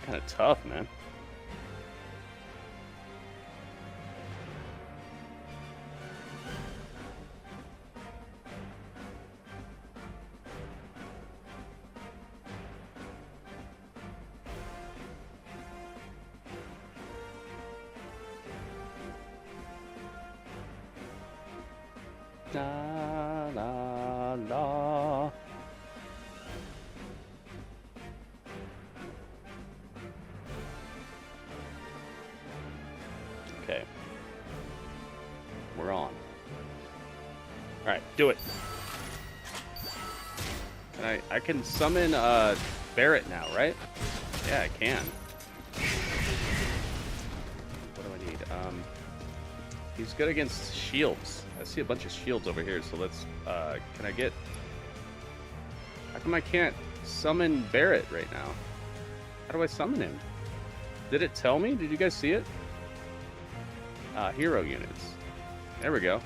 Kind of tough, man. La la la. Okay. We're on. Alright, do it. I can summon Barrett now, right? Yeah, I can. What do I need? He's good against shields. I see a bunch of shields over here, so let's can I get... How come I can't summon Barrett right now? How do I summon him? Did it tell me? Did you guys see it? Hero units. There we go.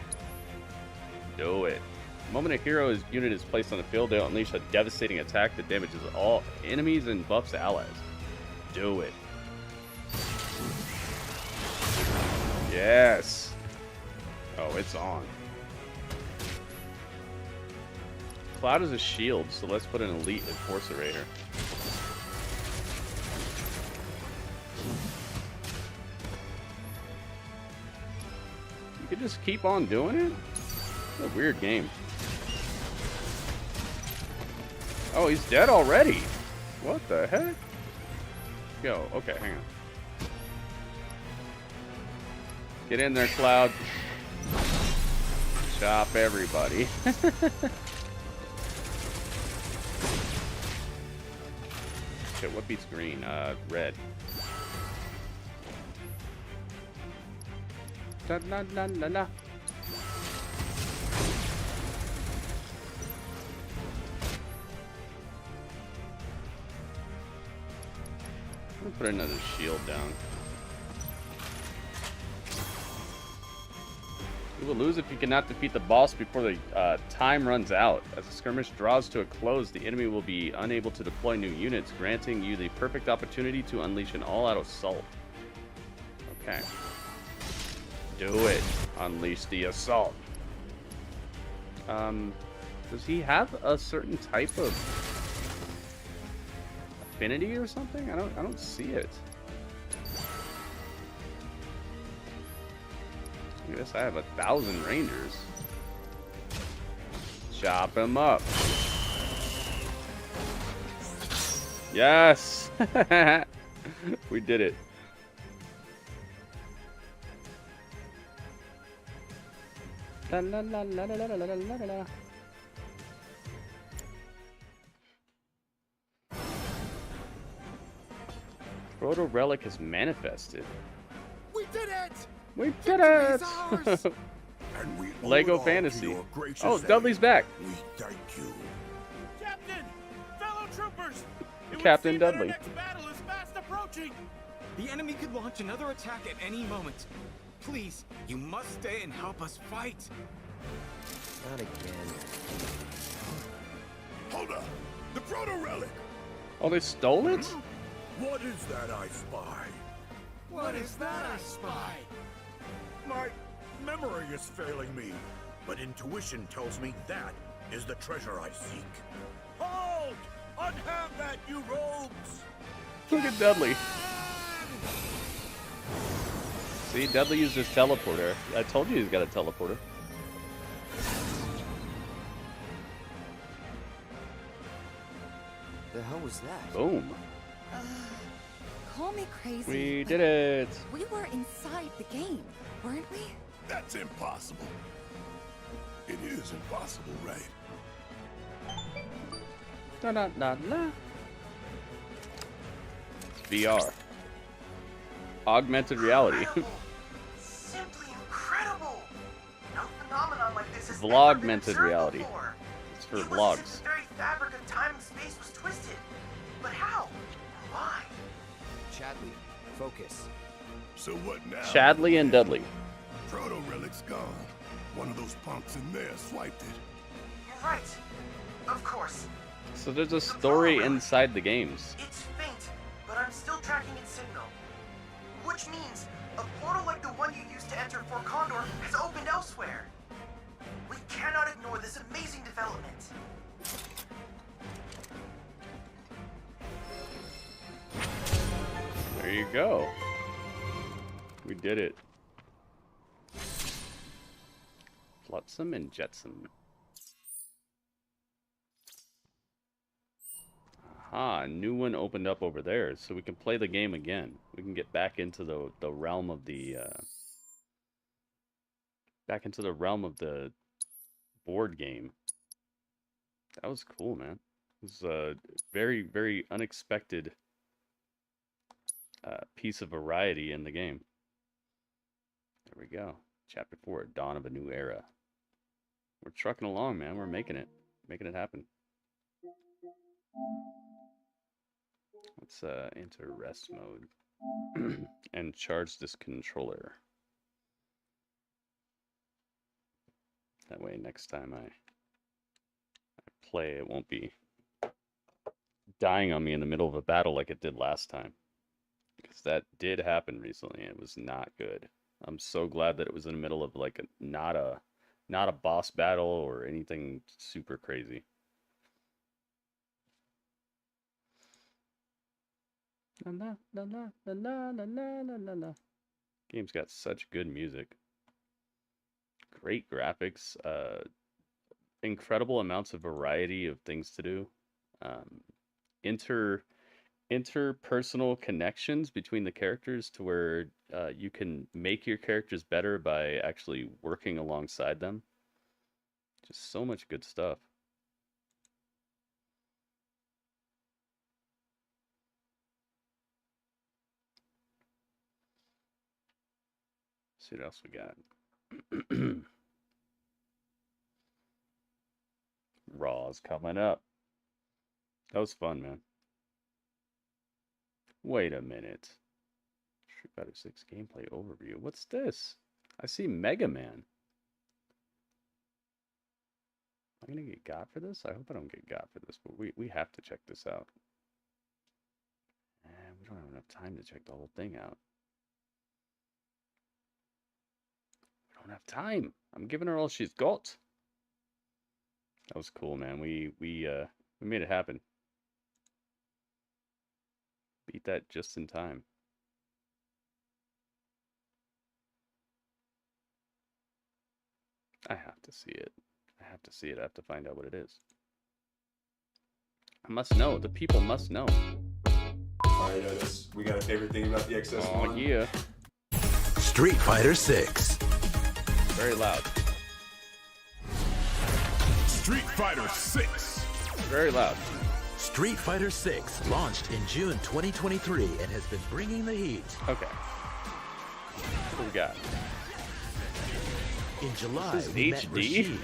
Do it. The moment a hero unit is placed on the field, they'll unleash a devastating attack that damages all enemies and buffs allies. Do it. Yes. Oh, it's on. Cloud is a shield, so let's put an elite Enforcer Raider. You could just keep on doing it? What a weird game. Oh, he's dead already. What the heck? Go. Okay, hang on. Get in there, Cloud. Chop everybody. Okay, what beats green? Red. Da, da, da, da, da. I'm gonna put another shield down. You will lose if you cannot defeat the boss before the time runs out. As the skirmish draws to a close, the enemy will be unable to deploy new units, granting you the perfect opportunity to unleash an all-out assault. Okay. Do it. Unleash the assault. Does he have a certain type of affinity or something? I don't see it. I guess I have 1,000 Rangers. Chop him up. Yes! We did it. La, la, la, la, la, la, la, la, la. Proto Relic has manifested. We did it! We did it! And we Lego Fantasy. Oh, Dudley's back. We thank you. Captain! Fellow troopers! It Captain would seem that Dudley. our next battle is fast approaching. The enemy could launch another attack at any moment. Please, you must stay and help us fight. Not again. Hold up! The Proto Relic! Oh, they stole it? What is that I spy? What is that I spy? My memory is failing me, but intuition tells me that is the treasure I seek. Hold! Unhand that, you rogues! Look at Dudley. See, Dudley used his teleporter. I told you he's got a teleporter. The hell was that? Boom. Call me crazy. We but did it. We were inside the game, weren't we? That's impossible. It is impossible, right? Da da da da. VR. Augmented reality. Incredible. Simply incredible. No phenomenon like this has ever been Vlogmented observed reality. before. It's for It was as if vlogs. the very fabric of time and space was twisted. But how? And why? Chadley, focus. So what now? Chadley and Dudley. Proto Relic's gone. One of those punks in there swiped it. You're right. Of course. So there's a story inside the games. It's faint, but I'm still trapped which means a portal like the one you used to enter Fort Condor has opened elsewhere. We cannot ignore this amazing development. There you go. We did it. Flotsam and Jetsam. Aha, a new one opened up over there, so we can play the game again. We can get back into the realm of the board game. That was cool, man. It was a very, very unexpected piece of variety in the game. There we go. Chapter 4, Dawn of a New Era. We're trucking along, man. We're making it happen. Let's enter rest mode and charge this controller. That way, next time I play, it won't be dying on me in the middle of a battle like it did last time. Because that did happen recently, and it was not good. I'm so glad that it was in the middle of like not a boss battle or anything super crazy. La la la la la la la la la. Game's got such good music. Great graphics. Incredible amounts of variety of things to do. Interpersonal connections between the characters to where you can make your characters better by actually working alongside them. Just so much good stuff. See what else we got. Raw's coming up. That was fun, man. Wait a minute. Street Fighter 6 gameplay overview. What's this? I see Mega Man. Am I gonna get got for this? I hope I don't get got for this, but we have to check this out. And we don't have enough time to check the whole thing out. We don't have time. I'm giving her all she's got. That was cool, man. We made it happen. Beat that just in time. I have to see it. I have to see it. I have to find out what it is. I must know. The people must know. Alright, we got a favorite thing about the XS1. Oh, yeah. Street Fighter 6. Very loud. Street Fighter 6. Very loud. Street Fighter 6 launched in June 2023 and has been bringing the heat. Okay. What do we got? In July, This is we met HD? Rashid.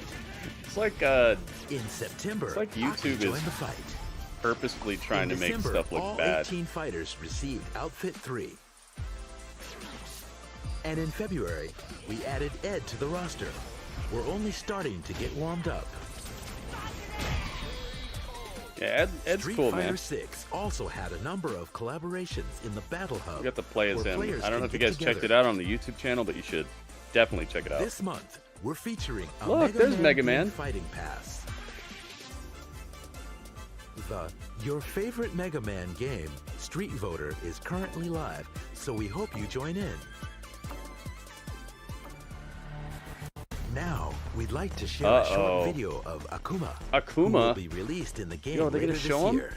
It's like In September, it's like Aki YouTube joined is the fight. purposefully trying In to make December, stuff look all bad. 18 fighters received Outfit 3. And in February, we added Ed to the roster. We're only starting to get warmed up. Yeah, Ed's Street cool, Fighter man. 6 also had a number of collaborations in the Battle Hub. You got to play as where him. players I don't know can if you get guys checked together. it out on the YouTube channel, but you should definitely check it out. This month, we're featuring a Look, there's Mega Man. Fighting Pass. The Your Favorite Mega Man game, Street Voter, is currently live, so we hope you join in. Now, we'd like to share a short video of Akuma. Who will Akuma? be released in the game Yo, they're later gonna this show him? year.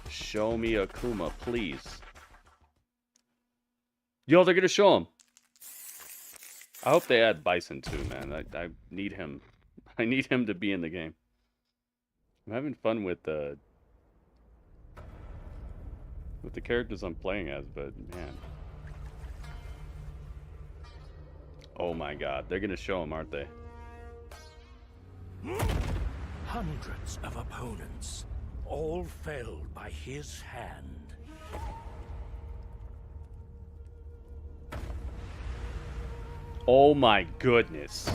Show me Akuma, please. Yo, they're gonna show him. I hope they add Bison too, man. I need him. I need him to be in the game. I'm having fun with the characters I'm playing as, but man. Oh my god, they're gonna show him, aren't they? Hundreds of opponents, all felled by his hand. Oh my goodness.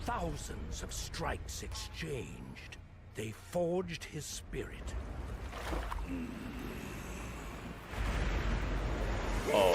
Thousands of strikes exchanged. They forged his spirit. Oh.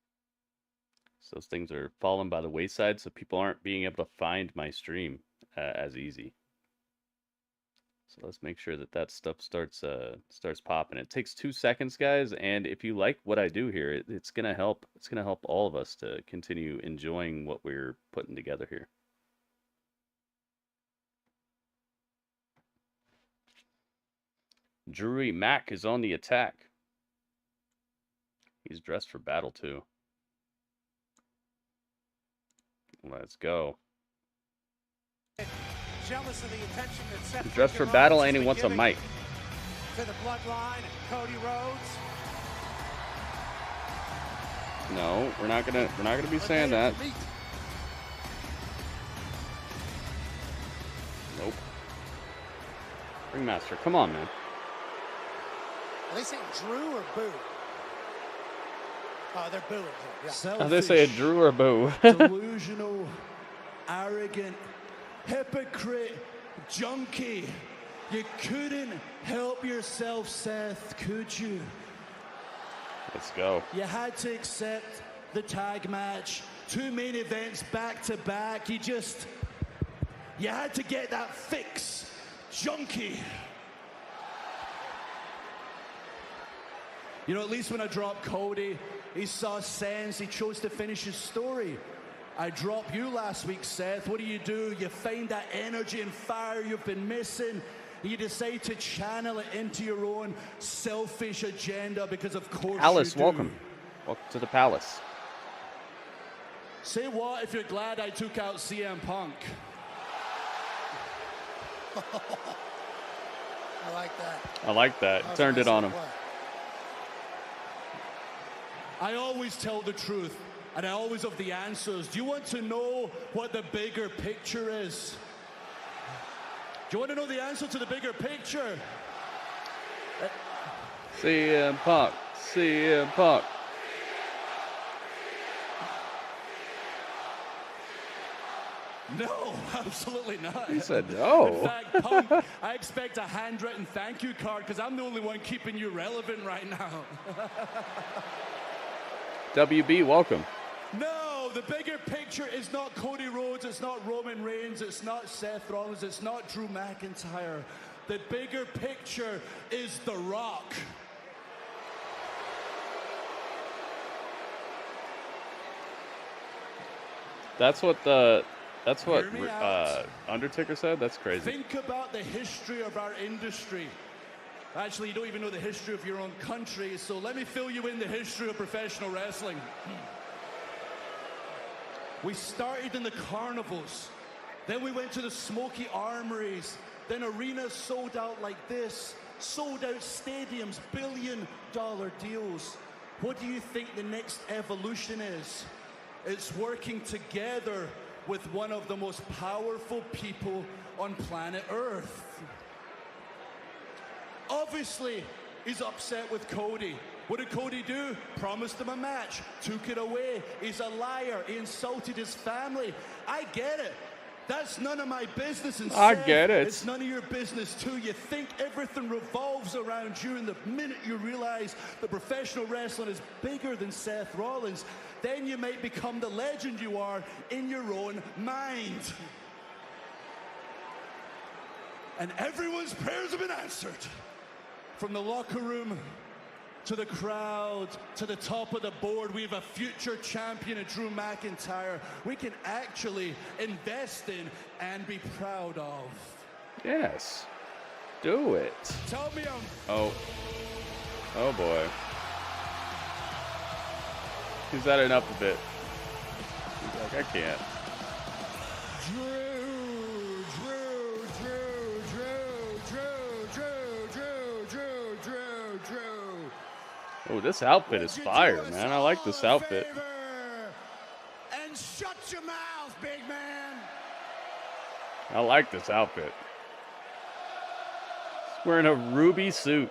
So those things are falling by the wayside, so people aren't being able to find my stream as easy. So let's make sure that that stuff starts popping. It takes 2 seconds, guys, and if you like what I do here, it's gonna help. It's gonna help all of us to continue enjoying what we're putting together here. Drury Mac is on the attack. He's dressed for battle too. Let's go. Jealous of the attention that Seth He's dressed for battle and he wants a giving mic. to the bloodline and Cody Rhodes. No, we're not gonna be saying that. Nope. Ringmaster, come on, man. Are they saying Drew or Boo? Oh, they're booing him. Yeah. Are they saying Drew or Boo? Delusional, arrogant, hypocrite, junkie. You couldn't help yourself, Seth, could you? Let's go. You had to accept the tag match, 2 main events back to back. You had to get that fix, junkie. You know, at least when I dropped Cody, he saw sense. He chose to finish his story. I dropped you last week, Seth. What do? You find that energy and fire you've been missing. You decide to channel it into your own selfish agenda because, of course, Alice, you do. welcome. Welcome to the palace. Say what if you're glad I took out CM Punk? I like that. I like that. Turned it on him. I always tell the truth, and I always have the answers. Do you want to know what the bigger picture is? Do you want to know the answer to the bigger picture? CM Punk. CM Punk. No, absolutely not. He said no. In fact, Punk, I expect a handwritten thank you card because I'm the only one keeping you relevant right now. WB, welcome. No, the bigger picture is not Cody Rhodes, it's not Roman Reigns, it's not Seth Rollins, it's not Drew McIntyre. The bigger picture is The Rock. That's what Undertaker said. That's crazy. Think about the history of our industry. Actually, you don't even know the history of your own country, so let me fill you in the history of professional wrestling. We started in the carnivals, then we went to the smoky armories, then arenas sold out like this, sold out stadiums, billion-dollar deals. What do you think the next evolution is? It's working together with one of the most powerful people on planet Earth. Obviously, he's upset with Cody. What did Cody do? Promised him a match, took it away. He's a liar. He insulted his family. I get it. That's none of my business. And I Seth, get it. It's none of your business too. You think everything revolves around you, and the minute you realize that professional wrestling is bigger than Seth Rollins, then you might become the legend you are in your own mind. And everyone's prayers have been answered. From the locker room to the crowd to the top of the board, we have a future champion in Drew McIntyre we can actually invest in and be proud of. Yes. Do it. Tell me Oh boy. He's had enough of it. He's like, I can't. Oh, this outfit is fire, man. I like this outfit. And shut your mouth, big man. I like this outfit. He's wearing a ruby suit.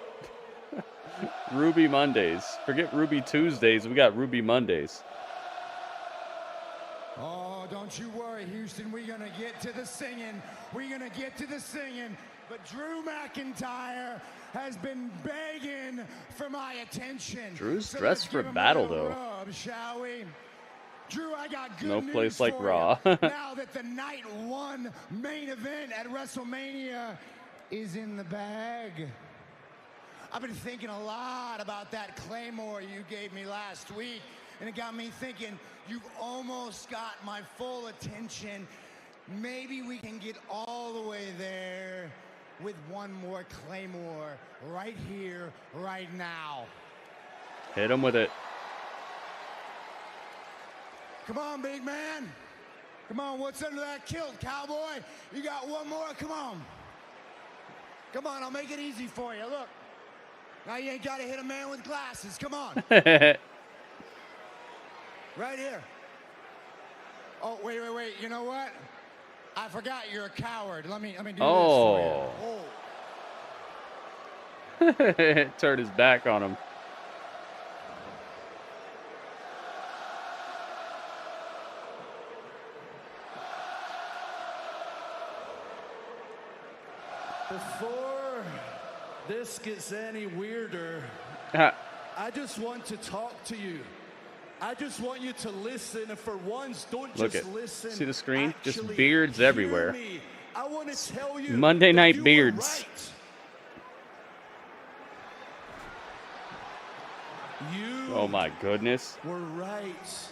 Ruby Mondays. Forget Ruby Tuesdays. We got Ruby Mondays. Oh, don't you worry, Houston. We're going to get to the singing. We're going to get to the singing. But Drew McIntyre has been begging for my attention. Drew's dressed for battle, though. Rub, shall we? Drew, I got good No news place like for Raw. you. Now that the night one main event at WrestleMania is in the bag. I've been thinking a lot about that Claymore you gave me last week, and it got me thinking, you've almost got my full attention. Maybe we can get all the way there with one more Claymore right here, right now. Hit him with it. Come on, big man. Come on, what's under that kilt, cowboy? You got one more? Come on. Come on, I'll make it easy for you. Look. Now you ain't got to hit a man with glasses. Come on. Right here. Oh, wait. You know what? I forgot you're a coward. Let me do this for you. Turned his back on him. Before this gets any weirder, I just want to talk to you. I just want you to listen, and for once, don't just listen. See the screen? Actually, just beards everywhere. me. I want to tell you Monday Night you Beards. Were right. You Oh my goodness. were right.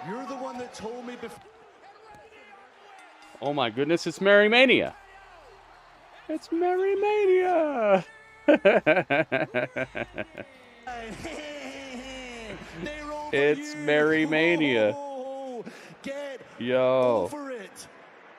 You're the one that told me before. Oh my goodness, it's Merry Mania. It's Merry Mania. It's Merry Mania. Get Yo. over it.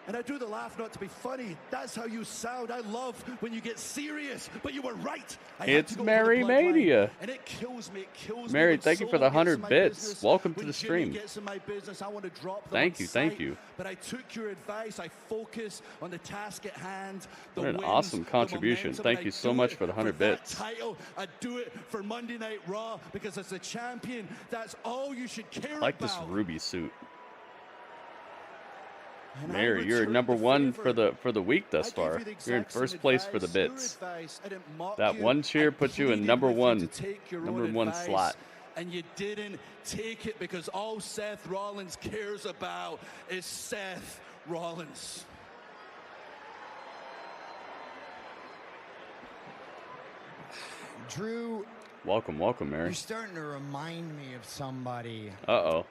And I do the laugh not to be funny. That's how you sound. I love when you get serious, but you were right. It's Merry Mania. And it kills me. It kills Mary, me. thank you for the 100 bits. Welcome to the stream. Gets in my business, I want to drop them Thank on you, sight, thank you. But I took your advice. I focus on the task at hand. The What an wins, awesome the contribution. momentum, Thank and you I so do much it for the 100 that bits. Title. I do it for Monday Night Raw because as a champion, that's all you should care I like about. this ruby suit. And I Mary, you're returned number the one favor. for the week thus I gave far. you the You're in exact same first place for the advice, your bits. advice. I didn't mock That you. one cheer I puts you in pleaded number with you one, to take your number own one advice, slot. and you didn't take it because all Seth Rollins cares about is Seth Rollins. Drew, Welcome, Mary. you're starting to remind me of somebody. Uh-oh.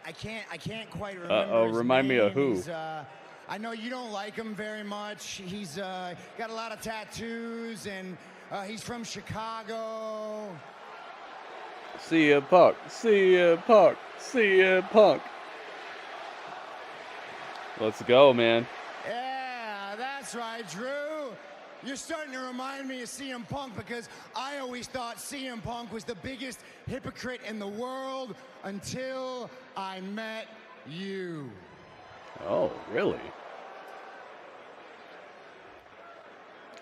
I can't quite remember. Uh-oh, his remind me of name. who? He's, I know you don't like him very much. He's got a lot of tattoos, and he's from Chicago. CM Punk. CM Punk. CM Punk. Let's go, man. Yeah, that's right, Drew. You're starting to remind me of CM Punk because I always thought CM Punk was the biggest hypocrite in the world until I met you. Oh, really?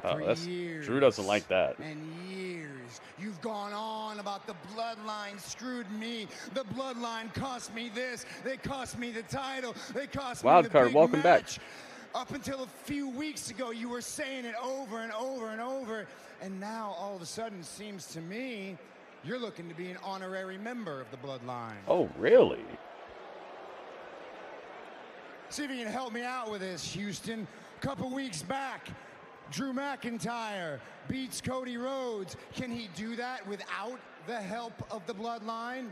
Oh, For that's years Drew doesn't like that. And years, you've gone on about the bloodline screwed me. The bloodline cost me this. They cost me the title. They cost me the Wildcard, big welcome back. match. Up until a few weeks ago, you were saying it over and over and over. And now, all of a sudden, seems to me, you're looking to be an honorary member of the bloodline. Oh, really? See if you can help me out with this, Houston. A couple weeks back, Drew McIntyre beats Cody Rhodes. Can he do that without the help of the bloodline?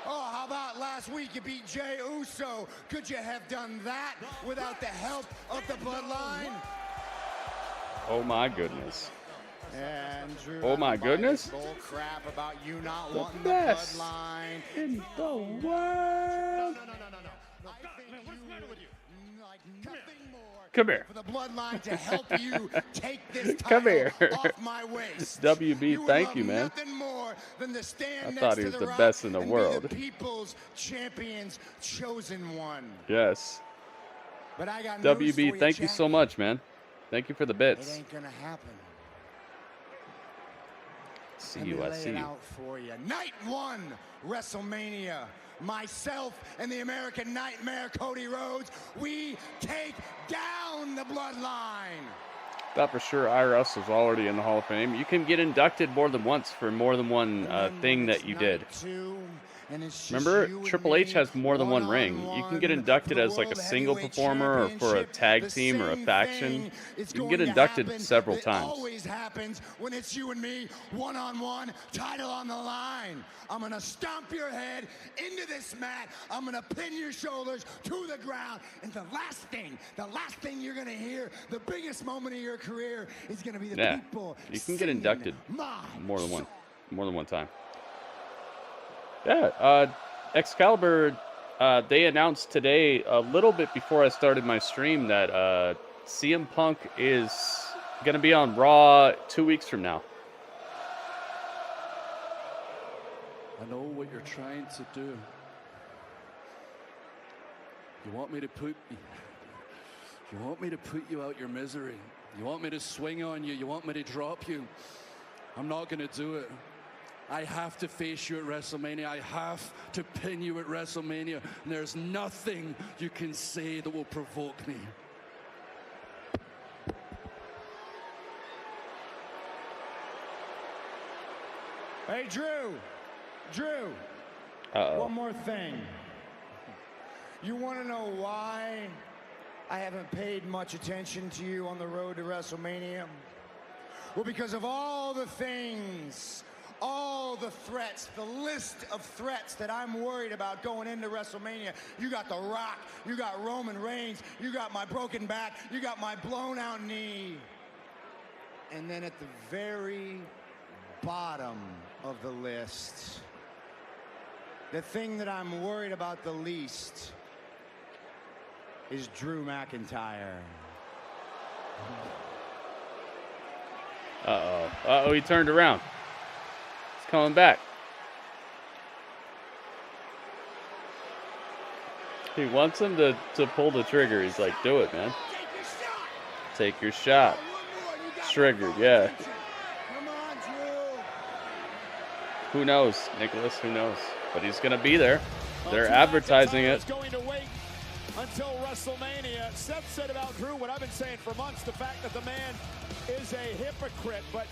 Oh, how about last week you beat Jey Uso? Could you have done that without the help of the bloodline? Oh my goodness. And Drew, Oh my goodness. bull crap about you not The wanting best the bloodline in the world. No. I think you like nothing more Come here. for the bloodline to help you take this Come title here. off my waist. WB, would thank love you, man. Nothing more than to stand I next thought he to was the Rock best in the and be world. the people's champion's chosen one. Yes. But I got news for WB, thank you Jack. so much, man. Thank you for the It bits. ain't gonna happen. See Let you, me I lay see it you. out for you. Night one, WrestleMania. Myself and the American Nightmare, Cody Rhodes, we take down the bloodline. Thought for sure IRS was already in the Hall of Fame. You can get inducted more than once for more than one thing that you did. Remember, Triple H has more than one ring. You can get inducted as like a single performer or for a tag team or a faction. You can get inducted several times. Always happens when it's you and me, one-on-one, title on the line. I'm going to stomp your head into this mat. I'm going to pin your shoulders to the ground. And the last thing you're going to hear, the biggest moment of your career is going to be the people. You can get inducted more than one time. Yeah, Excalibur, they announced today, a little bit before I started my stream, that CM Punk is going to be on Raw 2 weeks from now. I know what you're trying to do. You want me to put you out your misery. You want me to swing on you. You want me to drop you. I'm not going to do it. I have to face you at WrestleMania. I have to pin you at WrestleMania. And there's nothing you can say that will provoke me. Hey, Drew. One more thing. You want to know why I haven't paid much attention to you on the road to WrestleMania? Well, because of all the things, all the threats, the list of threats that I'm worried about going into WrestleMania. You got The Rock, you got Roman Reigns, you got my broken back, you got my blown out knee. And then at the very bottom of the list, the thing that I'm worried about the least is Drew McIntyre. He turned around. He's coming back. He wants him to pull the trigger. He's like, do it, man. Take your shot. Triggered, yeah. Who knows, Nicholas? Who knows? But he's going to be there. They're advertising it. Going to wait until WrestleMania. Seth said about Drew what I've been saying for months, the fact that the man is a hypocrite. But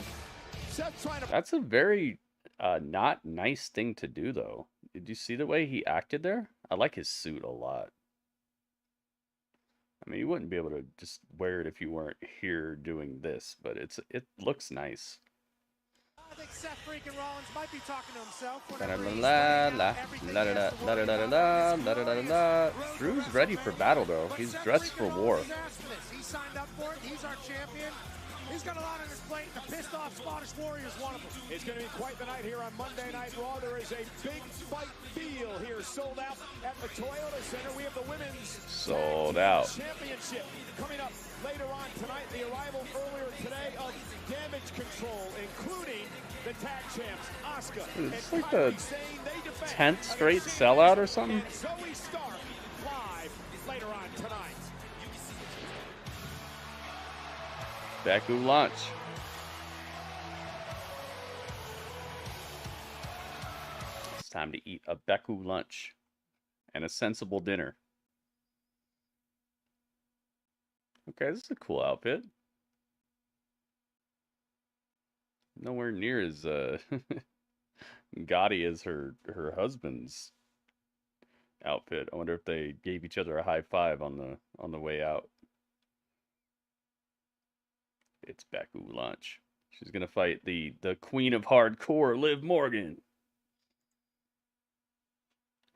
Seth's trying to... That's a very not nice thing to do, though. Did you see the way he acted there? I like his suit a lot. I mean, you wouldn't be able to just wear it if you weren't here doing this, but it looks nice. I think Seth freaking Rollins might be talking to himself. Drew's ready for battle, though. He's dressed for war. He signed up for it. He's our champion. He's got a lot on his plate. The pissed off Scottish Warrior is one of them. It's going to be quite the night here on Monday Night Raw. There is a big fight feel here, sold out at the Toyota Center. We have the women's sold out championship coming up later on tonight. The arrival earlier today of Damage Control, including the tag champs Asuka. It's like the 10th straight sellout or something. Zoey Stark live later on tonight. Beku lunch. It's time to eat a Beku lunch and a sensible dinner. Okay, this is a cool outfit. Nowhere near as gaudy as her husband's outfit. I wonder if they gave each other a high five on the way out. It's Beku lunch. She's gonna fight the queen of hardcore, Liv Morgan.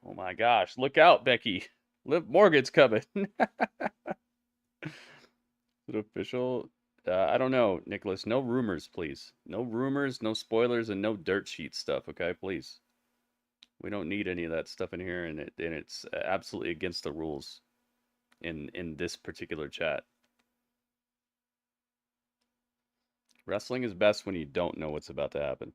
Oh my gosh! Look out, Becky. Liv Morgan's coming. Is it official? I don't know, Nicholas. No rumors, please. No rumors, no spoilers, and no dirt sheet stuff. Okay, please. We don't need any of that stuff in here, and it's absolutely against the rules in this particular chat. Wrestling is best when you don't know what's about to happen.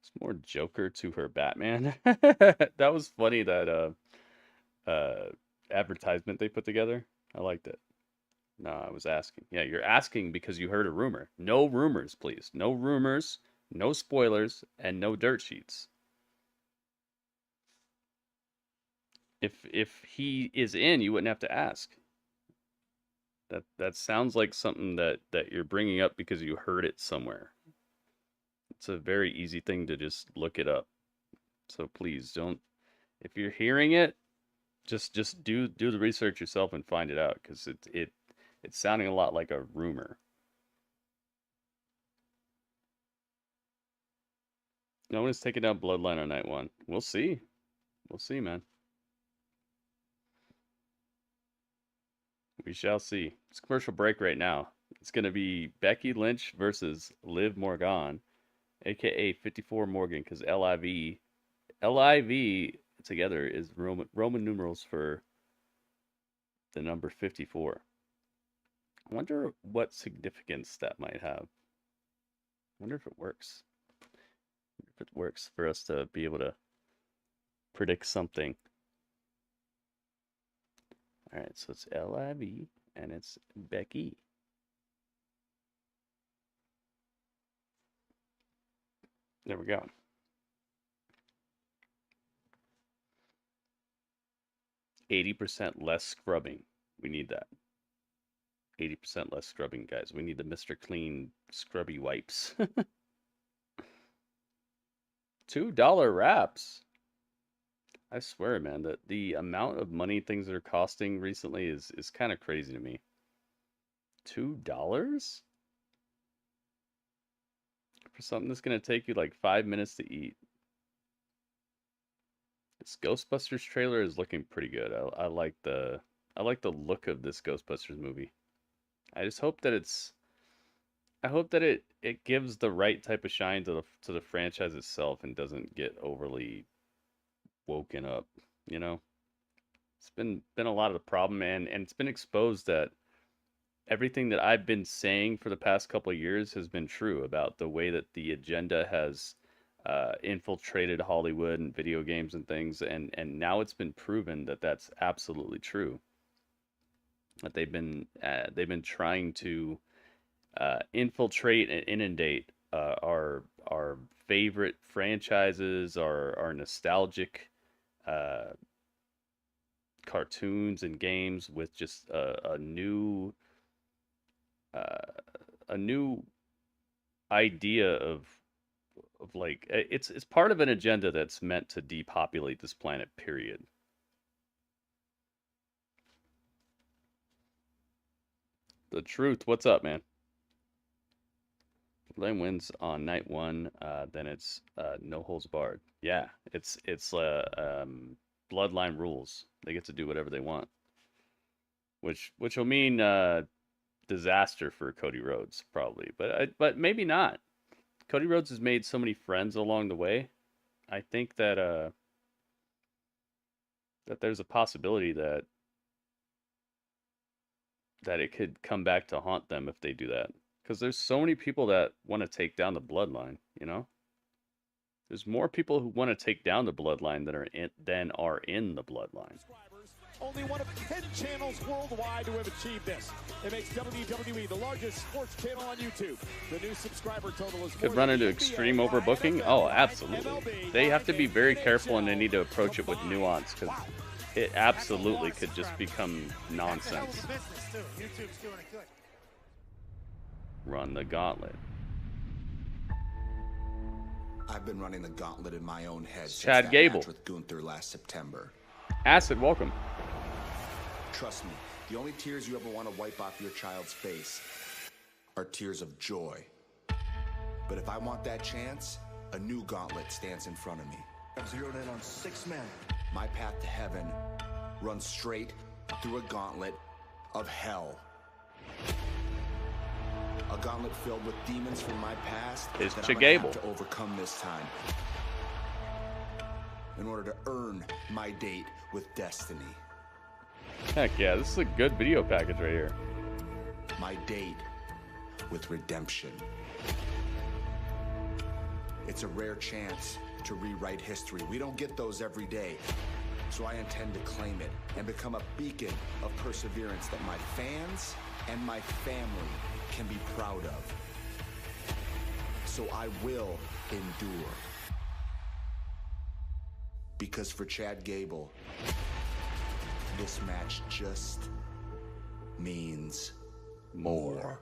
It's more Joker to her Batman. That was funny, that advertisement they put together. I liked it. No, I was asking. Yeah, you're asking because you heard a rumor. No rumors, please. No rumors, no spoilers, and no dirt sheets. If he is in, you wouldn't have to ask. That sounds like something that you're bringing up because you heard it somewhere. It's a very easy thing to just look it up. So please don't. If you're hearing it, just do the research yourself and find it out, because it's sounding a lot like a rumor. No one is taking down Bloodline on night 1. We'll see. We'll see, man. We shall see. It's a commercial break right now. It's going to be Becky Lynch versus Liv Morgan, aka 54 Morgan, because LIV together is Roman numerals for the number 54. I wonder what significance that might have. I wonder if it works. If it works for us to be able to predict something. All right, so it's LIV and it's Becky. There we go. 80% less scrubbing. We need that. 80% less scrubbing, guys. We need the Mr. Clean scrubby wipes. $2 wraps. I swear, man, that the amount of money things are costing recently is kind of crazy to me. $2 for something that's gonna take you like 5 minutes to eat. This Ghostbusters trailer is looking pretty good. I like the look of this Ghostbusters movie. I just hope that it gives the right type of shine to the franchise itself and doesn't get overly woken up, you know. It's been a lot of the problem, and it's been exposed that everything that I've been saying for the past couple of years has been true about the way that the agenda has infiltrated Hollywood and video games and things, and now it's been proven that that's absolutely true. That they've been trying to infiltrate and inundate our favorite franchises, our nostalgic cartoons and games with just a new idea of like it's part of an agenda that's meant to depopulate this planet, period. The truth, what's up, man? Bloodline wins on night 1, then it's no holds barred. Yeah, it's Bloodline rules. They get to do whatever they want, which will mean disaster for Cody Rhodes probably, but maybe not. Cody Rhodes has made so many friends along the way. I think that that there's a possibility that it could come back to haunt them if they do that. Because there's so many people that want to take down the Bloodline, you know? There's more people who want to take down the Bloodline than are in the Bloodline. Only one of 10 channels worldwide to have achieved this. It makes WWE the largest sports channel on YouTube. The new subscriber total is could run into extreme overbooking. Oh, absolutely. They have to be very careful, and they need to approach it with nuance, because it absolutely could just become nonsense. Run the gauntlet. I've been running the gauntlet in my own head since Chad that Gable match with Gunther last September. Acid, welcome. Trust me, the only tears you ever want to wipe off your child's face are tears of joy. But if I want that chance, a new gauntlet stands in front of me. I've zeroed in on 6 men. My path to heaven runs straight through a gauntlet of hell. A gauntlet filled with demons from my past is that I'm gonna have to overcome this time in order to earn my date with destiny. Heck yeah, this is a good video package right here. My date with redemption. It's a rare chance to rewrite history. We don't get those every day. So I intend to claim it and become a beacon of perseverance that my fans and my family can be proud of. So I will endure. Because for Chad Gable, this match just means more.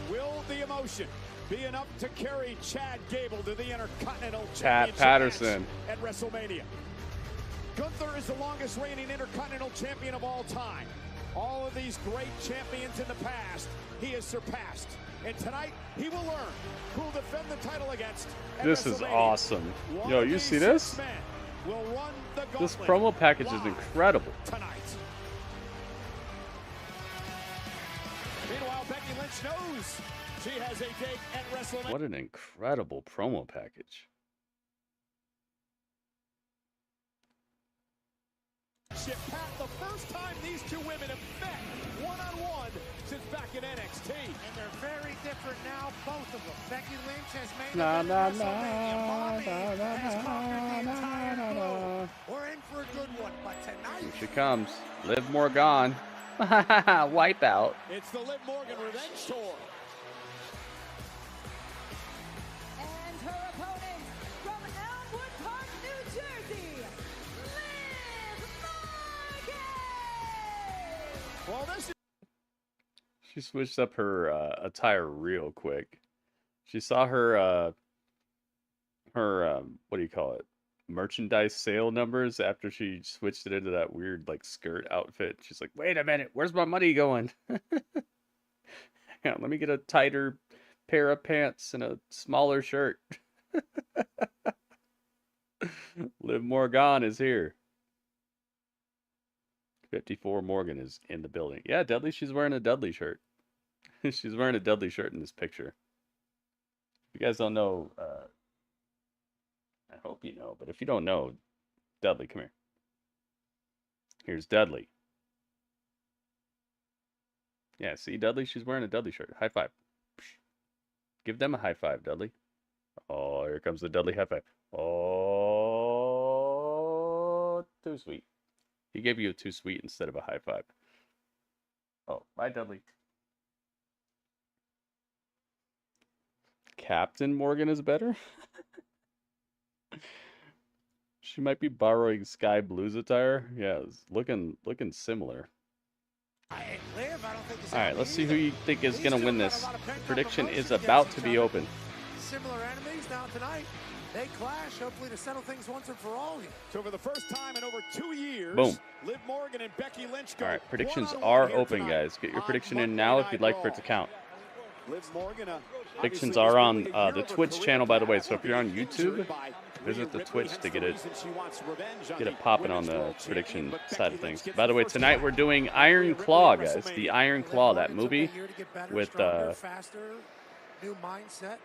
Will the emotion be enough to carry Chad Gable to the Intercontinental Chad Championship Patterson match at WrestleMania? Gunther is the longest reigning Intercontinental Champion of all time. All of these great champions in the past, he has surpassed. And tonight, he will learn who will defend the title against. This is awesome. Yo, you see this? Will run the This gauntlet promo package is incredible. tonight. Meanwhile, Becky Lynch knows she has a date at WrestleMania. What an incredible promo package. Pat, the first time these two women have met one-on-one since back in NXT. And they're very different now, both of them. Becky Lynch has made Na, it to na, WrestleMania. na, Mommy has conquered the entire na, globe. We're in for a good one, but tonight... Here she comes. Liv Morgan. Wipeout. It's the Liv Morgan Revenge Tour. And her opponent from Elmwood Park, New Jersey, Liv Morgan! Well, this is... She switched up her attire real quick. She saw her what do you call it? Merchandise sale numbers after she switched it into that weird like skirt outfit. She's like, wait a minute, where's my money going? Yeah, let me get a tighter pair of pants and a smaller shirt. Liv Morgan is here. 54 Morgan is in the building. Yeah, Dudley, she's wearing a Dudley shirt. She's wearing a Dudley shirt in this picture. If you guys don't know, I hope you know, but if you don't know, Dudley, come here. Here's Dudley. Yeah, see, Dudley, she's wearing a Dudley shirt. High five. Give them a high five, Dudley. Oh, here comes the Dudley high five. Oh, too sweet. He gave you a too sweet instead of a high five. Oh, bye, Dudley. Captain Morgan is better? She might be borrowing Sky Blue's attire. Yeah, it's looking similar. Alright, let's see who you think is going to win this. The prediction is about to be open. Similar enemies now tonight. They clash, hopefully to settle things once and for all here. So for the first time in over 2 years, Boom. Liv Morgan and Becky Lynch go. Alright, predictions one-on-one are here open, tonight guys. Get your on prediction in Monday now if Night you'd like for it Raw. to count. Liv Morgan, Predictions obviously are on this will be a the year of Twitch her channel, by the way, career so if you're on YouTube, by visit the Rhea Twitch Ripley, to hence the reason she wants revenge on get the it popping on Women's the World prediction Champion, but side of Becky things. Lynch gets By the the way, first tonight look. we're doing Iron Claw, guys. The Iron Claw, that movie with faster, new mindset.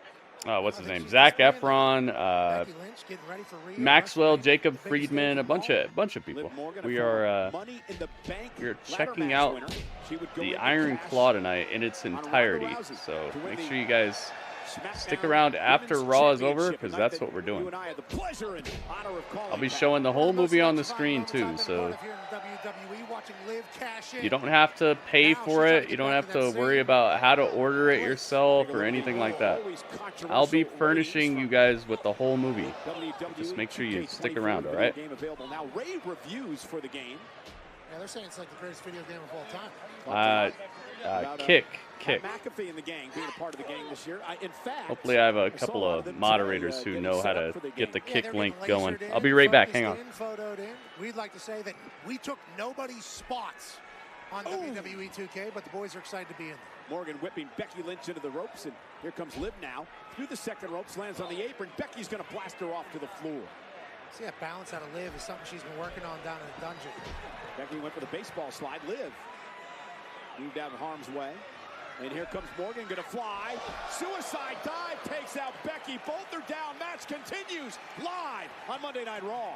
what's his name? Zac Efron, Becky Lynch getting ready for Rhea. Maxwell, Jacob Friedman, a bunch of people. We are Money in the Bank we're ladder checking match out winner. She would go the into Iron cash Claw tonight in its on Ronda entirety. Rousey So to win make the sure you guys stick SmackDown around after Women's Raw is over, Championship, because a that's night what we're that doing. you and I had the pleasure and honor of calling I'll be back. showing the whole movie on the screen too, so you don't have to pay for it. You don't have to worry about how to order it yourself or anything like that. I'll be furnishing you guys with the whole movie. Just make sure you stick around, all right? Game available now. Rave reviews for the game. Yeah, they're saying it's like the greatest video game of all time. Kick. McAfee and the gang being a part of the game this year. In fact, Hopefully I have a couple of moderators who know how to get the kick link going. I'll be right back. Hang on. We'd like to say that we took nobody's spots on WWE 2K, but the boys are excited to be in there. Morgan whipping Becky Lynch into the ropes, and here comes Liv now. Through the second ropes, lands on the apron. Becky's going to blast her off to the floor. See that balance out of Liv is something she's been working on down in the dungeon. Becky went for the baseball slide. Liv moved out of harm's way. And here comes Morgan, gonna fly. Suicide dive takes out Becky. Both are down. Match continues live on Monday Night Raw.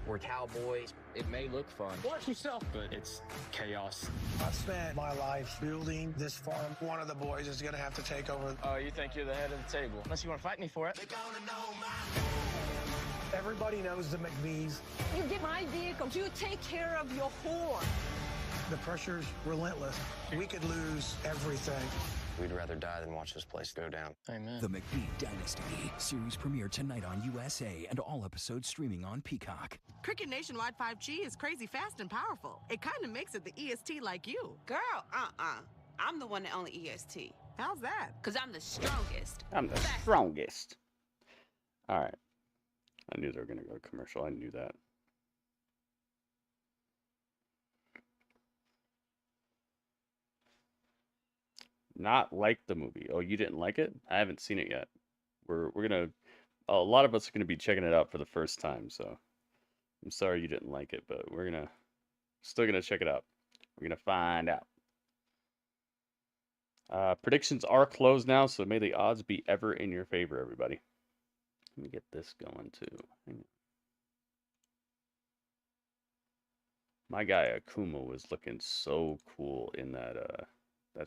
We're cowboys. It may look fun. Watch yourself. But it's chaos. I spent my life building this farm. One of the boys is gonna have to take over. Oh, you think you're the head of the table? Unless you want to fight me for it. Everybody knows the McVees. You get my vehicle. You take care of your whore. The pressure's relentless. We could lose everything. We'd rather die than watch this place go down. Amen. The McBee Dynasty series premiere tonight on USA and all episodes streaming on Peacock. Cricket Nationwide 5G is crazy fast and powerful. It kind of makes it the EST like you. Girl, I'm the one that only EST. How's that? Because I'm the strongest. I'm the strongest. All right. I knew they were going to go to commercial. I knew that. Not like the movie. Oh, you didn't like it? I haven't seen it yet. We're gonna. A lot of us are gonna be checking it out for the first time. So I'm sorry you didn't like it, but we're still gonna check it out. We're gonna find out. Predictions are closed now, so may the odds be ever in your favor, everybody. Let me get this going too. Hang on. My guy Akuma was looking so cool in that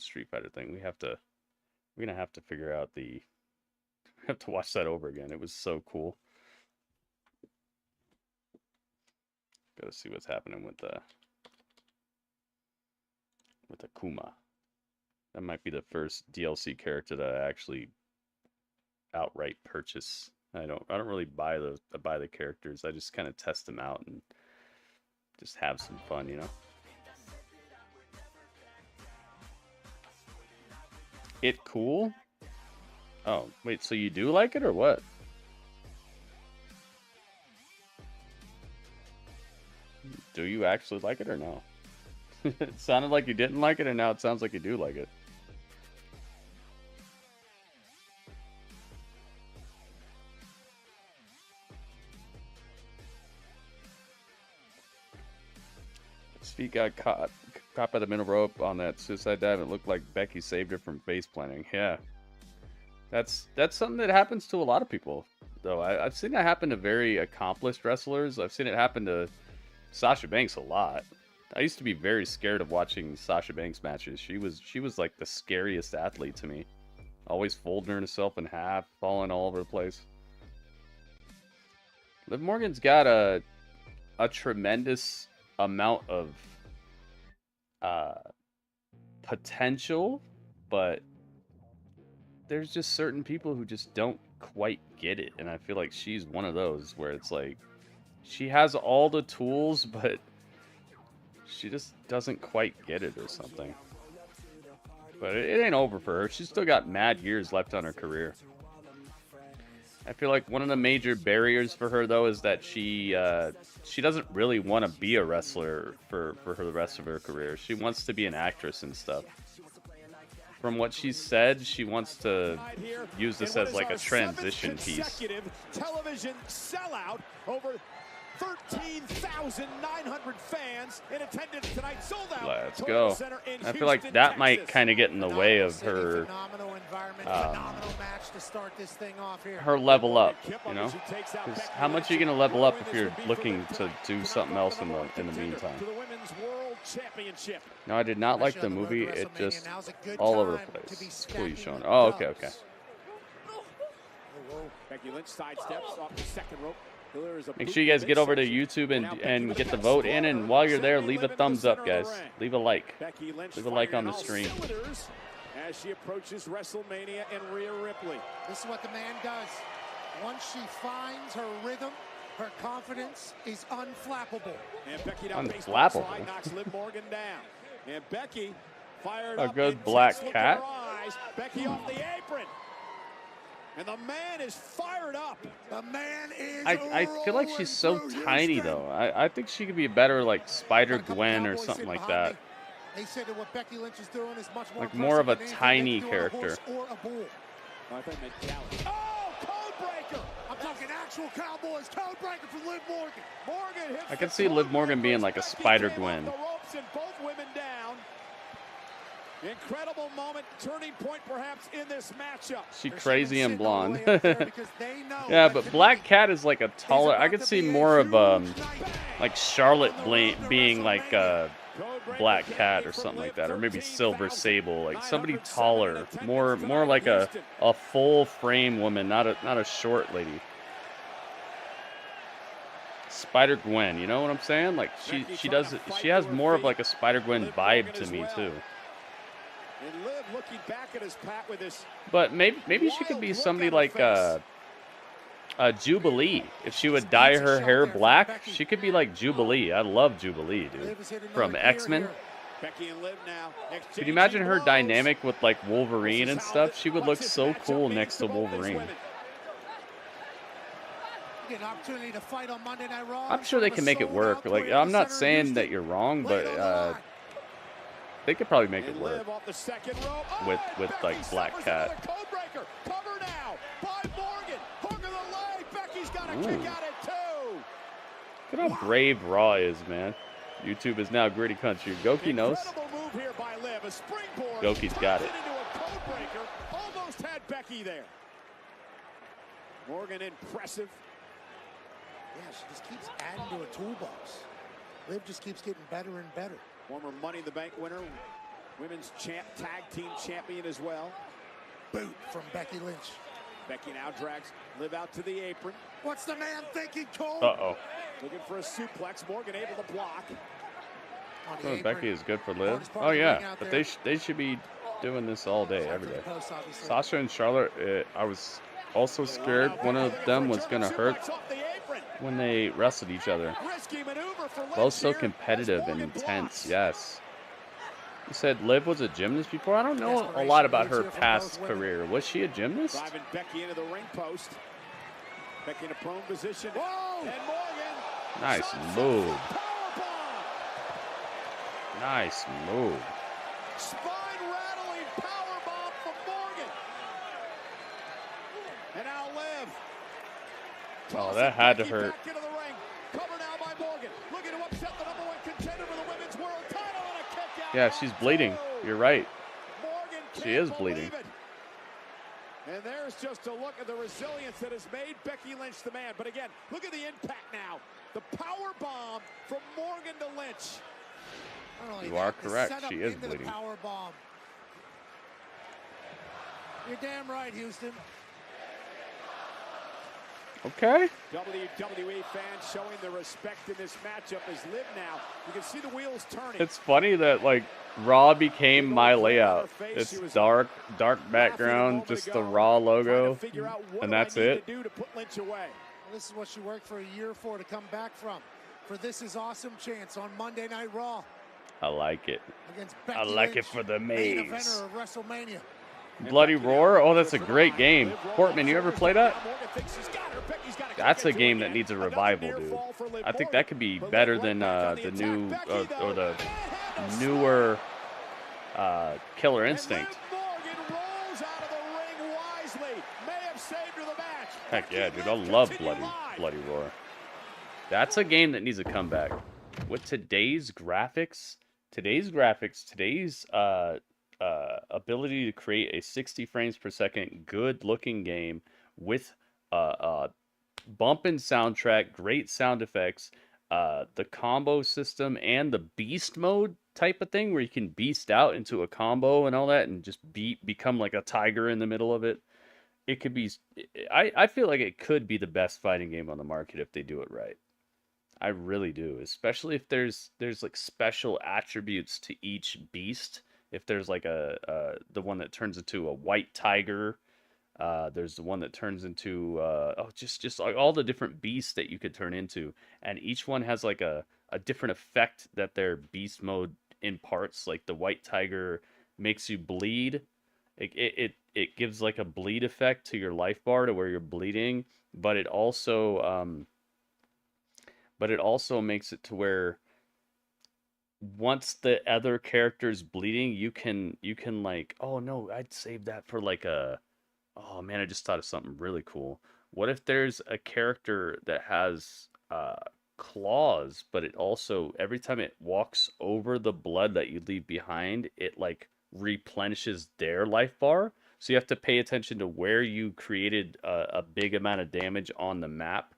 Street Fighter thing. We're gonna have to figure out we have to watch that over again. It was so cool. Gotta see what's happening with Akuma. That might be the first DLC character that I actually outright purchase. I don't really buy the characters. I just kind of test them out and just have some fun, you know. It cool? Oh, wait, so you do like it or what? Do you actually like it or no? It sounded like you didn't like it, and now it sounds like you do like it. His feet got caught by the middle rope on that suicide dive. It looked like Becky saved her from face planting. Yeah, that's something that happens to a lot of people, though. I've seen it happen to very accomplished wrestlers. I've seen it happen to Sasha Banks a lot. I used to be very scared of watching Sasha Banks matches. She was like the scariest athlete to me. Always folding herself in half, falling all over the place. Liv Morgan's got a tremendous amount of potential, but there's just certain people who just don't quite get it, and I feel like she's one of those where it's like she has all the tools, but she just doesn't quite get it or something. But it ain't over for her. She's still got mad years left on her career. I feel like one of the major barriers for her, though, is that she doesn't really want to be a wrestler for the rest of her career. She wants to be an actress and stuff. From what she said, she wants to use this as like a transition piece. Television sellout, over 13,900 fans in attendance tonight, sold out. Let's go. I feel like that might kind of get in the way of her her level up, you know? 'Cause how much are you going to level up if you're looking to do something else in the meantime? No, I did not like the movie. It just all over the place. It's cool you showing. Oh, okay. Becky Lynch sidesteps off the second rope. Make sure you guys get over to YouTube and get the vote in, and while you're there, leave a thumbs up, guys. Leave a like. Leave a like on the stream. As she approaches WrestleMania and Rhea Ripley. This is what the man does. Once she finds her rhythm, her confidence is unflappable. And Becky down unflappable. knocks Liv Morgan down. And Becky fired a up. good black cat. Becky off the apron. And the man is fired up. The man is I feel like she's so tiny, though. I think she could be better like Spider-Gwen or something like that. They said that what Becky Lynch is doing is much more like more of a tiny character. Oh, codebreaker! I'm talking actual Cowboys codebreaker from Liv Morgan. Morgan hits I could see Liv Morgan being like a Spider-Gwen. the ropes and both women down. Incredible moment, turning point perhaps in this matchup. She crazy and blonde. Yeah, but Black Cat is like a taller. I could see more of like Charlotte being like Black Cat or something like that, or maybe Silver Sable, like somebody taller, more like a full frame woman, not a short lady. Spider-Gwen, you know what I'm saying? Like she does it. She has more of like a Spider-Gwen vibe to me too. And Liv looking back at his pat with this. But maybe she could be somebody like Jubilee. If she would dye her hair black, she could be like Jubilee. I love Jubilee, dude. From X-Men. Becky and Liv now. Could you imagine her dynamic with like Wolverine and stuff? She would look so cool next to Wolverine. An opportunity to fight on Monday Night Raw. I'm sure they can make it work. Like, I'm not saying that you're wrong, but they could probably make it work with like Black Cat. Cover now by Morgan. Hook of the leg. Becky's got a kick out at 2. Look at how brave Raw is, man. YouTube is now gritty country. Goki knows. Move here by Liv. A springboard. Goki's got it. Into a code breaker. Almost had Becky there. Morgan impressive. Yeah, she just keeps adding to a toolbox. Liv just keeps getting better and better. Former Money in the Bank winner, women's tag team champion as well. Boot from Becky Lynch. Becky now drags Liv out to the apron. What's the man thinking, Cole? Uh-oh. Looking for a suplex. Morgan able to block. Oh, Becky is good for Liv. Oh yeah, but they should be doing this all day, every day. Sasha and Charlotte, I was also scared one of them was gonna hurt when they wrestled each other. Both so competitive and intense. Yes. You said Liv was a gymnast before? I don't know a lot about her past career. Was she a gymnast? Driving Becky into the ring post. Becky in a prone position. Whoa! And Morgan. Nice move. Nice move. Spine-rattling powerbomb from Morgan. And now Liv. Oh, that had to hurt. Back into the ring. Cover now by Morgan. Looking to upset the #1 contender for the women's world title and a kick out. Yeah, she's bleeding. You're right. Morgan She is bleeding. And there's just a look at the resilience that has made Becky Lynch the man. But again, look at the impact now. The power bomb from Morgan to Lynch. You are correct. She is bleeding. Power bomb. You're damn right, Houston. Okay. WWE fans showing the respect in this matchup as Liv now. You can see the wheels turning. It's funny that like Raw became my layout. It's dark background, just the Raw logo, and that's it. This is what she worked for a year for to come back from. For This Is Awesome chance on Monday Night Raw. I like it. Against I Becky like Lynch, it for the main maze. eventer of WrestleMania. Bloody Roar? Oh, that's a great game. Portman, you ever play that? That's a game that needs a revival, dude. I think that could be better than the new or the newer Killer Instinct. Heck yeah, dude. I love Bloody Roar. That's a game that needs a comeback. With today's graphics, today's ability to create a 60 frames per second good looking game with bumping soundtrack, great sound effects, the combo system, and the beast mode type of thing where you can beast out into a combo and all that and just become like a tiger in the middle of it. It could be, I feel like it could be the best fighting game on the market if they do it right. I really do, especially if there's like special attributes to each beast. If there's like the one that turns into a white tiger, there's the one that turns into just like all the different beasts that you could turn into, and each one has like a different effect that their beast mode imparts. Like the white tiger makes you bleed. It gives like a bleed effect to your life bar to where you're bleeding, but it also makes it to where once the other character's bleeding, you can like, oh no, I'd save that for like oh man, I just thought of something really cool. What if there's a character that has claws, but it also, every time it walks over the blood that you leave behind, it like replenishes their life bar. So you have to pay attention to where you created a big amount of damage on the map.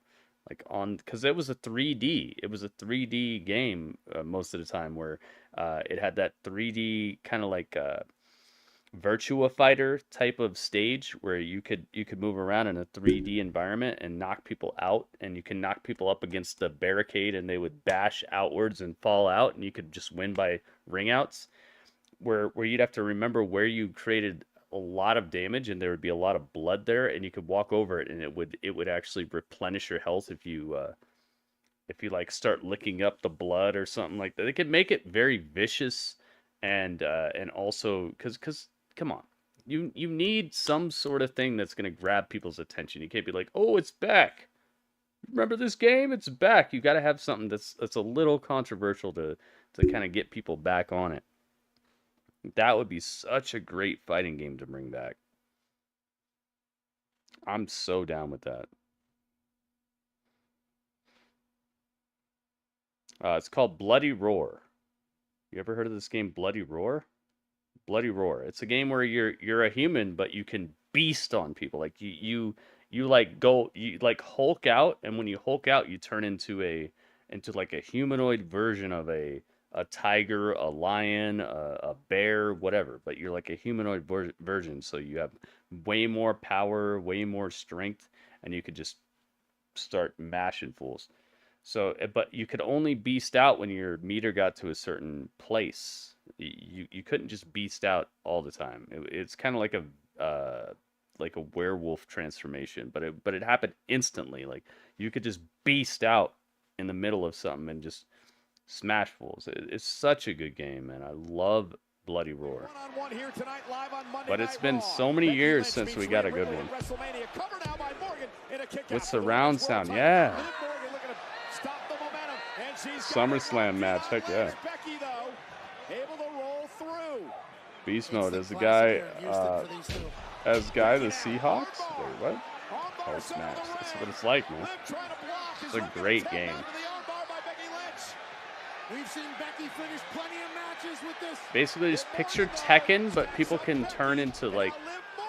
Like because it was a 3D. It was a 3D game most of the time where it had that 3D kind of like Virtua Fighter type of stage where you could move around in a 3D environment and knock people out, and you can knock people up against the barricade and they would bash outwards and fall out, and you could just win by ring outs, where you'd have to remember where you created a lot of damage and there would be a lot of blood there, and you could walk over it and it would actually replenish your health if you like start licking up the blood or something like that. They could make it very vicious, and also because come on, you need some sort of thing that's going to grab people's attention. You can't be like, oh, it's back. Remember this game? It's back. You got to have something that's a little controversial to kind of get people back on it. That would be such a great fighting game to bring back. I'm so down with that. It's called Bloody Roar. You ever heard of this game, Bloody Roar? Bloody Roar. It's a game where you're a human, but you can beast on people. Like you like Hulk out, and when you Hulk out, you turn into like a humanoid version of a tiger, a lion, a bear, whatever. But you're like a humanoid version, so you have way more power, way more strength, and you could just start mashing fools. So, but you could only beast out when your meter got to a certain place. You couldn't just beast out all the time. It's kind of like a werewolf transformation, but it happened instantly. Like you could just beast out in the middle of something and just smash fools. It's such a good game, man. I love Bloody Roar. But it's been so many years since we got a good one. With surround sound, yeah. SummerSlam match, heck yeah. Beast mode as the guy, the Seahawks? Wait, what? Oh, snaps. That's what it's like, man. It's a great game. We've seen Becky finish plenty of matches with this. Basically, just picture Tekken, but people can turn into like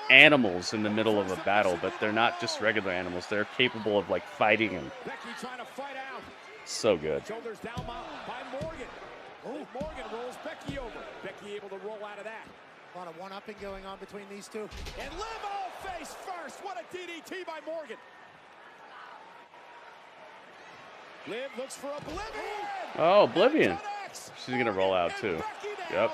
animals in the middle of a battle, but they're not just regular animals. They're capable of like fighting and so good. Shoulders down by Morgan. Oh, Morgan rolls Becky over. Becky able to roll out of that. A lot of one-upping going on between these two. And Liv face first. What a DDT by Morgan. Liv looks for Oblivion. Oh, Oblivion. She's going to roll out too. Yep.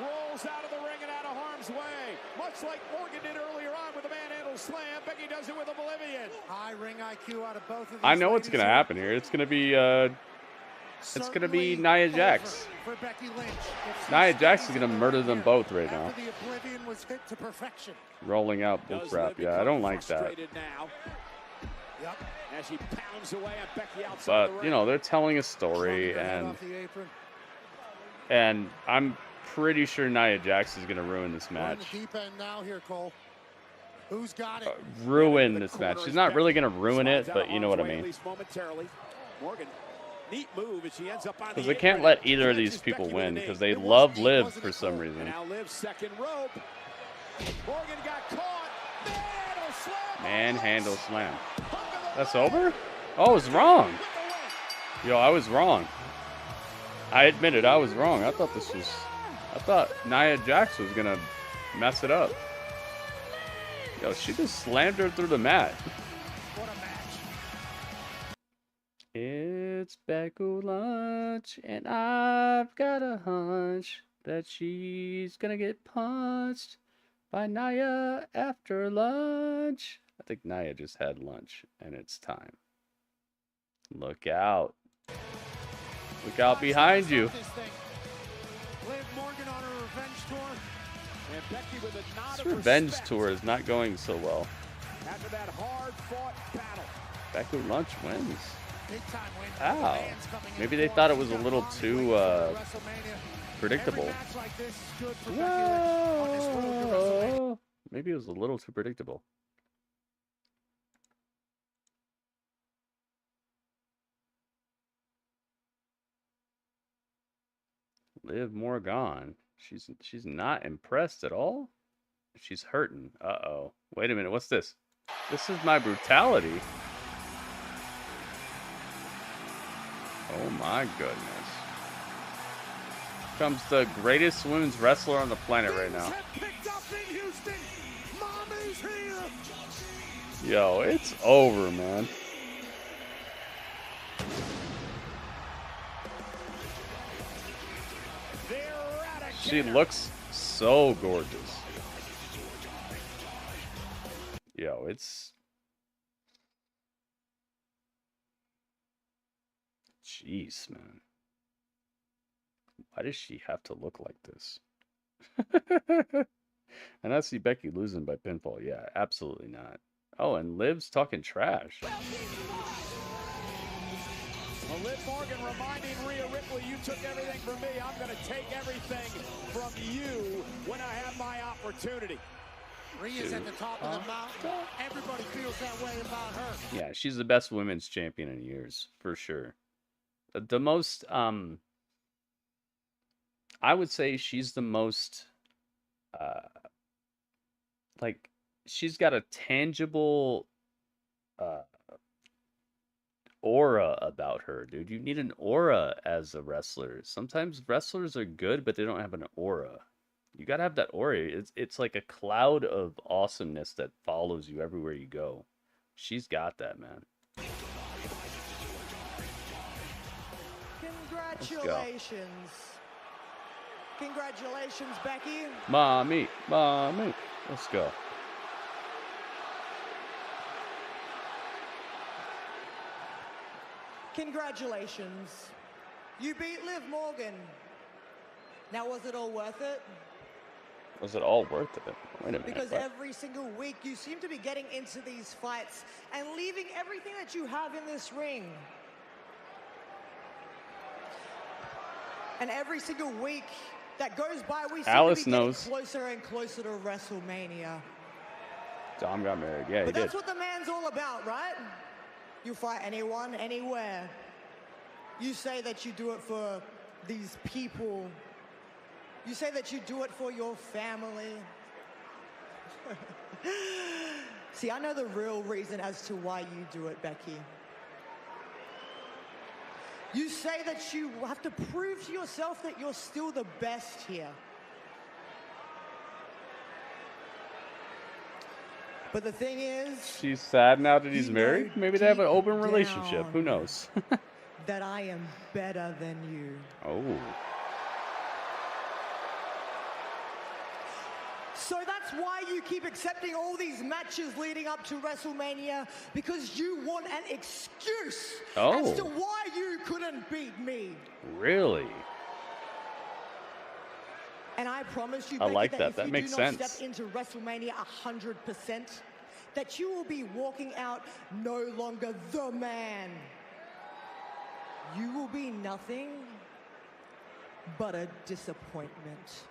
Rolls out of the ring and out of harm's way. Much like Morgan did earlier on with the manhandle slam, Becky does it with Oblivion. High ring IQ out of both of these. I know what's going to happen here. It's going to be Nia Jax. Nia Jax is going to murder them both right now. The Oblivion was hit to perfection. Rolling out bullcrap. Yeah, I don't like that. Yep. As she pounds away at Becky outside But, you know, they're telling a story, and I'm pretty sure Nia Jax is going to ruin this match. Deep end now here, Cole. Who's got it? Ruin this match. She's not really going to ruin it, but you know what I mean. Morgan, neat move as she ends up on Because they can't let either of these people win, because they love Liv for some reason. Now Liv's second rope. Morgan got caught. Manhandle slam. That's over? Oh, I was wrong. Yo, I was wrong. I admit it, I was wrong. I thought Nia Jax was gonna mess it up. Yo, she just slammed her through the mat. What a match. It's Becky Lynch, and I've got a hunch that she's gonna get punched by Nia after lunch. I think Nia just had lunch, and it's time. Look out. Look out behind you. Liv Morgan on her revenge tour. And Becky with a nod This of revenge respect tour is not going so well. after that hard-fought battle. Becky Lynch wins. Big time win. Ow. Maybe they thought it was a little too predictable. Whoa. Maybe it was a little too predictable. Liv Morgan. She's not impressed at all. She's hurting. Uh-oh. Wait a minute. What's this? This is my brutality. Oh my goodness. Comes the greatest women's wrestler on the planet right now. Yo, it's over, man. She looks so gorgeous. Yo, it's... Jeez, man. Why does she have to look like this? And I see Becky losing by pinfall. Yeah, absolutely not. Oh, and Liv's talking trash. Well, Liv Morgan reminding Rhea Ripley, you took everything from me. I'm going to take everything from you when I have my opportunity. Rhea's at the top of the mountain. Everybody feels that way about her. Yeah, she's the best women's champion in years, for sure. The most, I would say she's the most, like, she's got a tangible, aura about her, dude. You need an aura as a wrestler. Sometimes wrestlers are good, but they don't have an aura. You gotta have that aura. It's like a cloud of awesomeness that follows you everywhere you go. She's got that, man. Congratulations. Congratulations, Becky. Mommy. Let's go. Congratulations. You beat Liv Morgan. Now, was it all worth it? Was it all worth it? Wait a minute. Because what? every single week you seem to be getting into these fights and leaving everything that you have in this ring. And every single week that goes by, we seem to be getting closer and closer to WrestleMania. Dom got married. Yeah, he But did. that's what the man's all about, right? You fight anyone, anywhere. You say that you do it for these people. You say that you do it for your family. See, I know the real reason as to why you do it, Becky. You say that you have to prove to yourself that you're still the best here. But the thing is... She's sad now that he's married? Maybe they have an open relationship. Who knows? that I am better than you. Oh. So that's why you keep accepting all these matches leading up to WrestleMania, because you want an excuse as to why you couldn't beat me. Really? And I promise you, I Becky, like that that. if That you makes do not sense. step into WrestleMania 100%, that you will be walking out no longer the man. You will be nothing but a disappointment.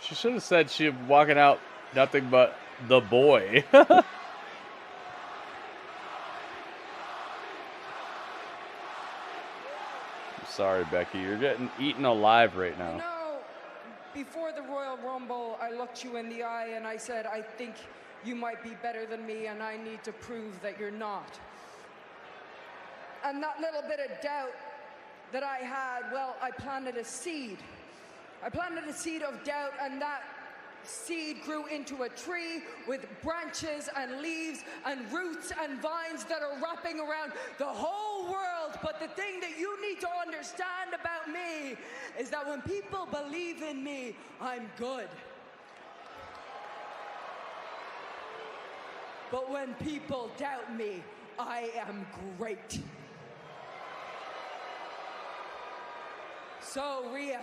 She should have said she was walking out nothing but the boy. Sorry, Becky. You're getting eaten alive right now. You know, before the Royal Rumble, I looked you in the eye and I said, I think you might be better than me and I need to prove that you're not. And that little bit of doubt that I had, well, I planted a seed. I planted a seed of doubt, and that seed grew into a tree with branches and leaves and roots and vines that are wrapping around the whole world. But the thing that you need to understand about me is that when people believe in me, I'm good. But when people doubt me, I am great. So, Rhea,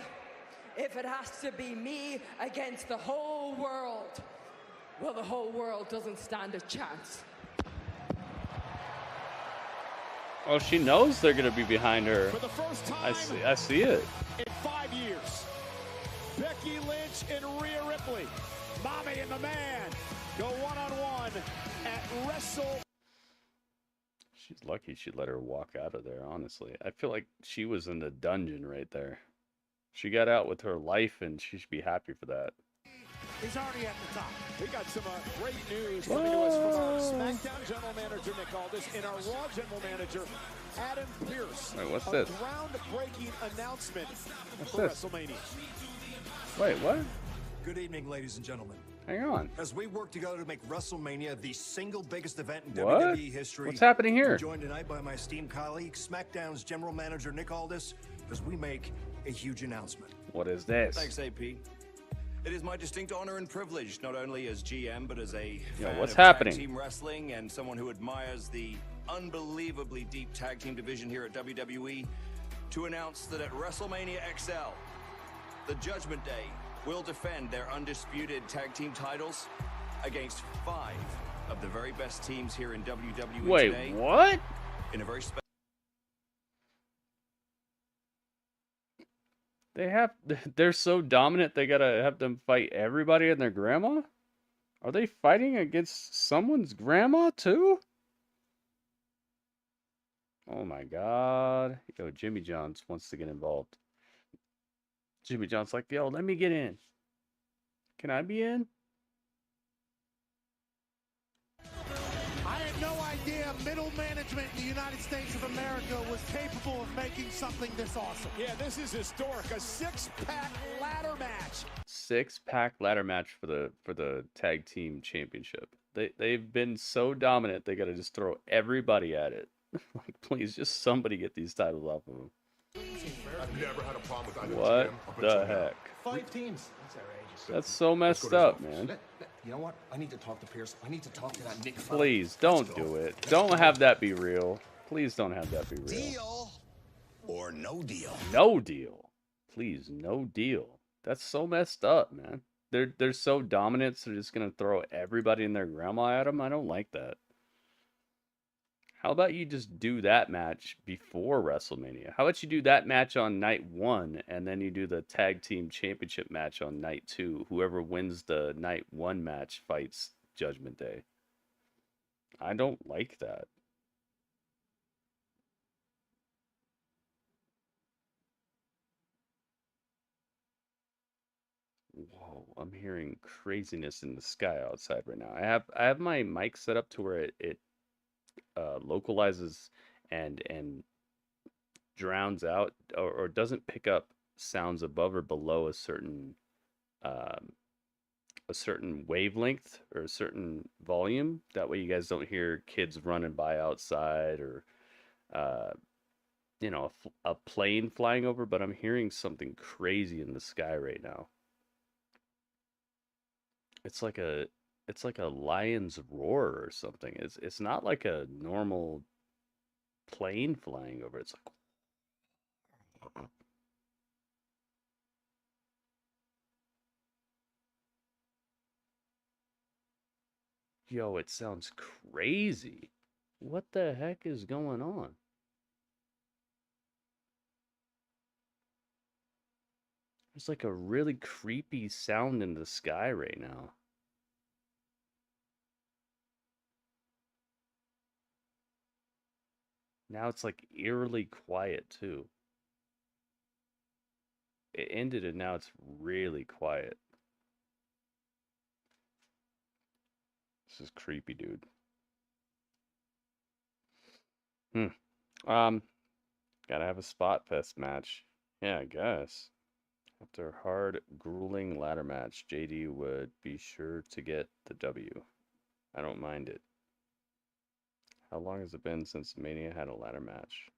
if it has to be me against the whole world, well, the whole world doesn't stand a chance. Oh, she knows they're going to be behind her. For the first time I see it. in 5 years, Becky Lynch and Rhea Ripley, Mommy and the Man, go one-on-one at Wrestle. She's lucky she let her walk out of there, honestly. I feel like she was in the dungeon right there. She got out with her life, and she should be happy for that. He's already at the top. We got some great news coming to us from our SmackDown General Manager, Nick Aldis, and our Raw General Manager, Adam Pearce. Wait, what's a this? groundbreaking announcement What's for this? WrestleMania. Wait, what? Good evening, ladies and gentlemen. Hang on. As we work together to make WrestleMania the single biggest event in What? WWE history. What's happening here? I'm joined tonight by my esteemed colleague, SmackDown's General Manager Nick Aldis, as we make a huge announcement. What is this? Thanks, AP. It is my distinct honor and privilege, not only as GM, but as a fan what's of happening? tag team wrestling and someone who admires the unbelievably deep tag team division here at WWE, to announce that at WrestleMania XL, the Judgment Day will defend their undisputed tag team titles against 5 of the very best teams here in WWE Wait, today. what? In a very special. They're so dominant they gotta have them fight everybody and their grandma? Are they fighting against someone's grandma too? Oh my god. Yo, Jimmy Johns wants to get involved. Jimmy John's like, yo, let me get in. Can I be in? I had no idea middle management in the United States of America was capable of making something this awesome. Yeah, this is historic. A 6-pack ladder match. 6-pack ladder match for the tag team championship. They've been so dominant they gotta just throw everybody at it. Like, please, just somebody get these titles off of them. I've never had a problem with either What GM up the until now. heck? 5 teams. That's outrageous. That's so messed up, man. You know what? I need to talk to Pierce. I need to talk to that Nick. Please, don't do it. Don't have that be real. Please don't have that be real. Deal or no deal? No deal. Please, no deal. That's so messed up, man. They're so dominant, so they're just gonna throw everybody and their grandma at them. I don't like that. How about you just do that match before WrestleMania? How about you do that match on night 1, and then you do the tag team championship match on night 2? Whoever wins the night 1 match fights Judgment Day. I don't like that. Whoa, I'm hearing craziness in the sky outside right now. I have my mic set up to where it localizes and drowns out or doesn't pick up sounds above or below a certain wavelength or a certain volume. That way you guys don't hear kids running by outside or a plane flying over. But I'm hearing something crazy in the sky right now. It's like a lion's roar or something. It's not like a normal plane flying over. It's like, yo, it sounds crazy. What the heck is going on? There's like a really creepy sound in the sky right now. Now it's like eerily quiet too. It ended and now it's really quiet. This is creepy, dude. Gotta have a spot fest match. Yeah, I guess. After a hard, grueling ladder match, JD would be sure to get the W. I don't mind it. How long has it been since Mania had a ladder match?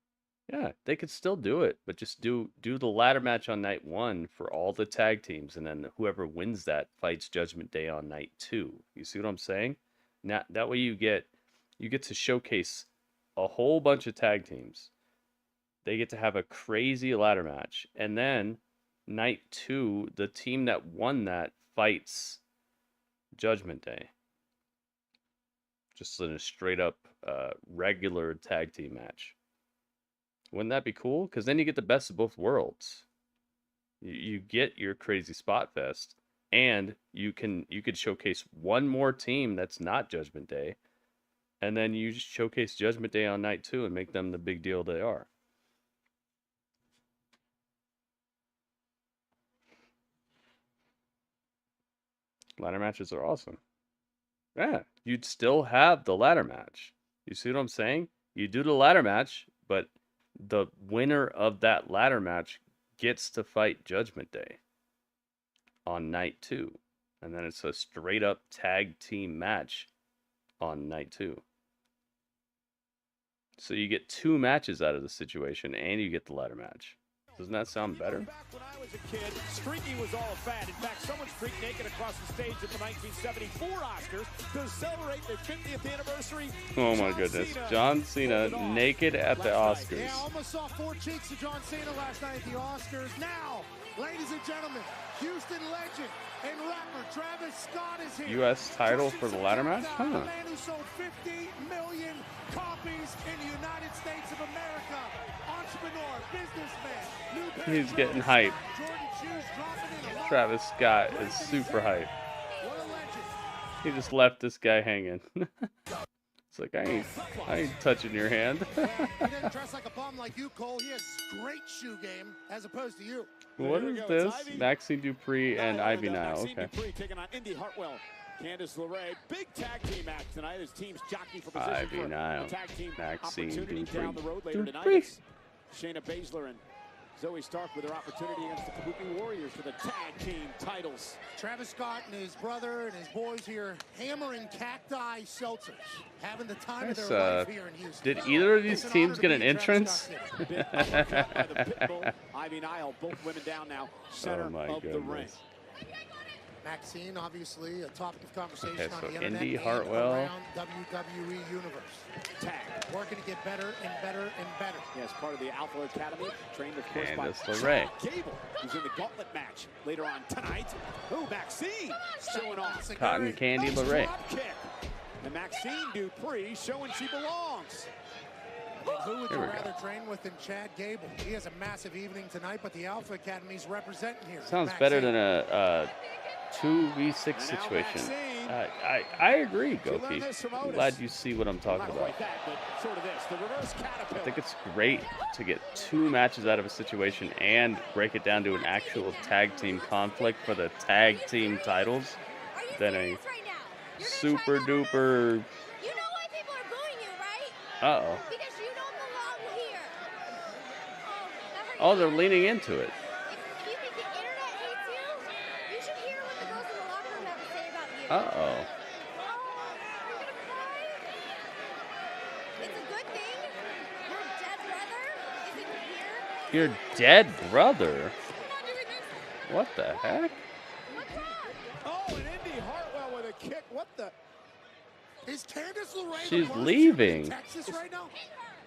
Yeah, they could still do it, but just do the ladder match on night 1 for all the tag teams, and then whoever wins that fights Judgment Day on night 2. You see what I'm saying? Now that way you get to showcase a whole bunch of tag teams. They get to have a crazy ladder match, and then night 2, the team that won that fights Judgment Day. Just in a straight up regular tag team match. Wouldn't that be cool? Because then you get the best of both worlds. You get your crazy spot fest, and you could showcase one more team that's not Judgment Day, and then you just showcase Judgment Day on night 2 and make them the big deal they are. Ladder matches are awesome. Yeah, you'd still have the ladder match. You see what I'm saying? You do the ladder match, but the winner of that ladder match gets to fight Judgment Day. on night 2. And then it's a straight up tag team match on night 2. So you get 2 matches out of the situation, and you get the ladder match. Doesn't that sound better? Back when I was a kid, streaking was all a fad. In fact, someone streaked naked across the stage at the 1974 Oscars to celebrate their 50th anniversary. Oh my goodness. John Cena naked at the Oscars. Yeah, almost saw 4 cheeks of John Cena last night at the Oscars. Now, ladies and gentlemen, Houston legend and rapper Travis Scott is here. U.S. title for the ladder match? The man who sold 50 million copies in the United States of America. Entrepreneur, businessman, new He's getting hype. Travis Scott is super hype. He just left this guy hanging. It's like, I ain't touching your hand. He doesn't dress like a bum like you, Cole. He has great shoe game as opposed to you. What is this? Maxine Dupree and Ivy Nile. Okay. Dupree taking on Indy Hartwell. Candice LeRae, big tag team match tonight as teams jockey for position Ivy for Nile. a tag team Maxine opportunity Dupree. down the road later tonight. It's Shayna Basler and Zoey Stark with their opportunity against the Kabuki Warriors for the tag team titles. Travis Scott and his brother and his boys here hammering cacti seltzers, having the time of their life here in Houston. Did either of these teams get an entrance? Ivy Nile, both women down now, center of the ring. Maxine, obviously, a topic of conversation Okay, on so the internet Indy and Hartwell. around WWE universe. Tag. Working to get better and better and better. Yes, part of the Alpha Academy, trained of course by Candice LeRae. Gable, who's in the Gauntlet Match later on tonight. Ooh, Maxine showing off. Cotton Candy LeRae. Drop kick. And Maxine Dupree showing she belongs. Who would Here you we go. rather train with than Chad Gable? He has a massive evening tonight, but the Alpha Academy's representing here. Sounds Maxine. better than a 2v6 situation. I agree, Goki. I'm glad you see what I'm talking about. I think it's great to get 2 matches out of a situation and break it down to an actual tag team conflict for the tag team titles than a super duper. You know why people are booing you, right? Uh-oh. Because you don't belong here. Oh, they're leaning into it. If you think the internet hates you, you should hear what the girls in the locker room have to say about you. Uh-oh. You're gonna cry? It's a good thing. Your dead brother isn't here. Your dead brother? What the heck? Oh, and Indy Hartwell with a kick. What the? Is Candice LeRae She's the worst leaving. in Texas right now?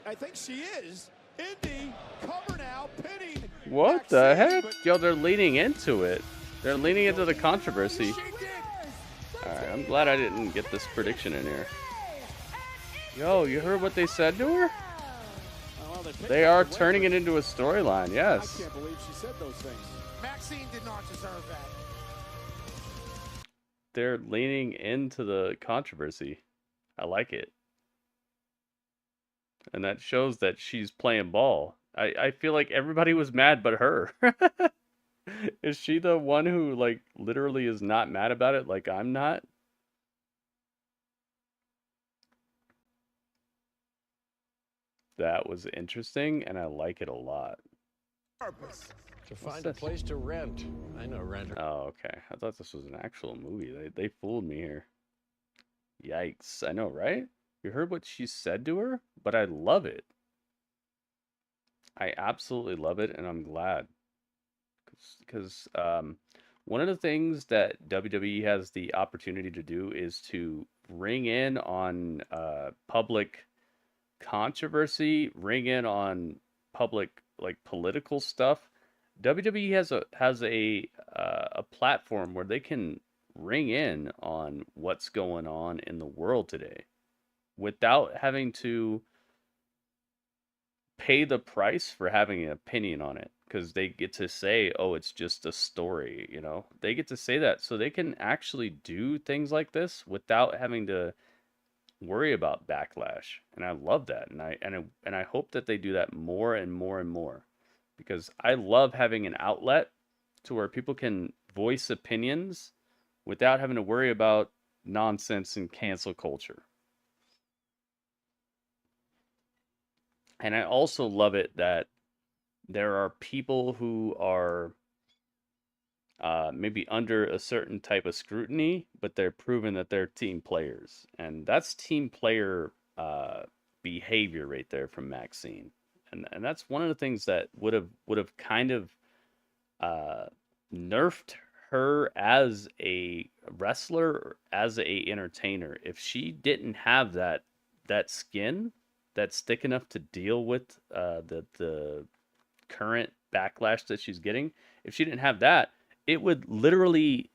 I think she is. Indy, cover now, pinning. What the heck? Yo, they're leaning into it. They're leaning into the controversy. Alright, I'm glad I didn't get this prediction in here. Yo, you heard what they said to her? They are turning it into a storyline, yes. I can't believe she said those things. Maxine did not deserve that. They're leaning into the controversy. I like it. And that shows that she's playing ball. I feel like everybody was mad but her. Is she the one who, like, literally is not mad about it like I'm not? That was interesting, and I like it a lot. To find a place to rent. I know renter. Oh, okay. I thought this was an actual movie. They fooled me here. Yikes. I know, right? You heard what she said to her? But I love it. I absolutely love it, and I'm glad. Because one of the things that WWE has the opportunity to do is to ring in on public controversy, ring in on public, like, political stuff. WWE has a platform where they can ring in on what's going on in the world today without having to pay the price for having an opinion on it, because they get to say, oh, it's just a story, you know? They get to say that, so they can actually do things like this without having to worry about backlash. And I love that, and I hope that they do that more and more and more, because I love having an outlet to where people can voice opinions without having to worry about nonsense and cancel culture. And I also love it that there are people who are maybe under a certain type of scrutiny, but they're proven that they're team players, and that's team player behavior right there from Maxine, and that's one of the things that would have kind of nerfed her as a wrestler, or as a entertainer, if she didn't have that skin that's thick enough to deal with the current backlash that she's getting. If she didn't have that, it would literally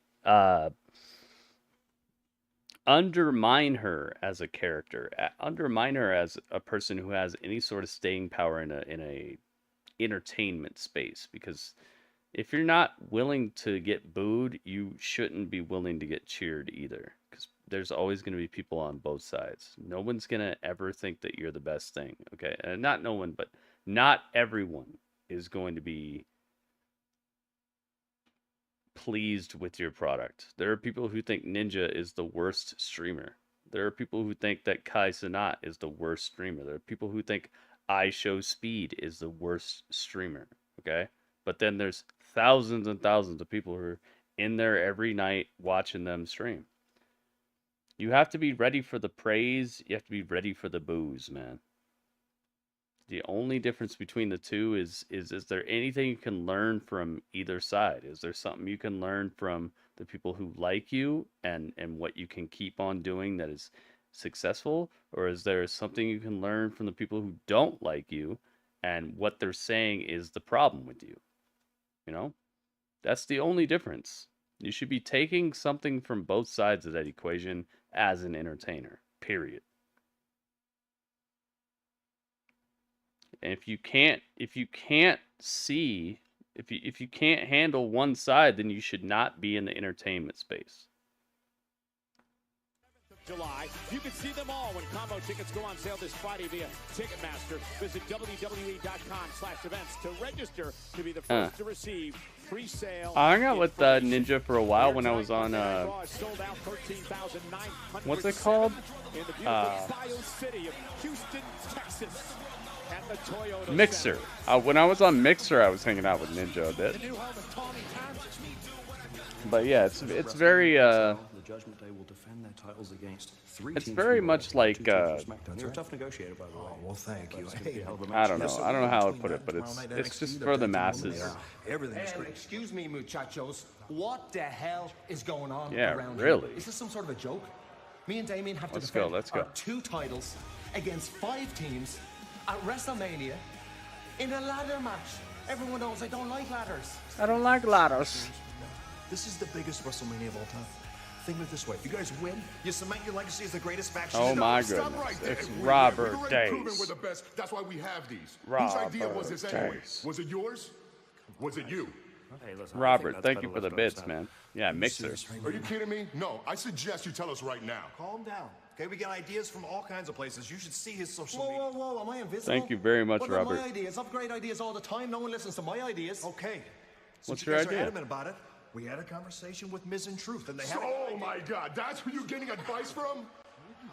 undermine her as a character, undermine her as a person who has any sort of staying power in a entertainment space. Because if you're not willing to get booed, you shouldn't be willing to get cheered either. Because there's always going to be people on both sides. No one's going to ever think that you're the best thing. Okay, and not no one, but not everyone is going to be pleased with your product. There are people who think Ninja is the worst streamer. There are people who think that Kai Cenat is the worst streamer. There are people who think I Show Speed is the worst streamer. Okay, but then there's thousands and thousands of people who are in there every night watching them stream. You have to be ready for the praise. You have to be ready for the boos, man. The only difference between the two is there anything you can learn from either side? Is there something you can learn from the people who like you and what you can keep on doing that is successful? Or is there something you can learn from the people who don't like you and what they're saying is the problem with you? You know, that's the only difference. You should be taking something from both sides of that equation as an entertainer, period. And if you can't handle one side, then you should not be in the entertainment space. July. You can see them all when combo tickets go on sale this Friday via Ticketmaster. Visit WWE.com/events to register to be the first to receive free sale. I hung out with Ninja for a while when I was on what's it called? In the beautiful Bio City of Houston, Texas. At the Toyota Mixer. When I was on Mixer, I was hanging out with Ninja a bit. But yeah, it's very The Judgment Day will defend their titles against three it's teams very from much Raw, like 2 teams from SmackDown. You're a tough negotiator, by the way. Oh, well, thank you. I don't know how to put it, but it's just for the masses. Everything's great. Excuse me, muchachos. What the hell is going on Yeah, around really. here? Is this some sort of a joke? Me and Damien have to Let's go, defend let's go. our 2 titles against 5 teams at WrestleMania in a ladder match. Everyone knows I don't like ladders. I don't like ladders. This is the biggest WrestleMania of all time. Think of it this way: if you guys win, you cement your legacy as the greatest faction. Oh my Stop goodness. right there. It's Robert We've already proven Days. we're the best. That's why we have these. Robert Whose idea was this anyway? Days. Was it yours? Was it you? Hey, listen, Robert, thank you for the bits, man. Yeah, Mixer. Are you kidding me? No, I suggest you tell us right now. Calm down. Okay, we get ideas from all kinds of places. You should see his social Whoa, media. whoa, whoa, am I invisible? Thank you very much, What about Robert. my ideas? I've great ideas all the time. No one listens to my ideas. Okay. What's Since your you guys idea? are adamant about it, we had a conversation with Miz and Truth, and they had. Oh my God, that's who you're getting advice from?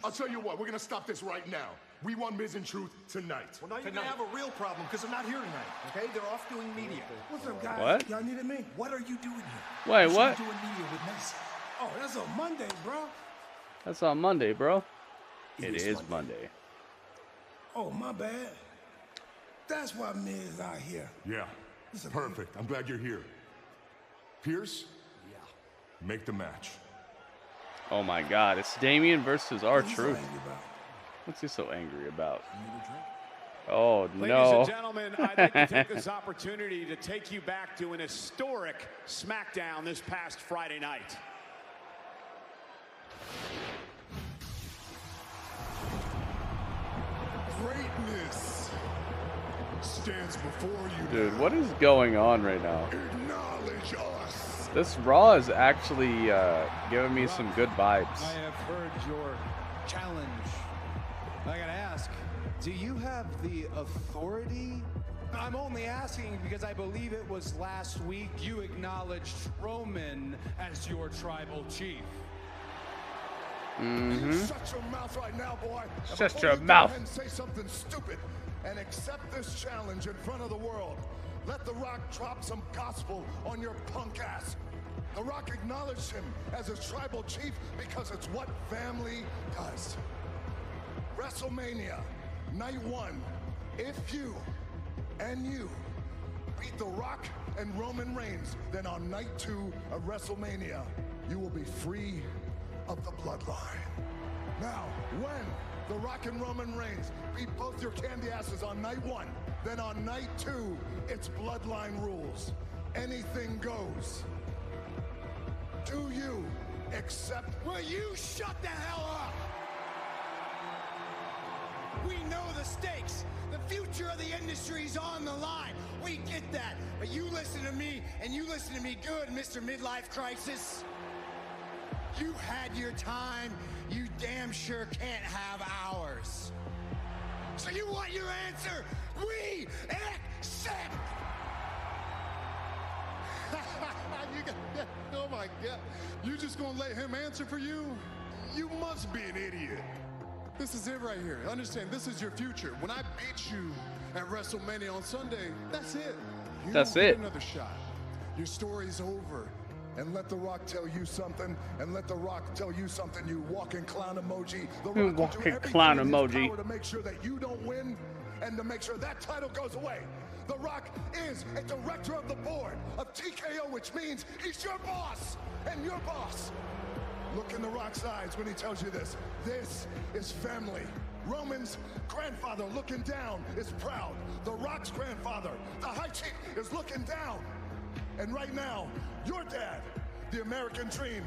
I'll tell you what, we're gonna stop this right now. We want Miz and Truth tonight. Well, now you're gonna have a real problem because they're not here tonight. Okay, they're off doing media. What's up, guys? What? Y'all needed me? What are you doing here? Wait, You what? should be doing media with Miz. Oh, that's on Monday, bro. That's on Monday, bro. It is Monday. Oh, my bad. That's why Miz out here. Yeah, perfect. I'm glad you're here. Pierce? Yeah. Make the match. Oh my God, it's Damien versus our What you so Truth. angry about? What's he so angry about? Oh Ladies no. and gentlemen, I'd like to take this opportunity to take you back to an historic SmackDown this past Friday night. Greatness stands before you. Dude, what is going on right now? Acknowledge us. This Raw is actually giving me some good vibes. I have heard your challenge. I gotta ask, do you have the authority? I'm only asking because I believe it was last week you acknowledged Roman as your tribal chief. You shut your mouth right now, boy. Shut Before your you go mouth. ahead and say something stupid and accept this challenge in front of the world. Let The Rock drop some gospel on your punk ass. The Rock acknowledged him as his tribal chief because it's what family does. WrestleMania, night 1. If you and you beat The Rock and Roman Reigns, then on night 2 of WrestleMania, you will be free of the bloodline. Now, when The Rock and Roman Reigns beat both your candy asses on night 1, then on night 2, it's bloodline rules. Anything goes. Do you accept? Will you shut the hell up? We know the stakes. The future of the industry's on the line. We get that. But you listen to me, and you listen to me good, Mr. Midlife Crisis. You had your time. You damn sure can't have ours. So you want your answer? We accept. Oh my God. You just gonna let him answer for you? You must be an idiot. This is it right here. Understand, this is your future. When I beat you at WrestleMania on Sunday, that's it. You That's don't get it. another shot. Your story's over. And let The Rock tell you something, and let The Rock tell you something, you walking clown emoji. The Rock will do Walking everything clown in his emoji. power to make sure that you don't win and to make sure that title goes away. The Rock is a director of the board of TKO, which means he's your boss and your boss. Look in The Rock's eyes when he tells you this. This is family. Roman's grandfather looking down is proud. The Rock's grandfather, the High Chief, is looking down. And right now, your dad, the American Dream,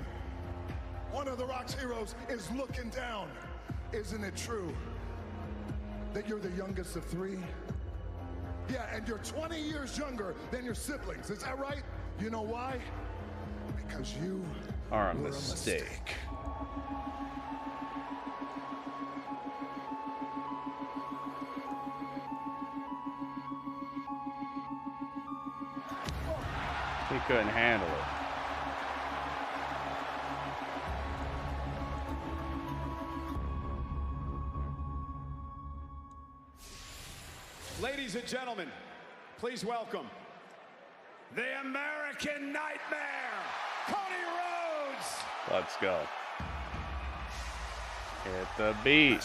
one of The Rock's heroes, is looking down. Isn't it true that you're the youngest of 3? Yeah, and you're 20 years younger than your siblings. Is that right? You know why? Because you Are a were mistake. He couldn't handle it. Ladies and gentlemen, please welcome the American Nightmare, Cody Rhodes. Let's go. Hit the beat.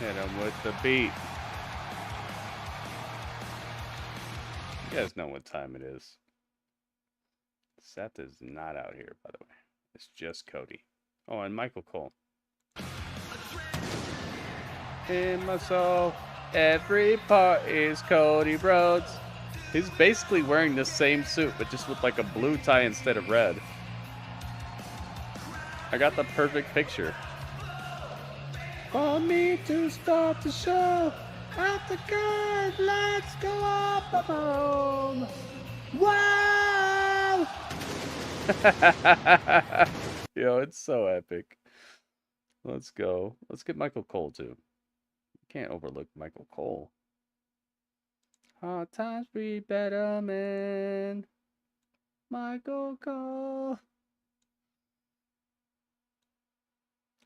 Hit him with the beat. You guys know what time it is. Seth is not out here, by the way. It's just Cody. Oh, and Michael Cole. In my soul, every part is Cody Rhodes. He's basically wearing the same suit, but just with like a blue tie instead of red. I got the perfect picture. For me to start the show, out the card, let's go up home. Wow! Yo, it's so epic. Let's go. Let's get Michael Cole too. Can't overlook Michael Cole. Hard times be better, man. Michael Cole.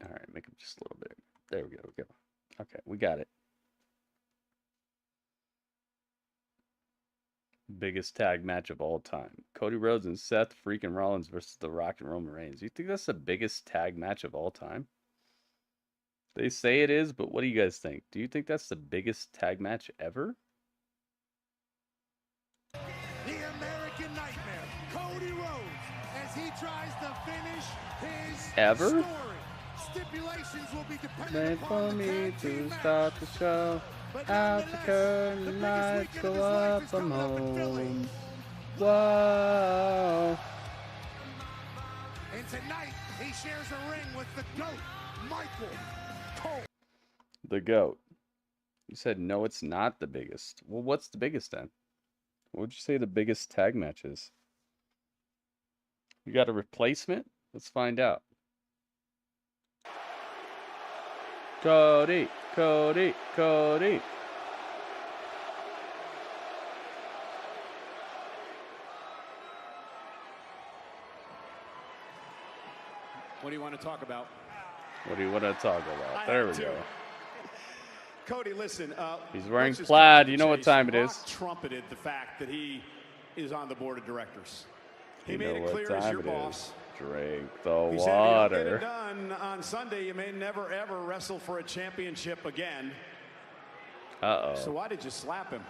All right, make him just a little bit. There we go. Okay, we got it. Biggest tag match of all time. Cody Rhodes and Seth freaking Rollins versus The Rock and Roman Reigns. You think that's the biggest tag match of all time? They say it is, but what do you guys think? Do you think that's the biggest tag match ever? The American Nightmare, Cody Rhodes, as he tries to finish his Ever? story. Stipulations will be dependent For upon the me tag to team start match. the show. But Out the curtain, lights go up, I'm home. Whoa. And tonight, he shares a ring with the GOAT, Michael Cole. The GOAT. You said no, it's not the biggest. Well, what's the biggest then? What would you say the biggest tag match is? You got a replacement? Let's find out. Cody. What do you want to talk about? What do you want to talk about? There we go. Cody, listen. He's wearing let's just plaid. cut to You the know what chase. time it Rock is. trumpeted the fact that he is on the board of directors. He You made know it what clear as time your it boss. is. Drink the He said, if you don't get it water. done on Sunday, you may never, ever wrestle for a championship again. Uh-oh. So why did you slap him?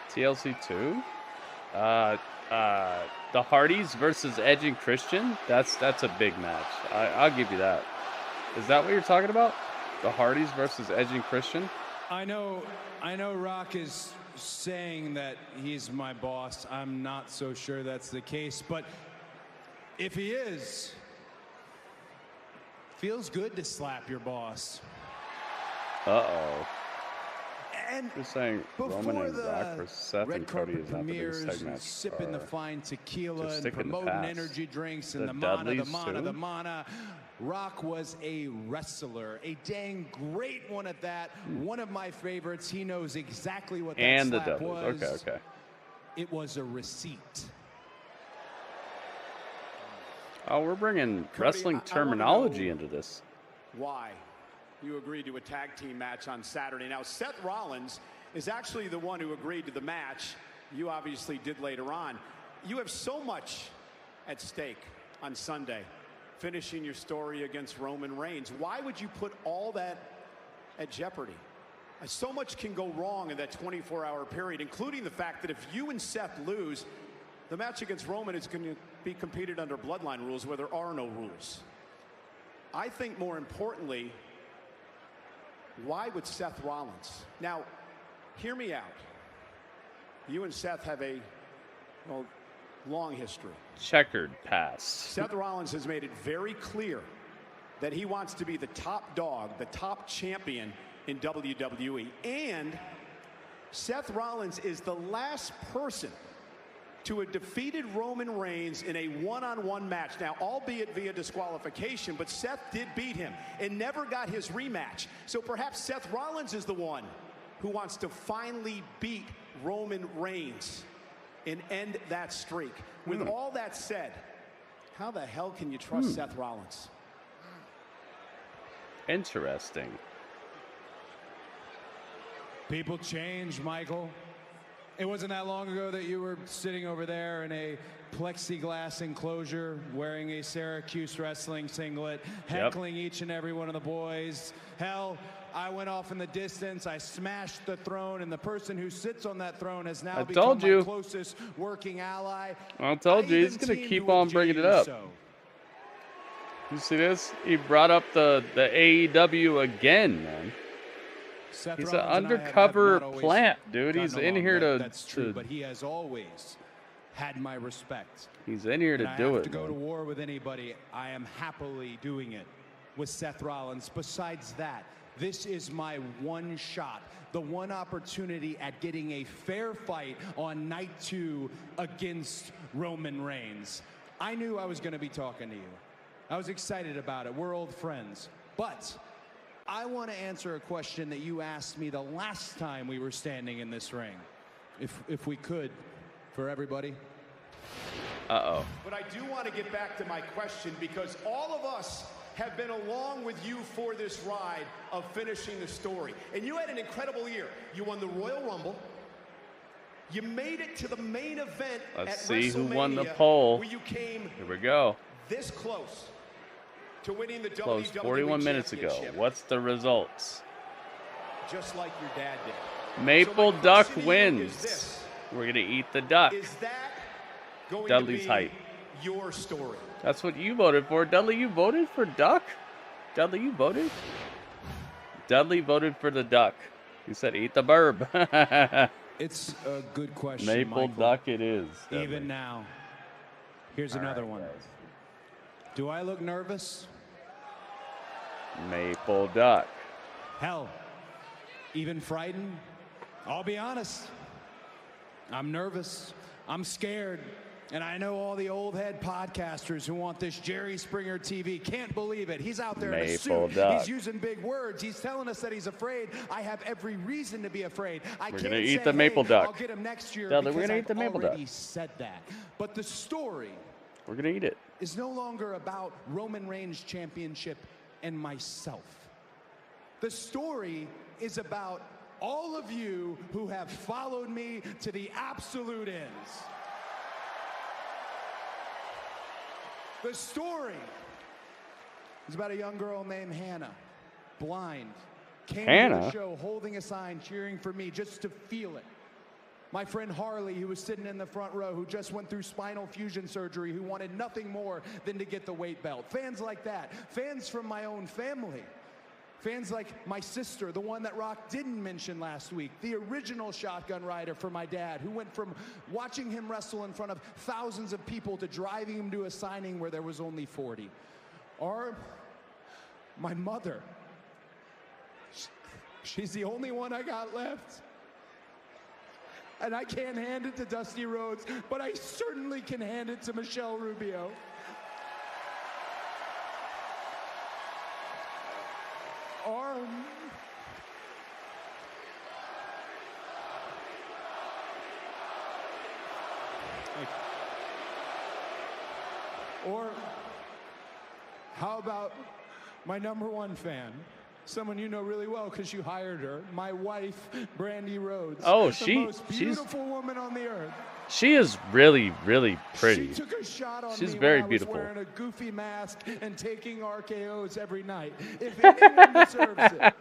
TLC 2? The Hardys versus Edge and Christian? That's a big match. I'll give you that. Is that what you're talking about? The Hardys versus Edge and Christian? I know Rock is saying that he's my boss. I'm not so sure that's the case, but if he is, feels good to slap your boss. Uh-oh. And Just saying Roman and Rock versus Seth red and Cody carpet is not the biggest premieres, tag match. sipping the fine tequila just and stick in the promoting past. energy drinks and The the mana, Dudleys, the too? mana. Rock was a wrestler, a dang great one at that. One of my favorites. He knows exactly what that And the slap Dudleys. was. Okay. It was a receipt. Oh, we're bringing Cody, wrestling I wanna terminology know into this. Why you agreed to a tag team match on Saturday. Now, Seth Rollins is actually the one who agreed to the match. You obviously did later on. You have so much at stake on Sunday, finishing your story against Roman Reigns. Why would you put all that at jeopardy? So much can go wrong in that 24-hour period, including the fact that if you and Seth lose, the match against Roman is going to be competed under bloodline rules where there are no rules. I think more importantly, why would Seth Rollins? Now, hear me out. You and Seth have a long history. Checkered past. Seth Rollins has made it very clear that he wants to be the top dog, the top champion in WWE. And Seth Rollins is the last person to have defeated Roman Reigns in a one-on-one match. Now, albeit via disqualification, but Seth did beat him and never got his rematch. So perhaps Seth Rollins is the one who wants to finally beat Roman Reigns and end that streak. With all that said, how the hell can you trust Seth Rollins? Interesting. People change, Michael. It wasn't that long ago that you were sitting over there in a plexiglass enclosure wearing a Syracuse wrestling singlet, heckling each and every one of the boys. Hell, I went off in the distance, I smashed the throne, and the person who sits on that throne has now become my closest working ally. I told you, he's going to keep on bringing it up. You see this? He brought up the AEW again, man. Seth He's an Rollins and I undercover have not always plant, dude. He's gotten in along. here to... That's true, but he has always had my respect. He's in here to And do I have it, to go man. to war with anybody. I am happily doing it with Seth Rollins. Besides that, this is my one shot, the one opportunity at getting a fair fight on night 2 against Roman Reigns. I knew I was going to be talking to you. I was excited about it. We're old friends. But I want to answer a question that you asked me the last time we were standing in this ring. If we could, for everybody. Uh-oh. But I do want to get back to my question because all of us have been along with you for this ride of finishing the story. And you had an incredible year. You won the Royal Rumble. You made it to the main event Let's at see who WrestleMania, won the poll. where you came Here we go. this close to winning the Closed WWE 41 minutes ago. Championship, What's the results? just like your dad did. Maple So my Duck question to you is wins. this. We're going to eat the duck. Is that going Dudley's to be hype. your story? That's what you voted for. Dudley, you voted for duck? Dudley, you voted? Dudley voted for the duck. You said eat the burb. It's a good question, Maple Michael. Duck it is. Dudley. Even now. Here's All another right, one. guys. Do I look nervous? Maple Duck. Hell, even frightened? I'll be honest. I'm nervous. I'm scared. And I know all the old head podcasters who want this Jerry Springer TV can't believe it. He's out there in a Maple suit. Duck. He's using big words. He's telling us that he's afraid. I have every reason to be afraid. We're gonna eat the maple duck. I'll get him next year. Dudley, we're because gonna eat I've the maple duck. already said that. But the story We're going to eat it. is no longer about Roman Reigns championship and myself. The story is about all of you who have followed me to the absolute ends. The story is about a young girl named Hannah, blind, came to the show holding a sign, cheering for me just to feel it. My friend Harley, who was sitting in the front row, who just went through spinal fusion surgery, who wanted nothing more than to get the weight belt. Fans like that. Fans from my own family. Fans like my sister, the one that Rock didn't mention last week, the original shotgun rider for my dad, who went from watching him wrestle in front of thousands of people to driving him to a signing where there was only 40. Or my mother. She's the only one I got left. And I can't hand it to Dusty Rhodes, but I certainly can hand it to Michelle Rubio. Or how about my #1 fan? Someone you know really well because you hired her. My wife, Brandy Rhodes. Oh, the most beautiful woman on the earth. She is really, really pretty. She took a shot on She's me very when beautiful. I was wearing a goofy mask and taking RKOs every night. If anyone deserves it.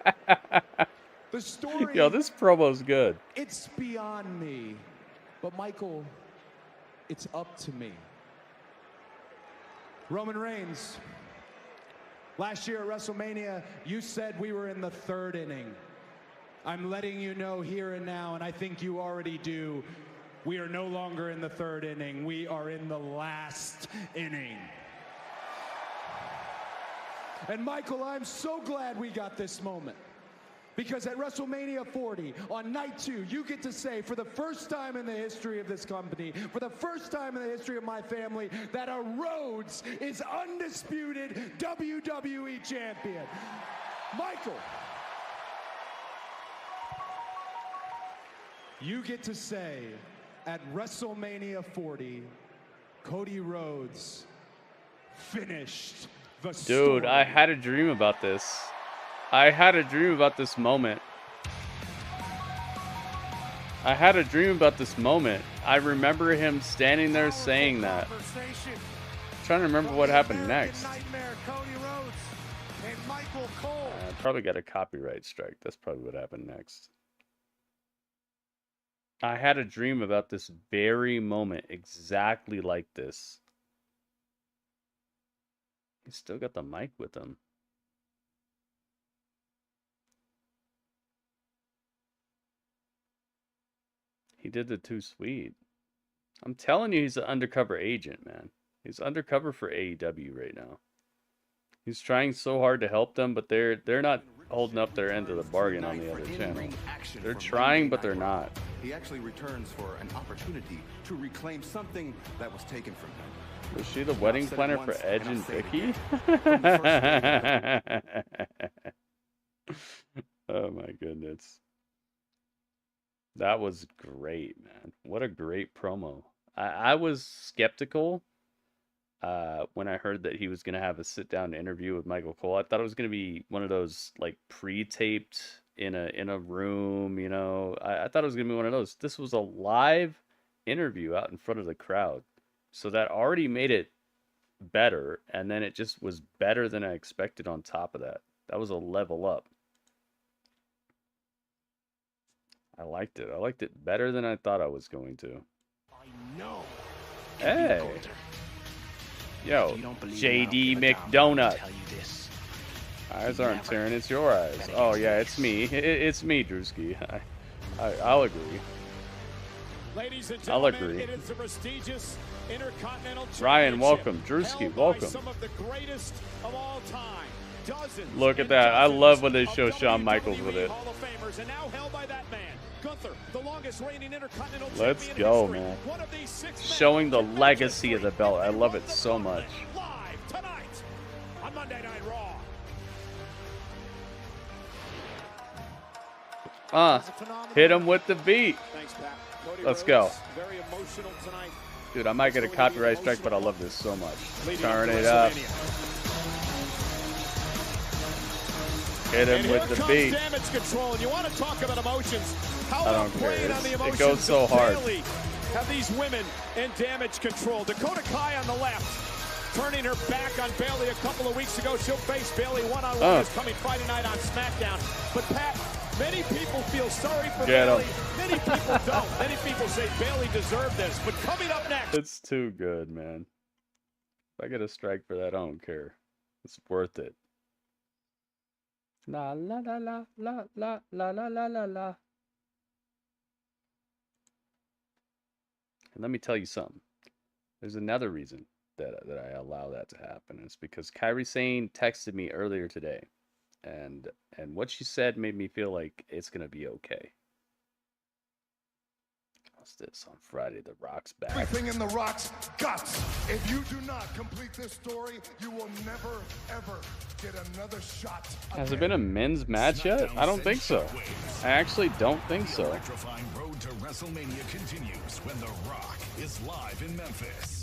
The story. Yo, this promo's good. It's beyond me. But Michael, it's up to me. Roman Reigns. Last year at WrestleMania, you said we were in the 3rd inning. I'm letting you know here and now, and I think you already do, we are no longer in the 3rd inning. We are in the last inning. And Michael, I'm so glad we got this moment. Because at WrestleMania 40, on night 2, you get to say, for the first time in the history of this company, for the first time in the history of my family, that a Rhodes is undisputed WWE champion. Michael, you get to say, at WrestleMania 40, Cody Rhodes finished the story. Dude, I had a dream about this. I had a dream about this moment. I had a dream about this moment. I remember him standing there saying that. I'm trying to remember what happened next. I probably got a copyright strike. That's probably what happened next. I had a dream about this very moment, exactly like this. He's still got the mic with him. He did the Too Sweet. I'm telling you, he's an undercover agent, man. He's undercover for AEW right now. He's trying so hard to help them, but they're not holding up their end of the bargain on the other channel. They're trying, but they're not. He actually returns for an opportunity to reclaim something that was taken from him. Was she the wedding planner for Edge and Vicky? Oh my goodness. That was great, man. What a great promo. I was skeptical when I heard that he was going to have a sit-down interview with Michael Cole. I thought it was going to be one of those, like, pre-taped in a room, you know. I thought it was going to be one of those. This was a live interview out in front of the crowd. So that already made it better, and then it just was better than I expected on top of that. That was a level up. I liked it. I liked it better than I thought I was going to. I know. Hey. Yo, JD McDonut. Eyes aren't tearing, it's your eyes. Oh yeah, it's me. It's me, Drewski. I'll agree. Ladies and I'll gentlemen, agree. it is the prestigious Intercontinental Ryan, Championship, welcome. Drewski, held by welcome. some of the greatest of all time. Dozens Look at and that. I dozens love when they of show Shawn WWE Michaels with it. Hall of Famers, and now held by that man, Gunther, the longest reigning Intercontinental Let's Champion go, in history. man. One of these 6 men Showing the who can legacy of the belt. I love it so much. live tonight on Monday Night Raw. Hit him with the beat. Thanks, Pat. Cody Let's Rhodes, go. Very emotional tonight. Dude, I might get a copyright strike, but I love this so much. Leading Turn up to it up. Hit him and with here the comes beat. Damage Control. And you want to talk about emotions? How I about don't care. playing on the emotions It goes so of hard. Bayley? Have these women in Damage Control. Dakota Kai on the left, turning her back on Bayley a couple of weeks ago. She'll face Bayley one-on-one this coming Friday night on SmackDown. But Pat, many people feel sorry for Bayley. Many people don't. Many people say Bayley deserved this. But coming up next. It's too good, man. If I get a strike for that, I don't care. It's worth it. La la la la la la la la la la la. And let me tell you something. There's another reason that I allow that to happen. It's because Kairi Sane texted me earlier today, and what she said made me feel like it's gonna be okay. What's this on Friday? The Rock's back. Everything in The Rock's guts. If you do not complete this story, you will never, ever get another shot. Has it been a men's match yet? I don't think so. I actually don't think so. The electrifying road to WrestleMania continues when The Rock is live in Memphis.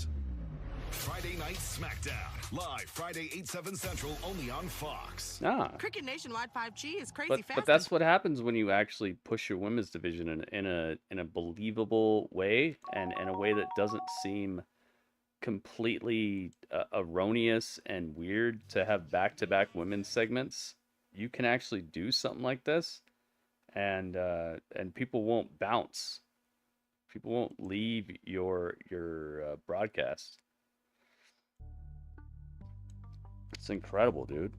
Friday Night SmackDown, live Friday 8/7 Central, only on Fox. Nah. Cricket Nationwide 5G is crazy fast. But that's what happens when you actually push your women's division in a believable way, and in a way that doesn't seem completely erroneous and weird to have back-to-back women's segments. You can actually do something like this, and people won't bounce. People won't leave your broadcast. It's incredible, dude.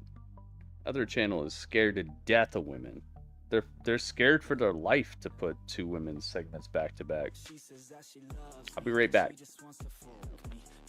Other channel is scared to death of women. They're scared for their life to put two women's segments back to back. I'll be right back.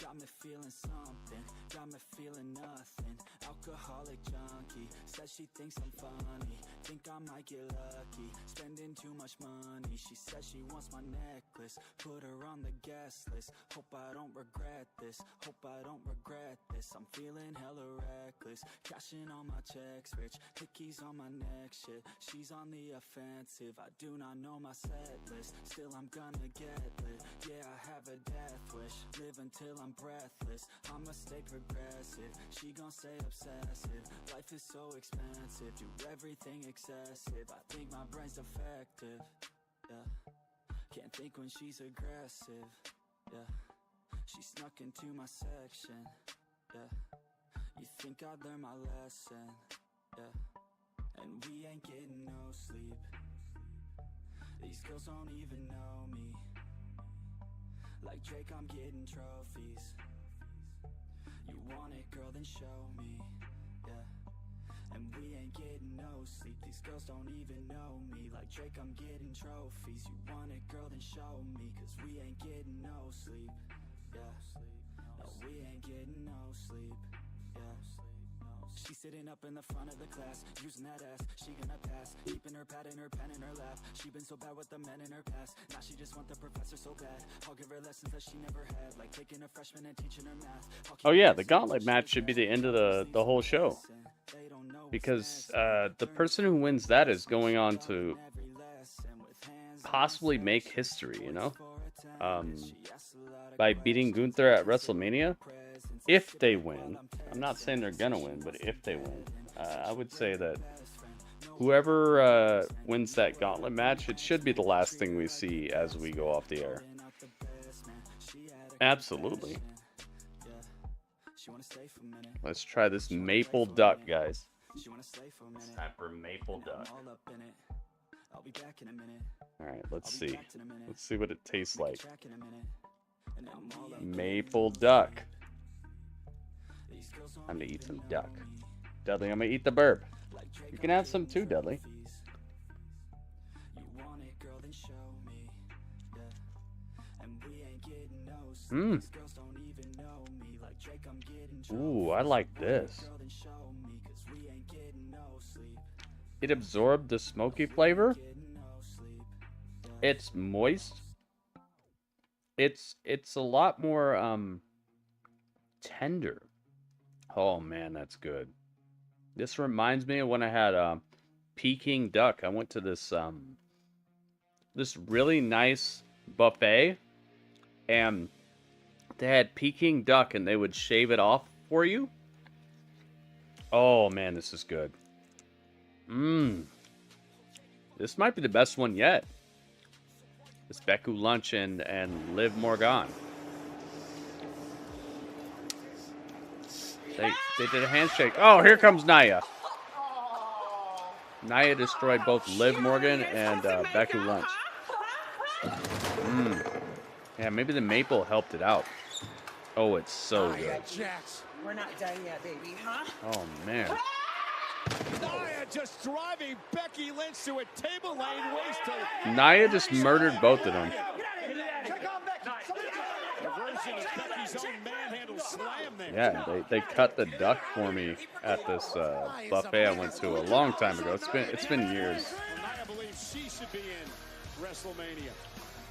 Got me feeling something, got me feeling nothing. Alcoholic junkie, says she thinks I'm funny. Think I might get lucky, spending too much money. She says she wants my necklace, put her on the guest list. Hope I don't regret this, hope I don't regret this. I'm feeling hella reckless, cashing on my checks rich. Hickeys on my neck, shit, she's on the offensive. I do not know my set list, still I'm gonna get lit. Yeah, I have a death wish, live until I'm breathless. I'ma stay progressive, she gon' stay obsessive. Life is so expensive, do everything excessive. I think my brain's defective, yeah. Can't think when she's aggressive, yeah. She snuck into my section, yeah. You think I'd learn my lesson, yeah. And we ain't getting no sleep. These girls don't even know me. Like Drake, I'm getting trophies. You want it, girl, then show me, yeah. And we ain't getting no sleep. These girls don't even know me. Like Drake, I'm getting trophies. You want it, girl, then show me. Cause we ain't getting no sleep, yeah. No, we ain't getting no sleep, yeah. She's sitting up in the front of the class, using that ass, she gonna pass. Keeping her pad and her pen in her lap. She been so bad with the men in her past. Now she just want the professor so bad. I'll give her lessons that she never had, like taking a freshman and teaching her math. Oh yeah, the Gauntlet match should be the end of the whole show, because the person who wins that is going on to possibly make history, you know, by beating Gunther at WrestleMania. If they win, I'm not saying they're gonna win, but if they win, I would say that whoever wins that Gauntlet match, it should be the last thing we see as we go off the air. Absolutely. Let's try this maple duck, guys. It's time for maple duck. Alright, let's see. Let's see what it tastes like. Maple duck. I'm gonna eat some duck. Dudley, I'm gonna eat the burb. You can have some too, Dudley. Mmm. Ooh, I like this. It absorbed the smoky flavor. It's moist. It's a lot more tender. Oh man, that's good. This reminds me of when I had Peking duck. I went to this this really nice buffet, and they had Peking duck, and they would shave it off for you. Oh man, this is good. This might be the best one yet. This Beku Lunch and Liv Morgan. They did a handshake. Oh, here comes Nia. Nia destroyed both Liv Morgan and Beku Lunch. Yeah, maybe the maple helped it out. Oh, it's so good. We're not done yet, baby, huh? Oh, man. Nia just driving Becky Lynch to a table lane waist to... Nia just murdered both of them. Yeah, they cut the duck for me at this buffet I went to a long time ago. It's been years. Nia believes she should be in WrestleMania.